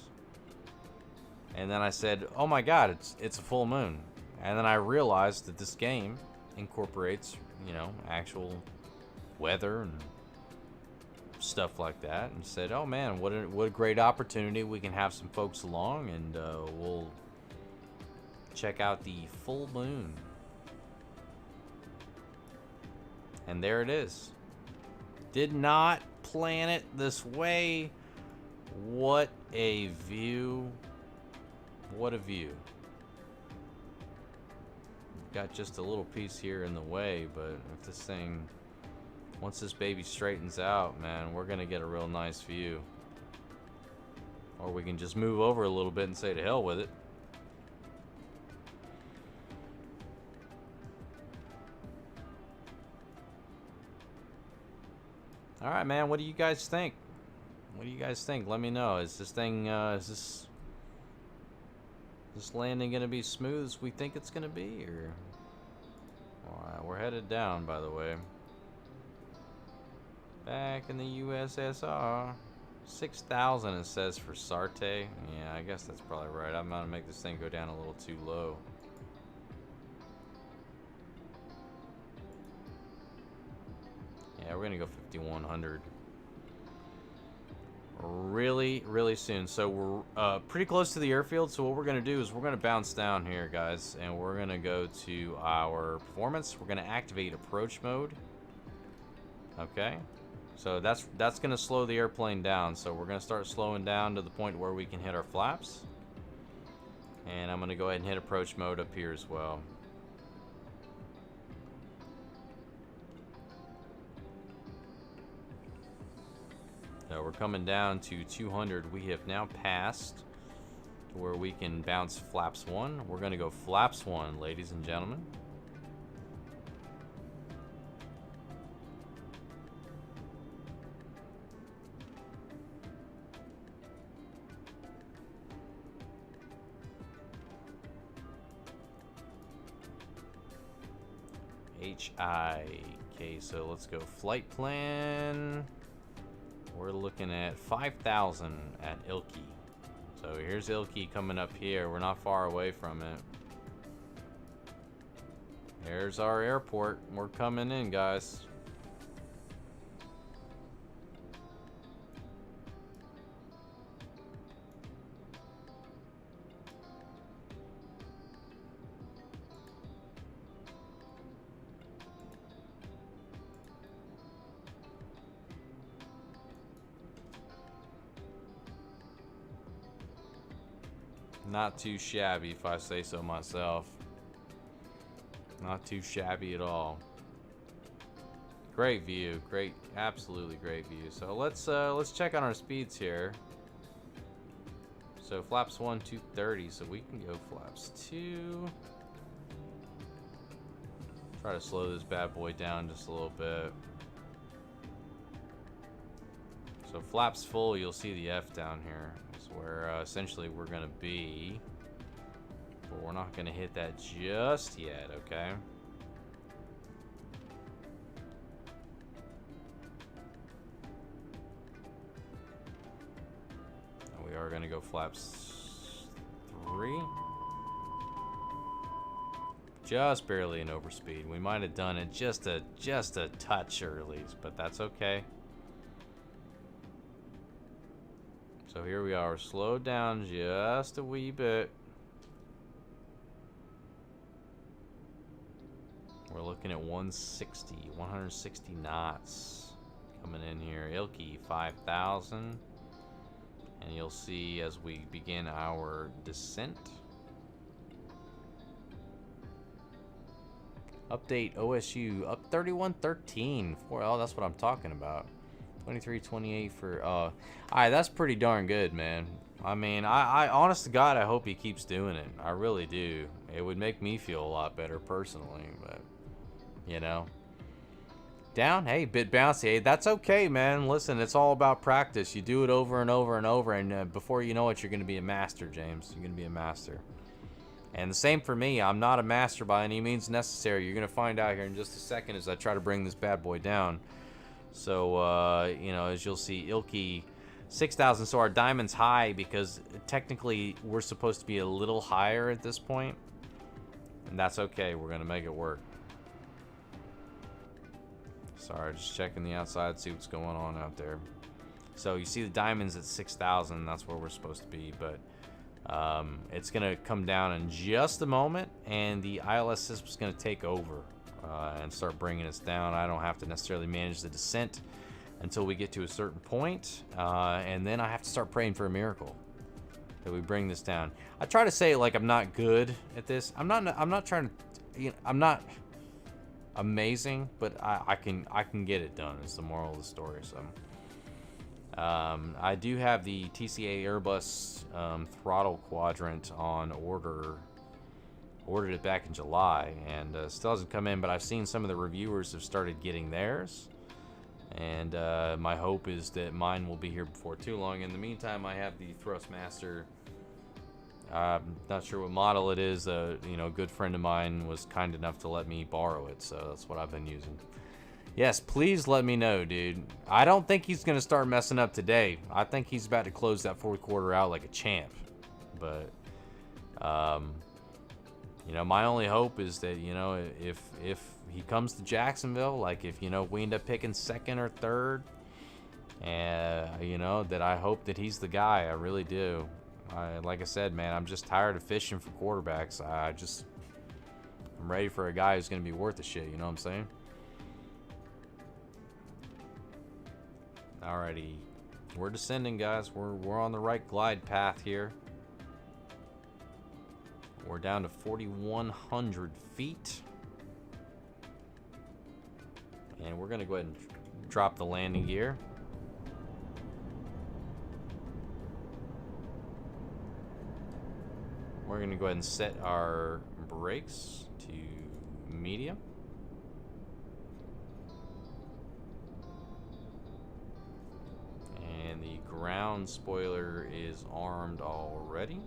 And then I said, oh my God, it's a full moon. And then I realized that this game incorporates, you know, actual weather and stuff like that. And said, oh man, what a great opportunity. We can have some folks along, and we'll check out the full moon. And there it is. Did not plan it this way. What a view. What a view. Got just a little piece here in the way, but if this thing, once this baby straightens out, man, we're gonna get a real nice view. Or we can just move over a little bit and say to hell with it. All right, man. What do you guys think? What do you guys think? Let me know. Is this thing, is this landing gonna be smooth as we think it's gonna be, or? All right, we're headed down, by the way. Back in the USSR. 6,000 it says for Sarte. Yeah, I guess that's probably right. I'm gonna make this thing go down a little too low. Yeah, we're gonna go 5100 really soon. So we're pretty close to the airfield. So what we're gonna do is we're gonna bounce down here, guys, and we're gonna go to our performance. We're gonna activate approach mode. Okay, so that's gonna slow the airplane down. So we're gonna start slowing down to the point where we can hit our flaps. And I'm gonna go ahead and hit approach mode up here as well. So we're coming down to 200. We have now passed to where we can bounce flaps 1. We're gonna go flaps 1, ladies and gentlemen. HI. Okay, so let's go flight plan. We're looking at 5,000 at Ilky. So here's Ilky coming up here. We're not far away from it. There's our airport. We're coming in, guys. Not too shabby, if I say so myself. Not too shabby at all. Great view, great, absolutely great view. So let's check on our speeds here. So flaps 1, 230. So we can go flaps 2. Try to slow this bad boy down just a little bit. So flaps full, you'll see the F down here. That's where essentially we're gonna be, but we're not gonna hit that just yet, okay? And we are gonna go flaps 3. Just barely an overspeed. We might have done it just a touch early, but that's okay. So here we are, slowed down just a wee bit. We're looking at 160 knots coming in here. Ilky 5,000. And you'll see as we begin our descent. Update OSU up 3113. Oh, that's what I'm talking about. 2328 for alright, that's pretty darn good, man. I mean, I honest to God, I hope he keeps doing it. I really do. It would make me feel a lot better personally, but you know. Down, hey, bit bouncy. Hey, that's okay, man. Listen, it's all about practice. You do it over and over and over, and before you know it, you're gonna be a master, James. You're gonna be a master. And the same for me. I'm not a master by any means necessary. You're gonna find out here in just a second as I try to bring this bad boy down. So, you know, as you'll see, Ilky 6,000. So our diamond's high because technically we're supposed to be a little higher at this point. And that's okay. We're going to make it work. Sorry, just checking the outside, see what's going on out there. So you see the diamond's at 6,000. That's where we're supposed to be. But it's going to come down in just a moment. And the ILS system's going to take over. And start bringing us down. I don't have to necessarily manage the descent until we get to a certain point, and then I have to start praying for a miracle that we bring this down. I try to say like I'm not good at this. I'm not trying to, you know, I'm not amazing, but I can get it done. Is the moral of the story. So I do have the TCA Airbus throttle quadrant on order. Ordered it back in July, and still hasn't come in, but I've seen some of the reviewers have started getting theirs, and my hope is that mine will be here before too long. In the meantime, I have the Thrustmaster. I'm not sure what model it is. You know, a good friend of mine was kind enough to let me borrow it, so that's what I've been using. Yes, please let me know, dude. I don't think he's going to start messing up today. I think he's about to close that fourth quarter out like a champ, but You know, my only hope is that, you know, if he comes to Jacksonville, like if, you know, we end up picking second or third, and you know, that I hope that he's the guy. I really do. Like I said, man, I'm just tired of fishing for quarterbacks. I'm ready for a guy who's gonna be worth the shit. You know what I'm saying? Alrighty, we're descending, guys. We're on the right glide path here. We're down to 4,100 feet. And we're gonna go ahead and drop the landing gear. We're gonna go ahead and set our brakes to medium. And the ground spoiler is armed already.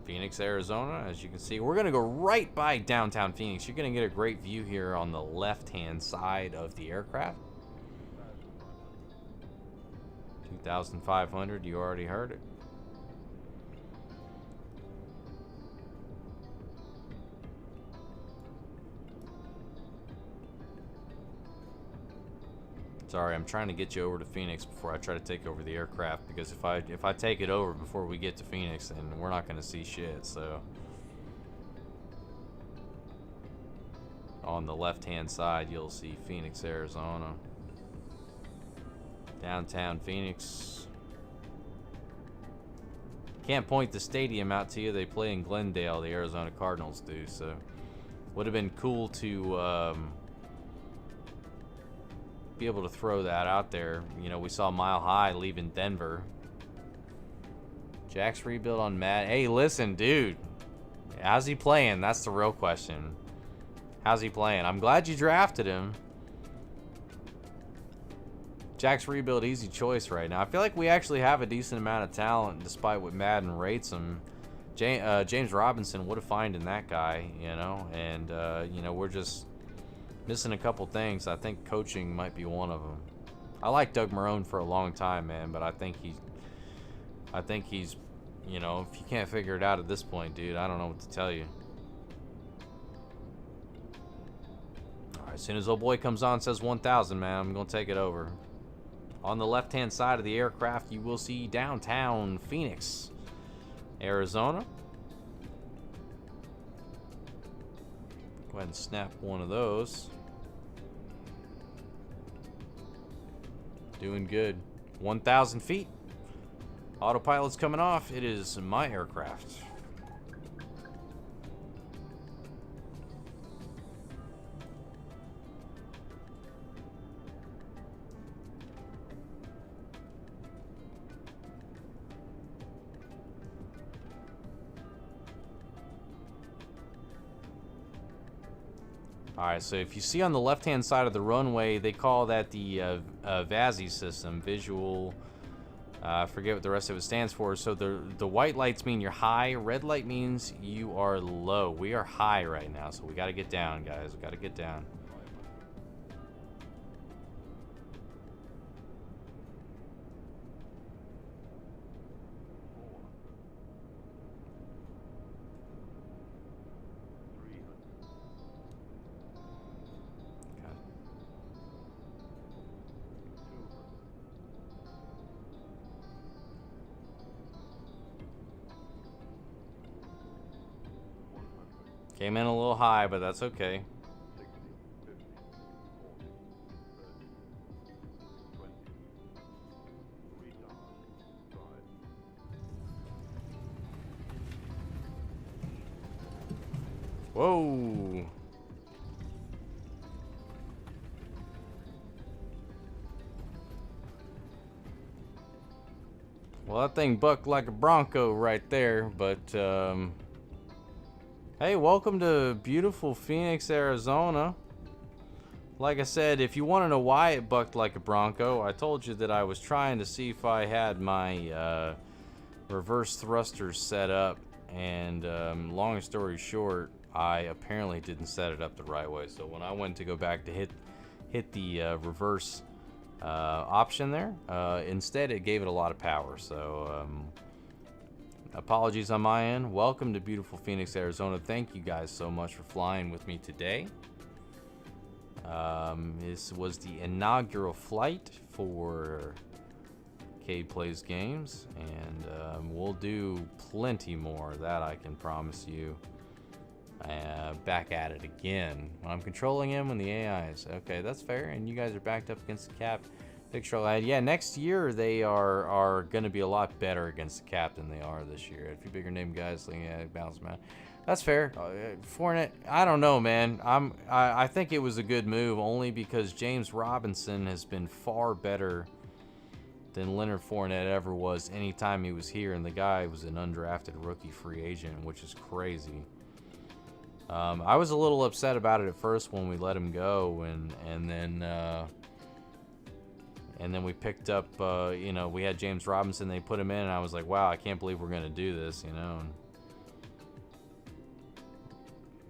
Phoenix, Arizona, as you can see. We're gonna go right by downtown Phoenix. You're gonna get a great view here on the left-hand side of the aircraft. 2,500, you already heard it. Sorry, I'm trying to get you over to Phoenix before I try to take over the aircraft, because if I take it over before we get to Phoenix, then we're not going to see shit. So on the left-hand side, you'll see Phoenix, Arizona. Downtown Phoenix. Can't point the stadium out to you. They play in Glendale, the Arizona Cardinals do. So would have been cool to be able to throw that out there. You know, we saw Mile High leaving Denver. Jack's rebuild on Matt. Hey, listen, dude. How's he playing? That's the real question. How's he playing? I'm glad you drafted him. Jack's rebuild, easy choice right now. I feel like we actually have a decent amount of talent, despite what Madden rates him. James Robinson, what a find in that guy, you know. And, you know, we're just missing a couple things. I think coaching might be one of them. I like Doug Marrone for a long time, man, but I think he's, you know, if you can't figure it out at this point, dude, I don't know what to tell you. All right, as soon as old boy comes on, says 1,000, man, I'm gonna take it over. On the left-hand side of the aircraft, you will see downtown Phoenix, Arizona. Go ahead and snap one of those. Doing good. 1,000 feet. Autopilot's coming off. It is my aircraft. Alright, so if you see on the left-hand side of the runway, they call that the VASI system, visual, I forget what the rest of it stands for. So the white lights mean you're high, red light means you are low. We are high right now, so we got to get down, guys. We got to get down. Came in a little high, but that's okay. Whoa. Well, that thing bucked like a Bronco right there, but hey, welcome to beautiful Phoenix, Arizona. Like I said, if you want to know why it bucked like a Bronco, I told you that I was trying to see if I had my reverse thrusters set up, and long story short, I apparently didn't set it up the right way. So when I went to go back to hit the reverse option there. Instead, it gave it a lot of power. So apologies on my end. Welcome to beautiful Phoenix, Arizona. Thank you guys so much for flying with me today. This was the inaugural flight for Cade Plays Games, and we'll do plenty more, that I can promise you. Back at it again when I'm controlling him when the AI is okay. That's fair. And you guys are backed up against the cap. Picture lad. Yeah, next year they are going to be a lot better against the cap than they are this year. A few bigger name guys, like, yeah, bounce man. That's fair. Fournette, I don't know, man. I think it was a good move only because James Robinson has been far better than Leonard Fournette ever was anytime he was here, and the guy was an undrafted rookie free agent, which is crazy. I was a little upset about it at first when we let him go, and then we picked up, you know, we had James Robinson. They put him in, and I was like, wow, I can't believe we're gonna do this, you know.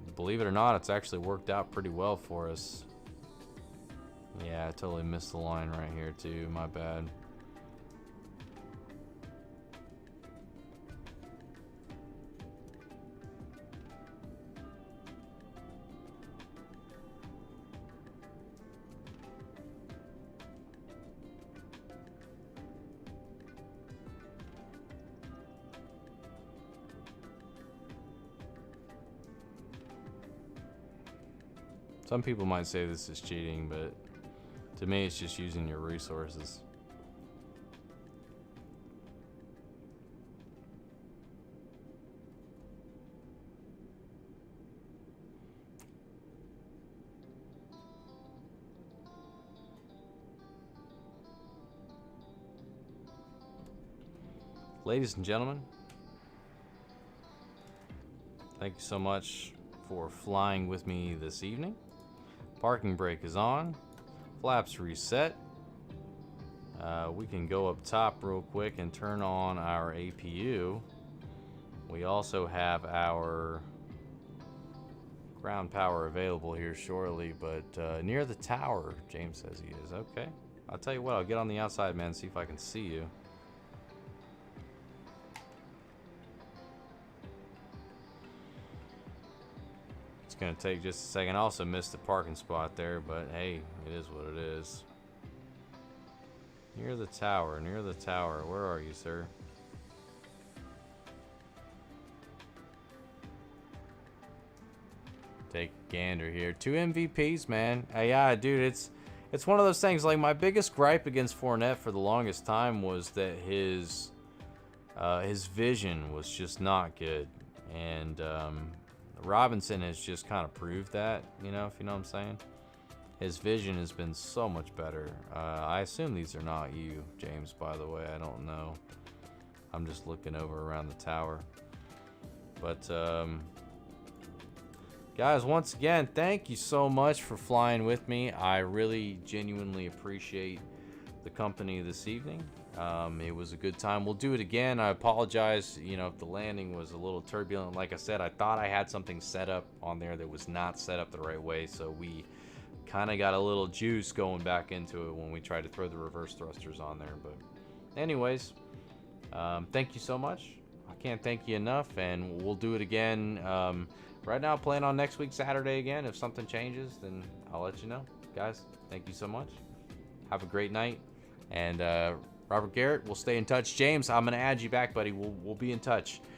And believe it or not, it's actually worked out pretty well for us. Yeah, I totally missed the line right here too. My bad. Some people might say this is cheating, but to me it's just using your resources. Ladies and gentlemen, thank you so much for flying with me this evening. Parking brake is on. Flaps reset. We can go up top real quick and turn on our APU. We also have our ground power available here shortly, but near the tower, James says he is. Okay. I'll tell you what, I'll get on the outside, man, see if I can see you. Gonna take just a second. I also missed the parking spot there, but hey, it is what it is. Near the tower, near the tower. Where are you, sir? Take a gander here. 2 MVPs, man. Yeah, dude, it's one of those things. Like, my biggest gripe against Fournette for the longest time was that his vision was just not good, and Robinson has just kind of proved that, you know, if you know what I'm saying. His vision has been so much better. I assume these are not you, James, by the way. I don't know. I'm just looking over around the tower. But, guys, once again, thank you so much for flying with me. I really genuinely appreciate the company this evening. It was a good time. We'll do it again. I apologize, you know, if the landing was a little turbulent. Like I said, I thought I had something set up on there that was not set up the right way, so we kind of got a little juice going back into it when we tried to throw the reverse thrusters on there. But anyways, thank you so much. I can't thank you enough, and we'll do it again. Right now, plan on next week, Saturday again. If something changes, then I'll let you know. Guys, thank you so much. Have a great night, and Robert Garrett, we'll stay in touch. James, I'm going to add you back, buddy. We'll be in touch.